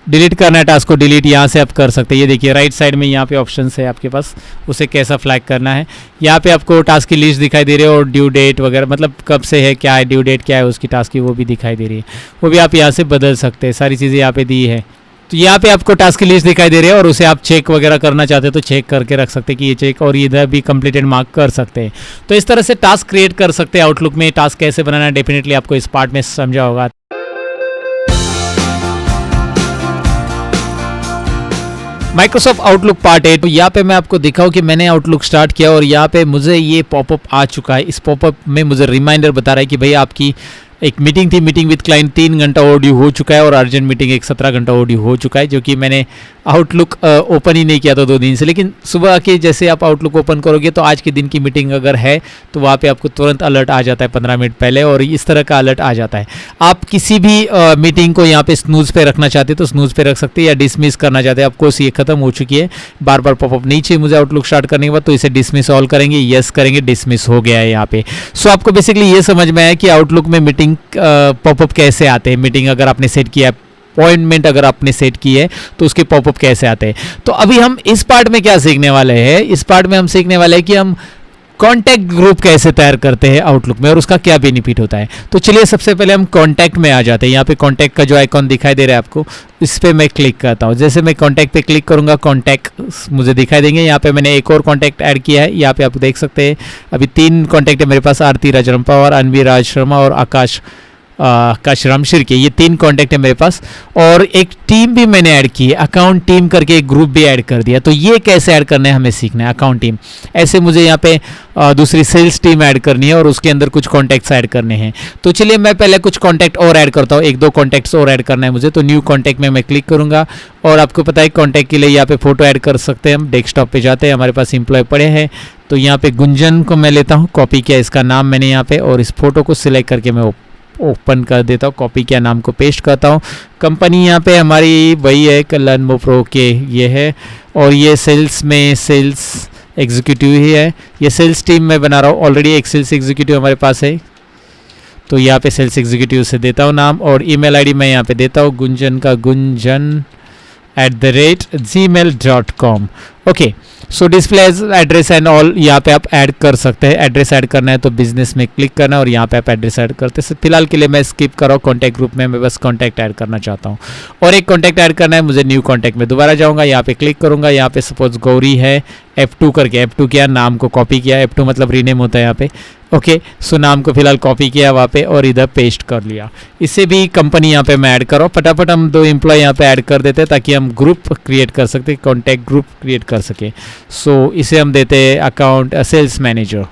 डिलीट करना है टास्क को डिलीट, यहाँ से आप कर सकते हैं। ये देखिए राइट साइड में यहाँ पे ऑप्शन है आपके पास, उसे कैसा फ्लैग करना है। यहाँ पे आपको टास्क की लिस्ट दिखाई दे रही है और ड्यू डेट वगैरह, मतलब कब से है, क्या है, ड्यू डेट क्या है उसकी टास्क की, वो भी दिखाई दे रही है। वो भी आप यहाँ से बदल सकते हैं, सारी चीज़ें यहाँ पे दी है। तो यहाँ पे आपको टास्क की लिस्ट दिखाई दे रही है और उसे आप चेक वगैरह करना चाहते हैं तो चेक करके रख सकते हैं कि ये चेक, और इधर भी कंप्लीटेड मार्क कर सकते हैं। तो इस तरह से टास्क क्रिएट कर सकते हैं आउटलुक में। टास्क कैसे बनाना है डेफिनेटली आपको इस पार्ट में समझा होगा। Microsoft outlook part 8। तो यहाँ पे मैं आपको दिखाऊं कि मैंने आउटलुक स्टार्ट किया और यहाँ पे मुझे ये पॉपअप आ चुका है। इस पॉपअप में मुझे रिमाइंडर बता रहा है कि भाई आपकी एक मीटिंग थी, मीटिंग विद क्लाइंट 3 घंटा ओवरड्यू हो चुका है और अर्जेंट मीटिंग एक 17 घंटा ओवरड्यू हो चुका है, जो कि मैंने आउटलुक ओपन ही नहीं किया था 2 दिन से। लेकिन सुबह के जैसे आप आउटलुक ओपन करोगे तो आज के दिन की मीटिंग अगर है तो वहाँ पे आपको तुरंत अलर्ट आ जाता है 15 मिनट पहले, और इस तरह का अलर्ट आ जाता है। आप किसी भी मीटिंग को यहाँ पे स्नूज पे रखना चाहते हैं तो स्नूज पे रख सकते हैं, या डिसमिस करना चाहते हैं। आपको ये खत्म हो चुकी है, बार बार पॉपअप नहीं चाहिए मुझे आउटलुक स्टार्ट करने के बाद, तो इसे डिसमिस ऑल करेंगे, यस करेंगे, डिसमिस हो गया है यहाँ पे। सो आपको बेसिकली ये समझ में आया कि आउटलुक में मीटिंग पॉपअप कैसे आते हैं। मीटिंग अगर आपने सेट किया है, अपॉइंटमेंट अगर आपने सेट की है तो उसके पॉपअप कैसे आते हैं। तो अभी हम इस पार्ट में क्या सीखने वाले हैं, इस पार्ट में हम सीखने वाले हैं कि हम कॉन्टैक्ट ग्रुप कैसे तैयार करते हैं आउटलुक में और उसका क्या बेनिफिट होता है। तो चलिए सबसे पहले हम कॉन्टैक्ट में आ जाते हैं। यहाँ पे कॉन्टैक्ट का जो आइकॉन दिखाई दे रहा है आपको, इस पर मैं क्लिक करता हूँ। जैसे मैं कॉन्टैक्ट पे क्लिक करूँगा कॉन्टैक्ट मुझे दिखाई देंगे। यहाँ पे मैंने एक और कॉन्टैक्ट ऐड किया है, यहाँ पे आप देख सकते हैं अभी 3 कॉन्टैक्ट है मेरे पास, आरती राजरंपा और अनवी राज शर्मा और आकाश रामशिर के, ये 3 कॉन्टैक्ट है मेरे पास। और एक टीम भी मैंने ऐड की है, अकाउंट टीम करके एक ग्रुप भी ऐड कर दिया। तो ये कैसे ऐड करना है हमें सीखना है, अकाउंट टीम। ऐसे मुझे यहाँ पे दूसरी सेल्स टीम ऐड करनी है और उसके अंदर कुछ कॉन्टैक्ट्स ऐड करने हैं। तो चलिए मैं पहले कुछ कॉन्टैक्ट और ऐड करता हूँ, 1-2 कॉन्टैक्ट्स और ऐड करना है मुझे। तो न्यू कॉन्टैक्ट में मैं क्लिक करूँगा और आपको पता है कॉन्टैक्ट के लिए यहाँ पे फोटो ऐड कर सकते हैं हम। डेस्कटॉप पे जाते हैं, हमारे पास एम्प्लॉय पड़े हैं, तो यहाँ पे गुंजन को मैं लेता हूँ, कॉपी किया इसका नाम मैंने यहाँ पे, और इस फोटो को सिलेक्ट करके मैं ओपन कर देता हूँ, कॉपी किया नाम को पेस्ट करता हूँ। कंपनी यहाँ पे हमारी वही है, लर्नमो प्रो के ये है, और ये सेल्स में सेल्स एग्जीक्यूटिव ही है। ये सेल्स टीम में बना रहा हूँ, ऑलरेडी एक सेल्स एग्जीक्यूटिव हमारे पास है, तो यहाँ पे सेल्स एग्जीक्यूटिव से देता हूँ नाम, और ईमेल आईडी मैं यहाँ पे देता हूँ गुंजन का gunjan@gmail.com। Okay, so display address and all यहाँ पे आप ऐड कर सकते हैं। एड्रेस ऐड करना है तो बिजनेस में क्लिक करना है और यहाँ पे आप एड्रेस ऐड करते हैं। फिलहाल के लिए मैं स्किप कर रहा हूँ, कॉन्टैक्ट ग्रुप में मैं बस कॉन्टैक्ट ऐड करना चाहता हूँ। और एक कॉन्टैक्ट ऐड करना है मुझे, न्यू कॉन्टैक्ट में दोबारा जाऊँगा, यहाँ पे क्लिक करूँगा। यहाँ पे सपोज गौरी है, F2 करके F2 किया, नाम को कॉपी किया, F2 मतलब रीनेम होता है यहाँ पे। ओके, सो नाम को फिलहाल कॉपी किया वहाँ पे और इधर पेस्ट कर लिया। इससे भी कंपनी यहाँ पे मैं ऐड कर रहा हूँ। फटाफट हम 2 एम्प्लॉय यहाँ पे ऐड कर देते हैं ताकि हम ग्रुप क्रिएट कर सकते, कॉन्टैक्ट ग्रुप क्रिएट कर सके। सो इसे हम देते हैं account sales manager.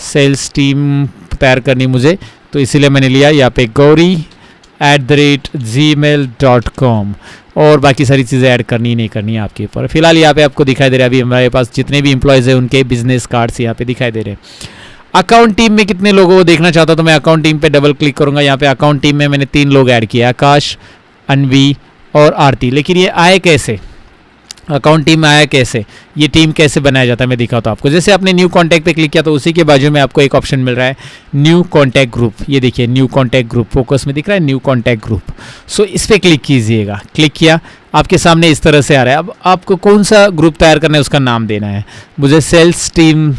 Sales team तैयार करनी मुझे, तो इसीलिए मैंने लिया यहाँ पे gauri@gmail.com, और बाकी सारी चीज़ें ऐड करनी ही नहीं करनी है आपके ऊपर। फिलहाल यहाँ पे आपको दिखाई दे रहा है अभी हमारे पास जितने भी एम्प्लॉयज़ हैं उनके बिजनेस कार्ड्स यहाँ पे दिखाई दे रहे हैं। अकाउंट टीम में कितने लोगों को देखना चाहता हूँ तो मैं अकाउंट टीम पे डबल क्लिक करूँगा। यहाँ पे अकाउंट टीम में मैंने 3 लोग ऐड किया, आकाश, अनवी और आरती। लेकिन ये आए कैसे, अकाउंट टीम में आया कैसे, ये टीम कैसे बनाया जाता है मैं दिखाता हूँ आपको। जैसे आपने न्यू कॉन्टैक्ट पे क्लिक किया तो उसी के बाजू में आपको एक ऑप्शन मिल रहा है न्यू कॉन्टैक्ट ग्रुप। ये देखिए न्यू कॉन्टैक्ट ग्रुप फोकस में दिख रहा है, न्यू कॉन्टैक्ट ग्रुप। सो इस पर क्लिक कीजिएगा। क्लिक किया, आपके सामने इस तरह से आ रहा है। अब आपको कौन सा ग्रुप तैयार करना है उसका नाम देना है। मुझे सेल्स टीम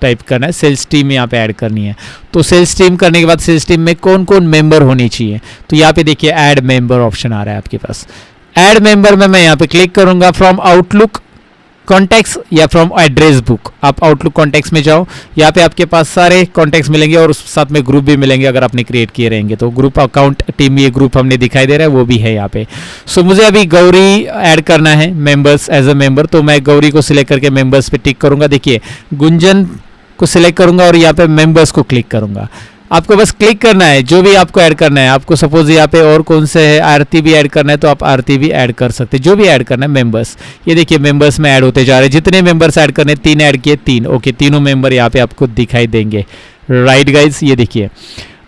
टाइप करना है, सेल्स टीम यहाँ पे ऐड करनी है। तो सेल्स टीम करने के बाद सेल्स टीम में कौन कौन मेंबर होने चाहिए, तो यहाँ पे देखिए ऐड मेंबर ऑप्शन आ रहा है आपके पास। ऐड मेंबर में मैं यहाँ पे क्लिक करूँगा, फ्रॉम आउटलुक कॉन्टैक्ट्स या फ्रॉम एड्रेस बुक। आप आउटलुक कॉन्टैक्ट्स में जाओ, यहाँ पे आपके पास सारे कॉन्टैक्ट्स मिलेंगे और साथ में ग्रुप भी मिलेंगे अगर आपने क्रिएट किए रहेंगे तो। ग्रुप अकाउंट टीम, ये ग्रुप हमने दिखाई दे रहा है वो भी है यहाँ पे। सो मुझे अभी गौरी ऐड करना है मेंबर्स एज अ मेंबर, तो मैं गौरी को सिलेक्ट करके मेंबर्स पे टिक करूँगा। देखिए गुंजन को सिलेक्ट करूँगा और यहाँ पे मेंबर्स को क्लिक करूँगा। आपको बस क्लिक करना है, जो भी आपको ऐड करना है। आपको सपोज यहाँ पे और कौन से है, आरती भी ऐड करना है तो आप आरती भी ऐड कर सकते हैं, जो भी ऐड करना है मेंबर्स। ये देखिए मेंबर्स में ऐड होते जा रहे हैं, जितने मेंबर्स ऐड करने 3 ऐड किए 3। ओके, तीनों मेंबर यहाँ पे आपको दिखाई देंगे। राइट गाइज, ये देखिए।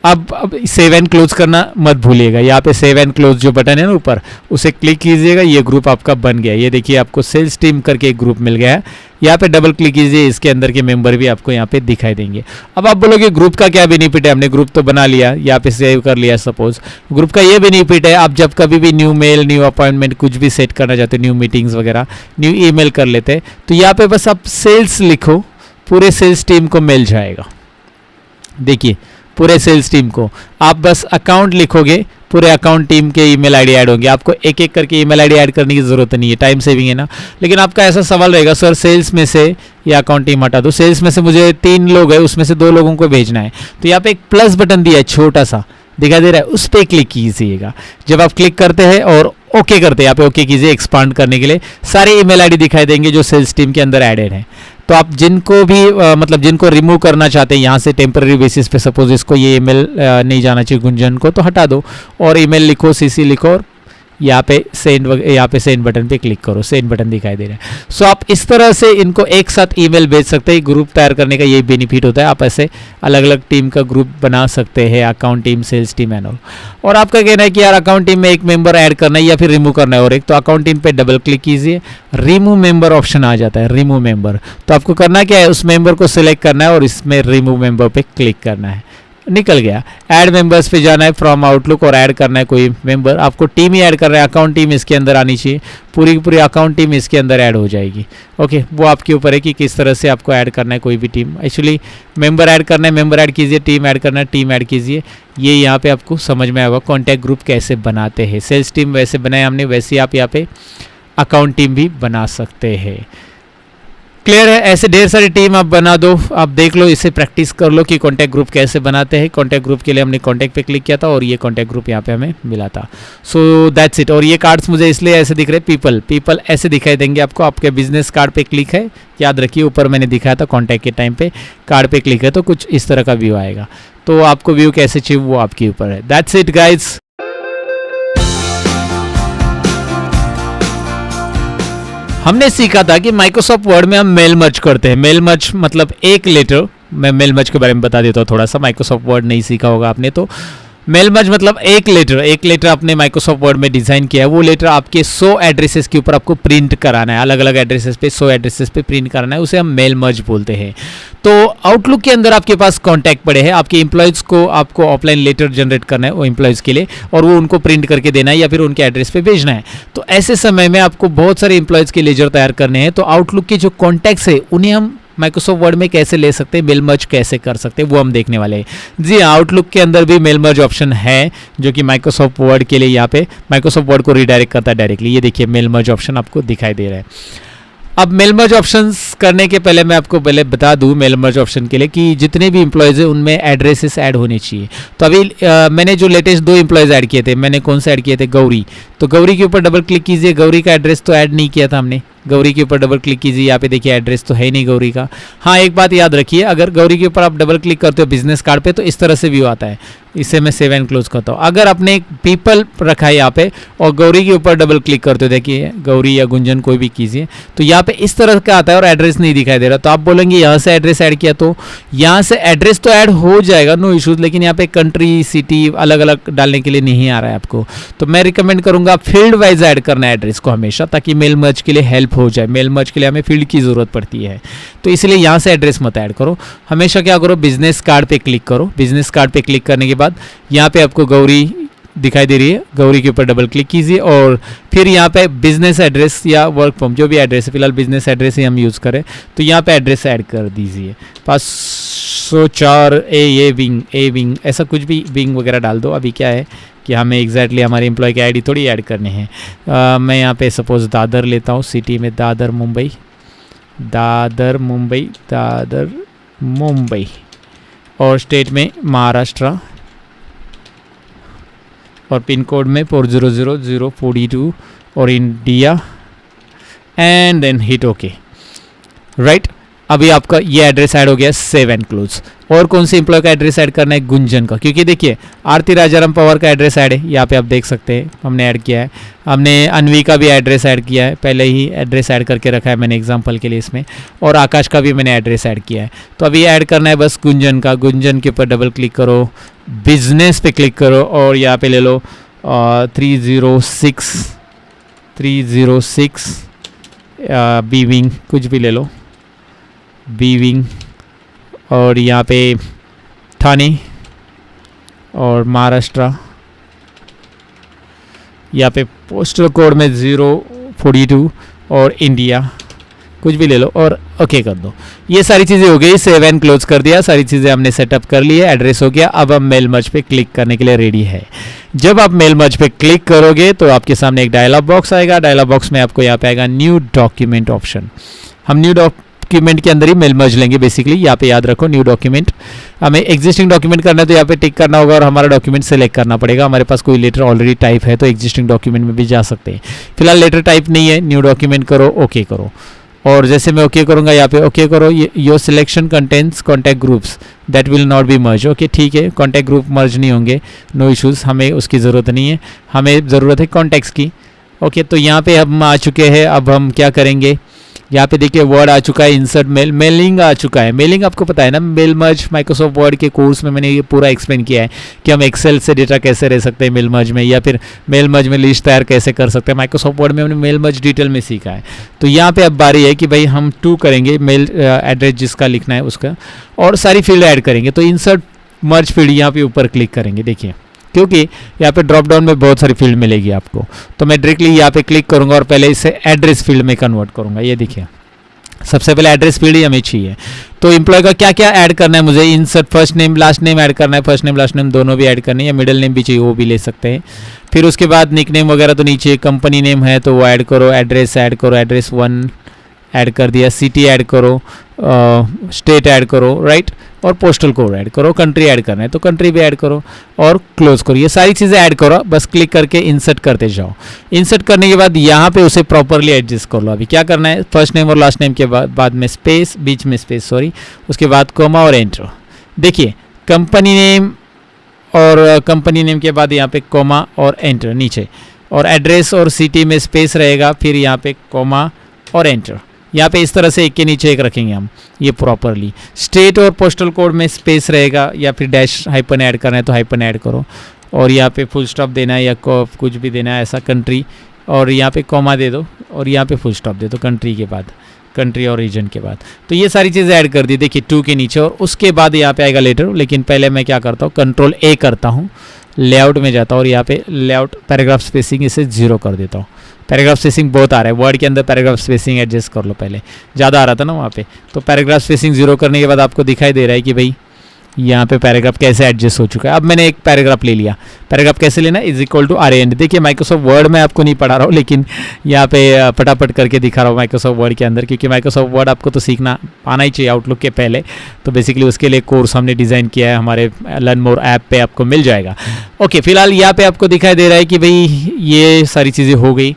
अब सेव एंड क्लोज करना मत भूलिएगा। यहाँ पे सेव एंड क्लोज जो बटन है ना ऊपर, उसे क्लिक कीजिएगा, ये ग्रुप आपका बन गया। ये देखिए आपको सेल्स टीम करके एक ग्रुप मिल गया है। यहाँ पे डबल क्लिक कीजिए, इसके अंदर के मेंबर भी आपको यहाँ पे दिखाई देंगे। अब आप बोलोगे ग्रुप का क्या बेनिफिट है, हमने ग्रुप तो बना लिया, यहाँ पे सेव कर लिया। सपोज ग्रुप का ये बेनिफिट है, आप जब कभी भी न्यू मेल, न्यू अपॉइंटमेंट कुछ भी सेट करना चाहते हो, न्यू मीटिंग्स वगैरह, न्यू ईमेल कर लेते हैं, तो यहाँ पे बस आप सेल्स लिखो, पूरे सेल्स टीम को मिल जाएगा। देखिए पूरे सेल्स टीम को आप बस अकाउंट लिखोगे, पूरे अकाउंट टीम के ईमेल आईडी ऐड होंगे। आपको एक एक करके ईमेल आईडी ऐड करने की ज़रूरत नहीं है, टाइम सेविंग है ना। लेकिन आपका ऐसा सवाल रहेगा, सर सेल्स में से ये अकाउंट टीम हटा दो, सेल्स में से मुझे 3 लोग हैं उसमें से 2 लोगों को भेजना है। तो यहाँ पे एक प्लस बटन दिया है छोटा सा, दिखाई दे रहा है, उस पर क्लिक कीजिएगा। जब आप क्लिक करते हैं और ओके करते हैं, यहाँ पे ओके कीजिए एक्सपांड करने के लिए, सारे ईमेल आईडी दिखाई देंगे जो सेल्स टीम के अंदर एडेड है। तो आप जिनको भी मतलब जिनको रिमूव करना चाहते हैं यहाँ से टेम्पररी बेसिस पे, सपोज इसको ये ईमेल नहीं जाना चाहिए गुंजन को, तो हटा दो और ईमेल लिखो, सीसी लिखो और यहाँ पे सेंड बटन पे क्लिक करो, सेंड बटन दिखाई दे रहा है। सो आप इस तरह से इनको एक साथ ईमेल भेज सकते हैं। ग्रुप तैयार करने का यही बेनिफिट होता है, आप ऐसे अलग अलग टीम का ग्रुप बना सकते हैं, account team, sales team and all. और आपका कहना है कि यार अकाउंट टीम में एक मेंबर ऐड करना है या फिर रिमूव करना है और एक, तो अकाउंट टीम पे डबल क्लिक कीजिए, रिमूव मेंबर ऑप्शन आ जाता है, रिमूव मेंबर। तो आपको करना क्या है, उस मेंबर को सिलेक्ट करना है और इसमें रिमूव मेंबर पे क्लिक करना है, निकल गया। ऐड मेंबर्स पे जाना है फ्रॉम आउटलुक और ऐड करना है कोई मेंबर। आपको टीम ही ऐड कर रहा है, अकाउंट टीम इसके अंदर आनी चाहिए, पूरी की पूरी अकाउंट टीम इसके अंदर ऐड हो जाएगी। ओके, वो आपके ऊपर है कि किस तरह से आपको ऐड करना है कोई भी टीम। एक्चुअली मेंबर ऐड करना है, मेंबर ऐड कीजिए, टीम ऐड करना है, टीम ऐड कीजिए। ये यहाँ पे आपको समझ में आएगा कॉन्टैक्ट ग्रुप कैसे बनाते हैं। सेल्स टीम वैसे बनाए हमने, वैसे आप यहाँ पे अकाउंट टीम भी बना सकते हैं। क्लियर है? ऐसे ढेर सारी टीम आप बना दो, आप देख लो, इसे प्रैक्टिस कर लो कि कॉन्टैक्ट ग्रुप कैसे बनाते हैं। कॉन्टैक्ट ग्रुप के लिए हमने कॉन्टैक्ट पे क्लिक किया था और ये कॉन्टैक्ट ग्रुप यहाँ पे हमें मिला था। So that's it. और ये कार्ड्स मुझे इसलिए ऐसे दिख रहे हैं, पीपल ऐसे दिखाई देंगे आपको। आपके बिजनेस कार्ड पे क्लिक है, याद रखिए ऊपर मैंने दिखाया था कॉन्टैक्ट के टाइम पे, कार्ड पे क्लिक है तो कुछ इस तरह का व्यू आएगा। तो आपको व्यू कैसे चाहिए वो आपके ऊपर है। That's it guys. हमने सीखा था कि माइक्रोसॉफ्ट वर्ड में हम मेल मर्ज करते हैं। मेल मर्ज मतलब एक लेटर, मैं मेल मर्ज के बारे में बता देता हूँ थोड़ा सा, माइक्रोसॉफ्ट वर्ड नहीं सीखा होगा आपने तो। मेल मर्ज मतलब एक लेटर आपने माइक्रोसॉफ्ट वर्ड में डिज़ाइन किया है, वो लेटर आपके 100 एड्रेसेस के ऊपर आपको प्रिंट कराना है, अलग अलग एड्रेसेस पे 100 एड्रेसेस पे प्रिंट कराना है, उसे हम मेल मर्ज बोलते हैं। तो आउटलुक के अंदर आपके पास कॉन्टैक्ट पड़े हैं, आपके एम्प्लॉयज़ को आपको ऑफलाइन लेटर जनरेट करना है वो एम्प्लॉयज़ के लिए, और वो उनको प्रिंट करके देना है या फिर उनके एड्रेस पे भेजना है। तो ऐसे समय में आपको बहुत सारे एम्प्लॉयज़ के लेजर तैयार करने हैं, तो आउटलुक के जो कॉन्टैक्ट्स है उन्हें हम माइक्रोसॉफ्ट वर्ड में कैसे ले सकते हैं, मेल मर्ज कैसे कर सकते हैं, वो हम देखने वाले हैं। जी हाँ, आउटलुक के अंदर भी मेल मर्ज ऑप्शन है, जो कि माइक्रोसॉफ्ट वर्ड के लिए यहाँ पे माइक्रोसॉफ्ट वर्ड को रिडायरेक्ट करता है डायरेक्टली। ये देखिए मेल मर्ज ऑप्शन आपको दिखाई दे रहा है। अब मेल मर्ज ऑप्शंस करने के पहले मैं आपको पहले बता दूं मेल मर्ज ऑप्शन के लिए कि जितने भी एम्प्लॉयज़ हैं उनमें एड्रेसेस ऐड होने चाहिए। तो अभी मैंने जो लेटेस्ट 2 एम्प्लॉयज़ ऐड किए थे, मैंने कौन से ऐड किए थे, गौरी। तो गौरी के ऊपर डबल क्लिक कीजिए, गौरी का एड्रेस तो ऐड नहीं किया था हमने, गौरी के ऊपर डबल क्लिक कीजिए, यहाँ पे देखिए एड्रेस तो है नहीं गौरी का। हाँ, एक बात याद रखिए, अगर गौरी के ऊपर आप डबल क्लिक करते हो बिजनेस कार्ड पे तो इस तरह से व्यू आता है। इसे मैं सेव एंड क्लोज करता हूँ। अगर आपने पीपल रखा है यहाँ पे और गौरी के ऊपर डबल क्लिक करते हो, देखिए गौरी या गुंजन कोई भी कीजिए, तो यहाँ पे इस तरह का आता है और एड्रेस नहीं दिखाई दे रहा। तो आप बोलेंगे यहाँ से एड्रेस ऐड किया, तो यहाँ से एड्रेस तो ऐड हो जाएगा, नो इशूज़, लेकिन यहाँ पे कंट्री, सिटी अलग अलग डालने के लिए नहीं आ रहा है आपको। तो मैं रिकमेंड करूँगा फील्ड वाइज ऐड करना है एड्रेस को हमेशा, ताकि मेल मर्ज के लिए हेल्प हो जाए। मेल मर्ज के लिए हमें फील्ड की ज़रूरत पड़ती है, तो इसलिए यहाँ से एड्रेस मत ऐड करो। हमेशा क्या करो, बिजनेस कार्ड पे क्लिक करो। बिजनेस कार्ड पे क्लिक करने के बाद यहाँ पे आपको गौरी दिखाई दे रही है, गौरी के ऊपर डबल क्लिक कीजिए और फिर यहाँ पे बिजनेस एड्रेस या वर्क फ्रॉम जो भी एड्रेस है, फिलहाल बिजनेस एड्रेस ही हम यूज़ करें, तो यहाँ पे एड्रेस ऐड कर दीजिए। 504 ए विंग ऐसा कुछ भी विंग वगैरह डाल दो। अभी क्या है कि हमें एग्जैक्टली हमारे एम्प्लॉय की आईडी थोड़ी ऐड करने हैं। मैं यहाँ पे सपोज दादर लेता हूँ, सिटी में दादर मुंबई और स्टेट में महाराष्ट्र और पिन कोड में 400042 और India and then hit okay. Right, अभी आपका ये एड्रेस ऐड हो गया, सेव एंड क्लोज। और कौन से एम्प्लॉय का एड्रेस ऐड करना है, गुंजन का, क्योंकि देखिए आरती राजाराम पवार का एड्रेस ऐड है, यहाँ पे आप देख सकते हैं हमने ऐड किया है। हमने अनवी का भी एड्रेस ऐड किया है, पहले ही एड्रेस ऐड करके रखा है मैंने एग्जांपल के लिए इसमें, और आकाश का भी मैंने एड्रेस ऐड किया है। तो अभी ऐड करना है बस गुंजन का। गुंजन के ऊपर डबल क्लिक करो, बिजनेस पे क्लिक करो और यहाँ पे ले लो 306 बी विंग, कुछ भी ले लो, बी विंग, और यहाँ पे ठाणे और महाराष्ट्र, यहाँ पे पोस्टल कोड में 042 और इंडिया, कुछ भी ले लो और ओके कर दो। ये सारी चीज़ें हो गई, सेव एंड क्लोज कर दिया, सारी चीज़ें हमने सेटअप कर ली है, एड्रेस हो गया। अब हम मेल मर्ज पे क्लिक करने के लिए रेडी है। जब आप मेल मर्ज पे क्लिक करोगे तो आपके सामने एक डायलॉग बॉक्स आएगा। डायलॉग बॉक्स में आपको यहाँ पे आएगा न्यू डॉक्यूमेंट ऑप्शन। हम न्यू डॉक्यूमेंट के अंदर ही मेल मर्ज लेंगे बेसिकली। यहाँ पे याद रखो न्यू डॉक्यूमेंट, हमें एग्जिस्टिंग डॉक्यूमेंट करना है तो यहाँ पे टिक करना होगा और हमारा डॉक्यूमेंट सेलेक्ट करना पड़ेगा। हमारे पास कोई लेटर ऑलरेडी टाइप है तो एग्जिस्टिंग डॉक्यूमेंट में भी जा सकते हैं। फिलहाल लेटर टाइप नहीं है, न्यू डॉक्यूमेंट करो, ओके करो। और जैसे मैं ओके करूँगा यहाँ पे ओके करो, your selection contents contact groups that will not be merge. Okay ठीक है, कॉन्टैक्ट ग्रुप मर्ज नहीं होंगे, नो इश्यूज़, हमें उसकी ज़रूरत नहीं है, हमें ज़रूरत है कॉन्टैक्ट्स की। ओके तो यहाँ पे हम आ चुके हैं। अब हम क्या करेंगे, यहाँ पे देखिए वर्ड आ चुका है, इंसर्ट मेल, मेलिंग आ चुका है। मेलिंग आपको पता है ना, मेल मर्ज माइक्रोसॉफ्ट वर्ड के कोर्स में मैंने ये पूरा एक्सप्लेन किया है कि हम एक्सेल से डेटा कैसे रह सकते हैं मेल मर्ज में, या फिर मेल मर्ज में लिस्ट तैयार कैसे कर सकते हैं। माइक्रोसॉफ्ट वर्ड में हमने मेल मर्ज डिटेल में सीखा है। तो यहाँ पे अब बारी है कि भाई हम टू करेंगे, मेल एड्रेस जिसका लिखना है उसका, और सारी फील्ड ऐड करेंगे। तो इंसर्ट मर्ज फील्ड यहाँ पे ऊपर क्लिक करेंगे, देखिए क्योंकि यहाँ पे ड्रॉप डाउन में बहुत सारी फील्ड मिलेगी आपको। तो मैं डायरेक्टली यहाँ पे क्लिक करूँगा और पहले इसे एड्रेस फील्ड में कन्वर्ट करूँगा। ये देखिए सबसे पहले एड्रेस फील्ड ही हमें चाहिए। तो एम्प्लॉय का क्या क्या ऐड करना है मुझे, insert first name last name add करना है, फर्स्ट नेम लास्ट नेम दोनों भी ऐड करनी है, या मिडिल नेम भी चाहिए वो भी ले सकते हैं। फिर उसके बाद निक नेम वगैरह तो नीचे, कंपनी नेम है तो वो ऐड करो, एड्रेस ऐड करो, एड्रेस 1 ऐड कर दिया, सिटी ऐड करो, स्टेट ऐड करो, राइट, और पोस्टल कोड ऐड करो, कंट्री ऐड करना है तो कंट्री भी ऐड करो और क्लोज करो। ये सारी चीज़ें ऐड करो, बस क्लिक करके इंसर्ट करते जाओ। इंसर्ट करने के बाद यहाँ पे उसे प्रॉपरली एडजस्ट कर लो। अभी क्या करना है, फर्स्ट नेम और लास्ट नेम के बाद में स्पेस, बीच में स्पेस सॉरी, उसके बाद कोमा और एंटर। देखिए कंपनी नेम, और कंपनी नेम के बाद यहाँ पे कोमा और एंटर नीचे, और एड्रेस और सिटी में स्पेस रहेगा, फिर यहाँ पे कोमा और एंटर। यहाँ पे इस तरह से एक के नीचे एक रखेंगे हम, ये प्रॉपरली। स्टेट और पोस्टल कोड में स्पेस रहेगा, या फिर डैश हाइपन ऐड करना है तो हाइपन ऐड करो, और यहाँ पे फुल स्टॉप देना है या कुछ भी देना है ऐसा, कंट्री, और यहाँ पे कॉमा दे दो, और यहाँ पे फुल स्टॉप दे दो कंट्री के बाद, कंट्री और रीजन के बाद। तो ये सारी चीज़ें ऐड कर दी, देखिए 2 के नीचे, और उसके बाद यहाँ पे आएगा लेटर। लेकिन पहले मैं क्या करता हूँ, कंट्रोल A करता हूँ, लेआउट में जाता हूँ और यहाँ पे लेआउट पैराग्राफ स्पेसिंग इसे 0 कर देता हूँ। पैराग्राफ स्पेसिंग बहुत आ रहा है वर्ड के अंदर, पैराग्राफ स्पेसिंग एडजस्ट कर लो, पहले ज़्यादा आ रहा था ना वहाँ पे। तो पैराग्राफ स्पेसिंग 0 करने के बाद आपको दिखाई दे रहा है कि भाई यहाँ पे पैराग्राफ कैसे एडजस्ट हो चुका है। अब मैंने एक पैराग्राफ ले लिया, पैराग्राफ कैसे लेना, इज इक्वल टू RAND। देखिए माइक्रोसॉफ्ट वर्ड में आपको नहीं पढ़ा रहा हूँ, लेकिन यहाँ पे फटाफट करके दिखा रहा हूँ माइक्रोसॉफ्ट वर्ड के अंदर, क्योंकि माइक्रोसॉफ्ट वर्ड आपको तो सीखना आना ही चाहिए आउटलुक के पहले। तो बेसिकली उसके लिए कोर्स हमने डिज़ाइन किया है, हमारे लर्न मोर ऐप पे आपको मिल जाएगा। ओके फिलहाल यहाँ पे आपको दिखाई दे रहा है कि भाई ये सारी चीज़ें हो गई।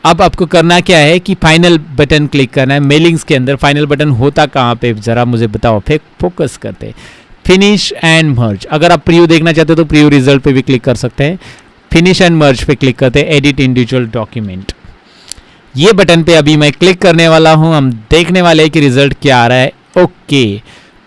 अब आपको करना क्या है कि फाइनल बटन क्लिक करना है। मेलिंग्स के अंदर फाइनल बटन होता कहाँ पे, ज़रा मुझे बताओ, फिर फोकस करते। फिनिश एंड मर्ज, अगर आप प्रीव्यू देखना चाहते हो तो प्रीव्यू रिजल्ट पे भी क्लिक कर सकते हैं। फिनिश एंड मर्ज पे क्लिक करते हैं, एडिट इंडिविजुअल डॉक्यूमेंट, ये बटन पे अभी मैं क्लिक करने वाला हूँ। हम देखने वाले हैं कि रिजल्ट क्या आ रहा है। ओके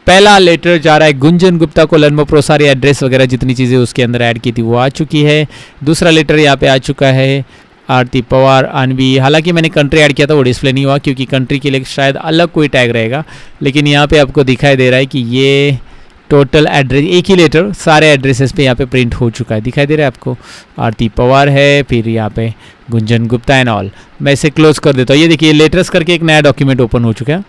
पहला लेटर जा रहा है गुंजन गुप्ता को, लर्न मोर प्रो सारी एड्रेस वगैरह जितनी चीज़ें उसके अंदर ऐड की थी वो आ चुकी है। दूसरा लेटर यहाँ पे आ चुका है आरती पवार अनवी। हालांकि मैंने कंट्री ऐड किया था वो डिस्प्ले नहीं हुआ, क्योंकि कंट्री के लिए शायद अलग कोई टैग रहेगा, लेकिन यहाँ पे आपको दिखाई दे रहा है कि ये टोटल एड्रेस, एक ही लेटर सारे एड्रेसेस पे यहाँ पे प्रिंट हो चुका है। दिखाई दे रहा है आपको, आरती पवार है, फिर यहाँ पे गुंजन गुप्ता एंड ऑल। मैं इसे क्लोज कर देता हूँ। ये देखिए लेटर्स करके एक नया डॉक्यूमेंट ओपन हो चुका है,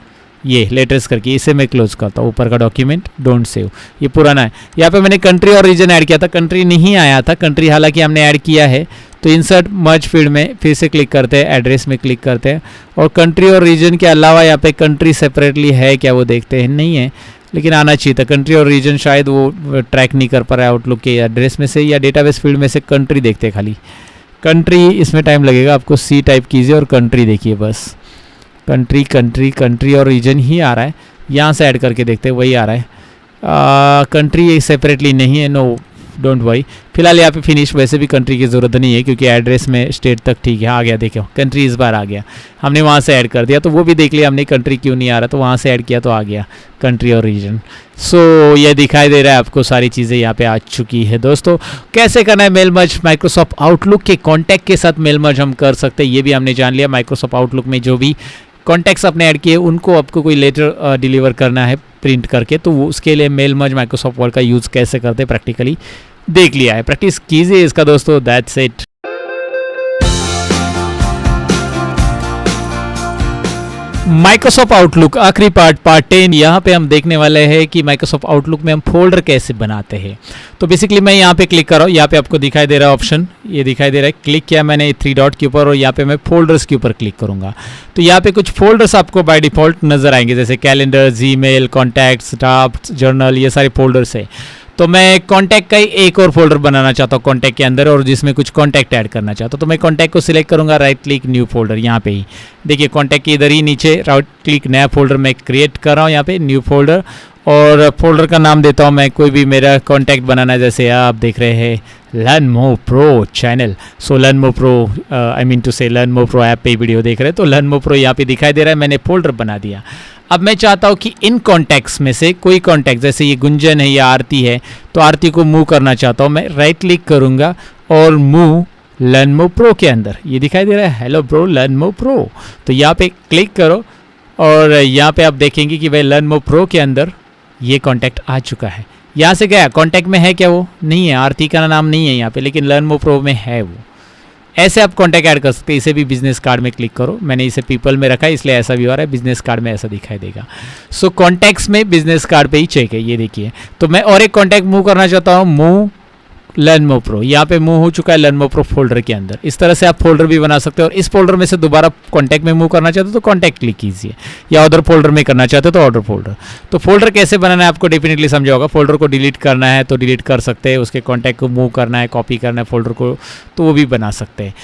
ये लेटर्स करके, इसे मैं क्लोज करता हूँ। ऊपर का डॉक्यूमेंट डोंट सेव, ये पुराना है। यहाँ पे मैंने कंट्री और रीजन ऐड किया था, कंट्री नहीं आया था, कंट्री हालांकि हमने ऐड किया है। तो इंसर्ट मर्ज फील्ड में फिर से क्लिक करते हैं, एड्रेस में क्लिक करते हैं, और कंट्री और रीजन के अलावा यहाँ पे कंट्री सेपरेटली है क्या वो देखते हैं, नहीं है, लेकिन आना चाहिए था। कंट्री और रीजन शायद वो ट्रैक नहीं कर पा रहा है आउटलुक के एड्रेस में से या डेटाबेस फील्ड में से। कंट्री देखते हैं खाली, कंट्री इसमें टाइम लगेगा आपको, C टाइप कीजिए और कंट्री देखिए, बस कंट्री कंट्री कंट्री और रीजन ही आ रहा है। यहाँ से ऐड करके देखते हैं, वही आ रहा है। कंट्री सेपरेटली नहीं है, नो डोंट वरी। फिलहाल यहाँ पे फिनिश, वैसे भी कंट्री की ज़रूरत नहीं है क्योंकि एड्रेस में स्टेट तक ठीक है, आ गया। देखो कंट्री इस बार आ गया, हमने वहाँ से ऐड कर दिया, तो वो भी देख लिया हमने कंट्री क्यों नहीं आ रहा, तो वहाँ से ऐड किया तो आ गया कंट्री और रीजन। सो ये दिखाई दे रहा है आपको, सारी चीज़ें यहाँ पे आ चुकी है। दोस्तों कैसे करना है मेल मर्ज, माइक्रोसॉफ्ट आउटलुक के कॉन्टैक्ट के साथ मेल मर्ज हम कर सकते हैं, ये भी हमने जान लिया। माइक्रोसॉफ्ट आउटलुक में जो भी कॉन्टैक्ट्स आपने ऐड किए उनको आपको कोई लेटर डिलीवर करना है प्रिंट करके, तो वो उसके लिए मेल मर्ज माइक्रोसॉफ्ट वर्ड का यूज़ कैसे करते हैं प्रैक्टिकली देख लिया है। प्रैक्टिस कीजिए इसका दोस्तों, दैट्स इट। माइक्रोसॉफ्ट आउटलुक आखिरी पार्ट 10। यहाँ पे हम देखने वाले हैं कि माइक्रोसॉफ्ट आउटलुक में हम फोल्डर कैसे बनाते हैं। तो बेसिकली मैं यहाँ पे क्लिक कर रहा हूँ, यहाँ पे आपको दिखाई दे रहा है ऑप्शन, ये दिखाई दे रहा है, क्लिक किया मैंने 3 डॉट के ऊपर और यहाँ पे मैं फोल्डर्स के ऊपर क्लिक करूँगा। तो यहाँ पे कुछ फोल्डर्स आपको बाय डिफॉल्ट नजर आएंगे, जैसे calendar, Gmail, contacts, draft, journal, ये सारे फोल्डर्स है। तो मैं कॉन्टैक्ट का ही एक और फोल्डर बनाना चाहता हूँ कॉन्टैक्ट के अंदर, और जिसमें कुछ कॉन्टैक्ट ऐड करना चाहता हूँ। तो मैं कॉन्टैक्ट को सिलेक्ट करूँगा, राइट क्लिक न्यू फोल्डर, यहाँ पे ही देखिए कॉन्टैक्ट के इधर ही नीचे राइट क्लिक नया फोल्डर मैं क्रिएट कर रहा हूँ, यहाँ पे न्यू फोल्डर, और फोल्डर का नाम देता हूँ मैं कोई भी मेरा कॉन्टैक्ट बनाना है, जैसे आप देख रहे हैं learn more pro channel. So learn more pro, I mean to say learn more pro app पे वीडियो देख रहे हैं, तो लर्न मोर प्रो यहाँ पे दिखाई दे रहा है, मैंने फोल्डर बना दिया। अब मैं चाहता हूँ कि इन कॉन्टैक्ट्स में से कोई कॉन्टैक्ट, जैसे ये गुंजन है या आरती है, तो आरती को मूव करना चाहता हूँ मैं, राइट क्लिक करूँगा और मूव लर्न मोर प्रो के अंदर, ये दिखाई दे रहा है hello bro learn more pro. तो यहाँ पे क्लिक करो और यहाँ पे आप देखेंगे कि भाई लर्न मोर प्रो के अंदर ये कॉन्टैक्ट आ चुका है। यहाँ से गया कॉन्टैक्ट में है क्या, वो नहीं है, आरती का नाम नहीं है यहाँ पे, लेकिन लर्न मोर प्रो में है वो। ऐसे आप कॉन्टैक्ट ऐड कर सकते हैं। इसे भी बिजनेस कार्ड में क्लिक करो, मैंने इसे पीपल में रखा है इसलिए ऐसा भी हो रहा है, बिजनेस कार्ड में ऐसा दिखाई देगा। सो कॉन्टैक्ट्स में बिजनेस कार्ड पे ही चेक है, ये देखिए। तो मैं और एक कॉन्टैक्ट मूव करना चाहता हूँ, मूव लर्न मोर प्रो, यहाँ पे मूव हो चुका है लर्न मोर प्रो फोल्डर के अंदर। इस तरह से आप फोल्डर भी बना सकते हो, और इस फोल्डर में से दोबारा कॉन्टैक्ट में मूव करना चाहते हो तो कॉन्टैक्ट क्लिक कीजिए, या ऑर्डर फोल्डर में करना चाहते हो तो ऑर्डर फोल्डर। तो फोल्डर कैसे बनाना है आपको डेफिनेटली समझा होगा। फोल्डर को डिलीट करना है तो डिलीट कर सकते हैं, उसके कॉन्टैक्ट को मूव करना है, कॉपी करना है फोल्डर को, तो वो भी बना सकते हैं।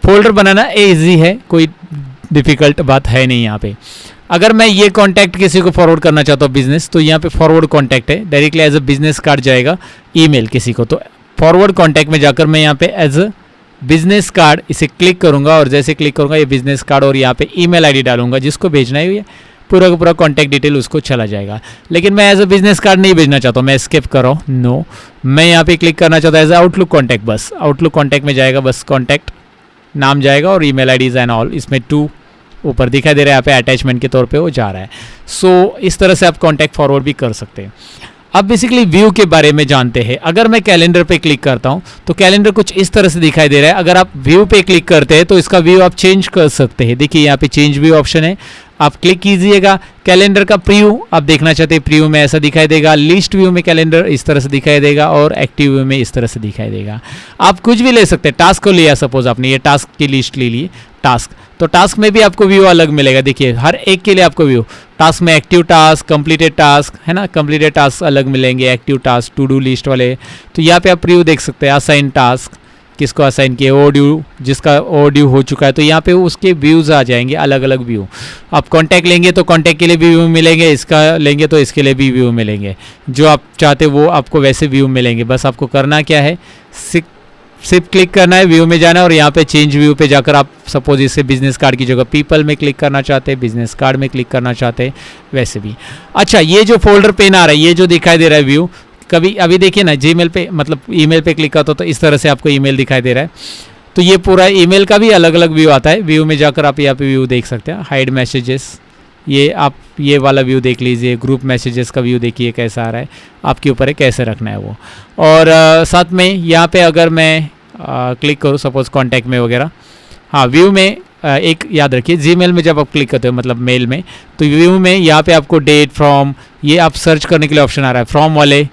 फोल्डर बनाना ईजी है, कोई डिफ़िकल्ट बात है नहीं यहाँ पे। अगर मैं ये कॉन्टैक्ट किसी को फॉरवर्ड करना चाहता हूँ बिजनेस, तो यहाँ पे फॉरवर्ड कॉन्टैक्ट है, directly as a business card जाएगा ईमेल किसी को। तो फॉरवर्ड कॉन्टैक्ट में जाकर मैं यहाँ पे एज अ बिजनेस कार्ड इसे क्लिक करूँगा, और जैसे क्लिक करूँगा ये बिजनेस कार्ड, और यहाँ पे ईमेल आईडी डालूंगा जिसको भेजना है, ये पूरा का पूरा कॉन्टैक्ट डिटेल उसको चला जाएगा। लेकिन मैं एज अ बिजनेस कार्ड नहीं भेजना चाहता हूँ, मैं स्किप कर रहा हूँ, नो। मैं यहाँ पे क्लिक करना चाहता हूँ एज आउटलुक कॉन्टैक्ट, बस आउटलुक कॉन्टैक्ट में जाएगा, बस कॉन्टैक्ट नाम जाएगा और ईमेल आईडीज एंड ऑल, इसमें 2 ऊपर दिखाई दे रहा है, यहाँ पे अटैचमेंट के तौर पे वो जा रहा है। सो इस तरह से आप कॉन्टैक्ट फॉरवर्ड भी कर सकते हैं। अब बेसिकली व्यू के बारे में जानते हैं। अगर मैं कैलेंडर पे क्लिक करता हूँ तो कैलेंडर कुछ इस तरह से दिखाई दे रहा है। अगर आप व्यू पे क्लिक करते हैं तो इसका व्यू आप चेंज कर सकते हैं। देखिए यहाँ पे चेंज व्यू ऑप्शन है, आप क्लिक कीजिएगा। कैलेंडर का प्रीव्यू आप देखना चाहते हैं, प्रीव्यू में ऐसा दिखाई देगा। लिस्ट व्यू में कैलेंडर इस तरह से दिखाई देगा, और एक्टिव व्यू में इस तरह से दिखाई देगा। आप कुछ भी ले सकते हैं। टास्क को लिया, सपोज आपने ये टास्क की लिस्ट ले ली, टास्क, तो टास्क में भी आपको व्यू अलग मिलेगा। देखिए हर एक के लिए आपको व्यू, टास्क में एक्टिव टास्क, कंप्लीटेड टास्क है ना, कंप्लीटेड टास्क अलग मिलेंगे, active task, to do list वाले। तो यहाँ पे आप प्रीव्यू देख सकते हैं। असाइन टास्क, किसको असाइन किए, ओड्यू, जिसका ओड्यू हो चुका है, तो यहाँ पे उसके व्यूज़ आ जाएंगे, अलग अलग व्यू। आप कॉन्टैक्ट लेंगे तो कॉन्टैक्ट के लिए भी व्यू मिलेंगे, इसका लेंगे तो इसके लिए भी व्यू मिलेंगे। जो आप चाहते वो आपको वैसे व्यू मिलेंगे। बस आपको करना क्या है, सिर्फ क्लिक करना है, व्यू में जाना है, और यहाँ पे चेंज व्यू पे जाकर आप सपोज इसे बिजनेस कार्ड की जगह पीपल में क्लिक करना चाहते हैं, बिजनेस कार्ड में क्लिक करना चाहते हैं, वैसे भी। अच्छा, ये जो फोल्डर पेन आ रहा है, ये जो दिखाई दे रहा है व्यू, कभी अभी देखिए ना जीमेल पे, मतलब ईमेल पे क्लिक करता तो इस तरह से आपको ईमेल दिखाई दे रहा है। तो ये पूरा ईमेल का भी अलग अलग व्यू आता है। व्यू में जाकर आप यहाँ पे व्यू देख सकते हैं। हाइड मैसेजेस, ये आप ये वाला व्यू देख लीजिए। ग्रुप मैसेजेस का व्यू देखिए कैसा आ रहा है, आपके ऊपर है कैसे रखना है वो। और साथ में यहाँ पे अगर मैं क्लिक करूँ सपोज कॉन्टैक्ट में वगैरह, हाँ व्यू में एक याद रखिए, जीमेल में जब आप क्लिक करते हो मतलब मेल में, तो व्यू में यहाँ पे आपको डेट, फ्रॉम, ये आप सर्च करने के लिए ऑप्शन आ रहा है। फ्रॉम वाले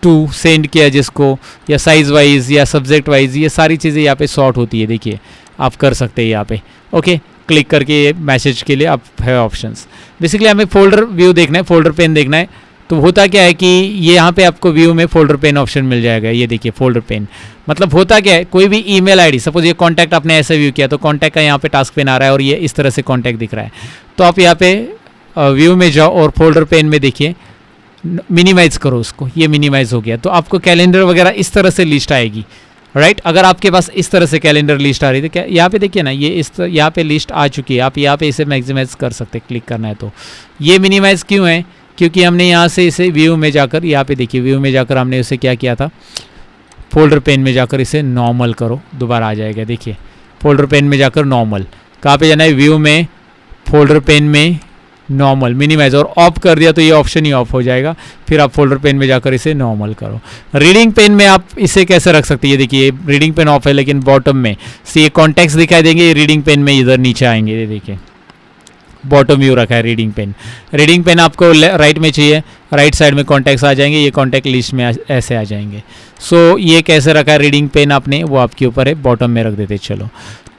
टू सेंड किया जिसको, या साइज़ वाइज या सब्जेक्ट वाइज, ये सारी चीज़ें यहाँ पे सॉर्ट होती है। देखिए आप कर सकते हैं यहाँ पे, ओके, क्लिक करके मैसेज के लिए आप है ऑप्शंस। बेसिकली हमें फोल्डर व्यू देखना है, फोल्डर पेन देखना है। तो होता क्या है कि ये यहाँ पे आपको व्यू में फोल्डर पेन ऑप्शन मिल जाएगा। ये देखिए फोल्डर पेन, मतलब होता क्या है, कोई भी ईमेल आईडी, सपोज ये कॉन्टैक्ट आपने ऐसे व्यू किया तो कॉन्टैक्ट का यहाँ पे टास्क पेन आ रहा है, और ये इस तरह से कॉन्टैक्ट दिख रहा है। तो आप यहाँ पे व्यू में जाओ और फोल्डर पेन में देखिए, मिनिमाइज़ करो उसको, ये मिनिमाइज़ हो गया। तो आपको कैलेंडर वगैरह इस तरह से लिस्ट आएगी, राइट। अगर आपके पास इस तरह से कैलेंडर लिस्ट आ रही थी, क्या यहाँ पे देखिए ना, ये इस यहाँ पे लिस्ट आ चुकी है। आप यहाँ पे इसे मैक्सिमाइज कर सकते हैं, क्लिक करना है तो। ये मिनिमाइज़ क्यों है, क्योंकि हमने यहाँ से इसे व्यू में जाकर, यहाँ पे देखिए व्यू में जाकर हमने उसे क्या किया था, फोल्डर पेन में जाकर इसे नॉर्मल करो, दोबारा आ जाएगा। देखिए फोल्डर पेन में जाकर नॉर्मल, कहाँ पे जाना है, व्यू में, फोल्डर पेन में नॉर्मल, मिनिमाइज, और ऑफ कर दिया तो ये ऑप्शन ही ऑफ हो जाएगा। फिर आप फोल्डर पेन में जाकर इसे नॉर्मल करो। रीडिंग पेन में आप इसे कैसे रख सकते हैं, ये देखिए रीडिंग पेन ऑफ है, लेकिन बॉटम में से ये कॉन्टैक्ट्स दिखाई देंगे, ये रीडिंग पेन में इधर नीचे आएंगे। ये देखिए बॉटम व्यू रखा है रीडिंग पेन। रीडिंग पेन आपको राइट में चाहिए, राइट साइड में कॉन्टैक्ट्स आ जाएंगे, ये कॉन्टैक्ट लिस्ट में ऐसे आ जाएंगे। सो ये कैसे रखा है रीडिंग पेन आपने, वो आपके ऊपर है, बॉटम में रख देते। चलो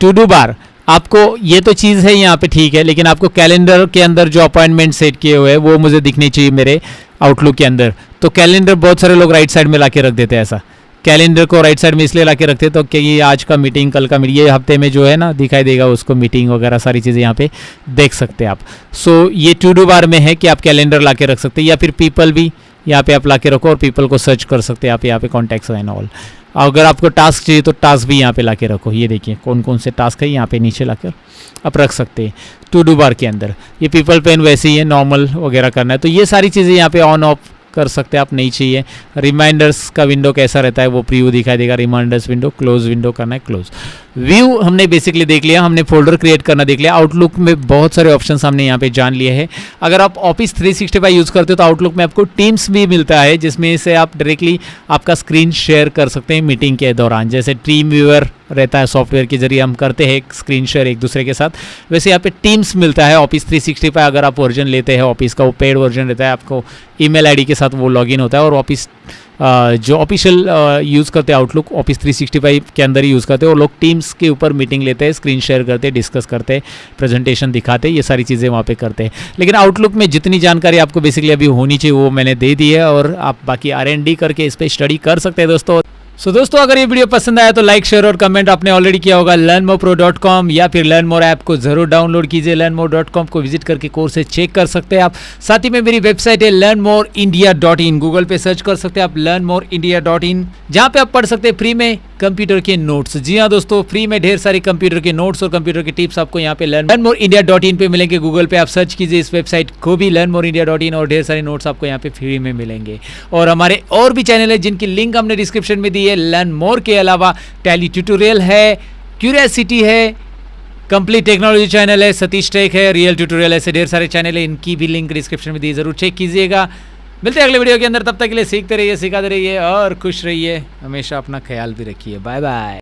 टू डू बार, आपको ये तो चीज़ है यहाँ पे ठीक है, लेकिन आपको कैलेंडर के अंदर जो अपॉइंटमेंट सेट किए हुए हैं वो मुझे दिखनी चाहिए मेरे आउटलुक के अंदर। तो कैलेंडर बहुत सारे लोग राइट साइड में ला के रख देते हैं। ऐसा कैलेंडर को राइट साइड में इसलिए ला के रखते हैं तो कि ये आज का मीटिंग, कल का मीटिंग, ये हफ्ते में जो है ना दिखाई देगा उसको, मीटिंग वगैरह सारी चीज़ें यहाँ पे देख सकते हैं आप। सो ये टू डू बार में है कि आप कैलेंडर ला के रख सकते हैं, या फिर पीपल भी यहाँ पे आप ला के रखो और पीपल को सर्च कर सकते हैं आप यहाँ पे, कॉन्टैक्ट्स एंड ऑल। अगर आपको टास्क चाहिए तो टास्क भी यहाँ पे ला के रखो। ये देखिए कौन कौन से टास्क है यहाँ पे नीचे लाकर आप रख सकते हैं टू डू बार के अंदर। ये पीपल पेन वैसे ही है, नॉर्मल वगैरह करना है तो ये सारी चीज़ें यहाँ पे ऑन ऑफ कर सकते हैं आप, नहीं चाहिए। रिमाइंडर्स का विंडो कैसा रहता है वो प्रीव्यू दिखाई देगा, रिमाइंडर्स विंडो, क्लोज विंडो करना है क्लोज। व्यू हमने बेसिकली देख लिया, हमने फोल्डर क्रिएट करना देख लिया। आउटलुक में बहुत सारे ऑप्शंस हमने यहाँ पे जान लिए हैं। अगर आप ऑफिस 365 यूज़ करते हो तो आउटलुक में आपको टीम्स भी मिलता है, जिसमें से आप डायरेक्टली आपका स्क्रीन शेयर कर सकते हैं मीटिंग के दौरान। जैसे टीम व्यूअर रहता है, सॉफ्टवेयर के जरिए हम करते हैं स्क्रीन शेयर एक दूसरे के साथ, वैसे यहाँ पे टीम्स मिलता है। ऑफिस 365 अगर आप वर्जन लेते हैं ऑफिस का, वो पेड वर्जन रहता है, आपको ईमेल आईडी के साथ वो लॉगिन होता है। और ऑफिस जो ऑफिशियल यूज़ करते हैं आउटलुक ऑफिस 365 के अंदर ही यूज़ करते हैं, वो लोग टीम्स के ऊपर मीटिंग लेते हैं, स्क्रीन शेयर करते हैं, डिस्कस करते हैं, प्रेजेंटेशन दिखाते हैं, ये सारी चीज़ें वहाँ पे करते हैं। लेकिन आउटलुक में जितनी जानकारी आपको बेसिकली अभी होनी चाहिए वो मैंने दे दी है, और आप बाकी R&D करके इस पर स्टडी कर सकते हैं दोस्तों। सो दोस्तों अगर ये वीडियो पसंद आया तो लाइक, शेयर और कमेंट आपने ऑलरेडी किया होगा। learnmorepro.com या फिर learnmore ऐप को जरूर डाउनलोड कीजिए। learnmore.com को विजिट करके कोर्सेज चेक कर सकते हैं आप। साथ ही में मेरी वेबसाइट है learnmoreindia.in, गूगल पे सर्च कर सकते हैं आप learnmoreindia.in, जहाँ पे आप पढ़ सकते हैं फ्री में कंप्यूटर के नोट्स। जी हाँ दोस्तों, फ्री में ढेर सारे कंप्यूटर के नोट्स और कंप्यूटर के टिप्स आपको यहाँ पे learnmoreindia.in पे मिलेंगे। गूगल पे आप सर्च कीजिए इस वेबसाइट को भी learnmoreindia.in, और ढेर सारे नोट्स आपको यहाँ पे फ्री में मिलेंगे। और हमारे और भी चैनल है जिनकी लिंक हमने डिस्क्रिप्शन में दी है। लर्न मोर के अलावा टैली ट्यूटोरियल है, क्यूरियोसिटी है, कंप्लीट टेक्नोलॉजी चैनल है, सतीश टेक है, रियल ट्यूटोरियल, ऐसे ढेर सारे चैनल है, इनकी भी लिंक डिस्क्रिप्शन में दी, जरूर चेक कीजिएगा। मिलते हैं अगले वीडियो के अंदर, तब तक के लिए सीखते रहिए, सिखाते रहिए और खुश रहिए। हमेशा अपना ख्याल भी रखिए। Bye bye.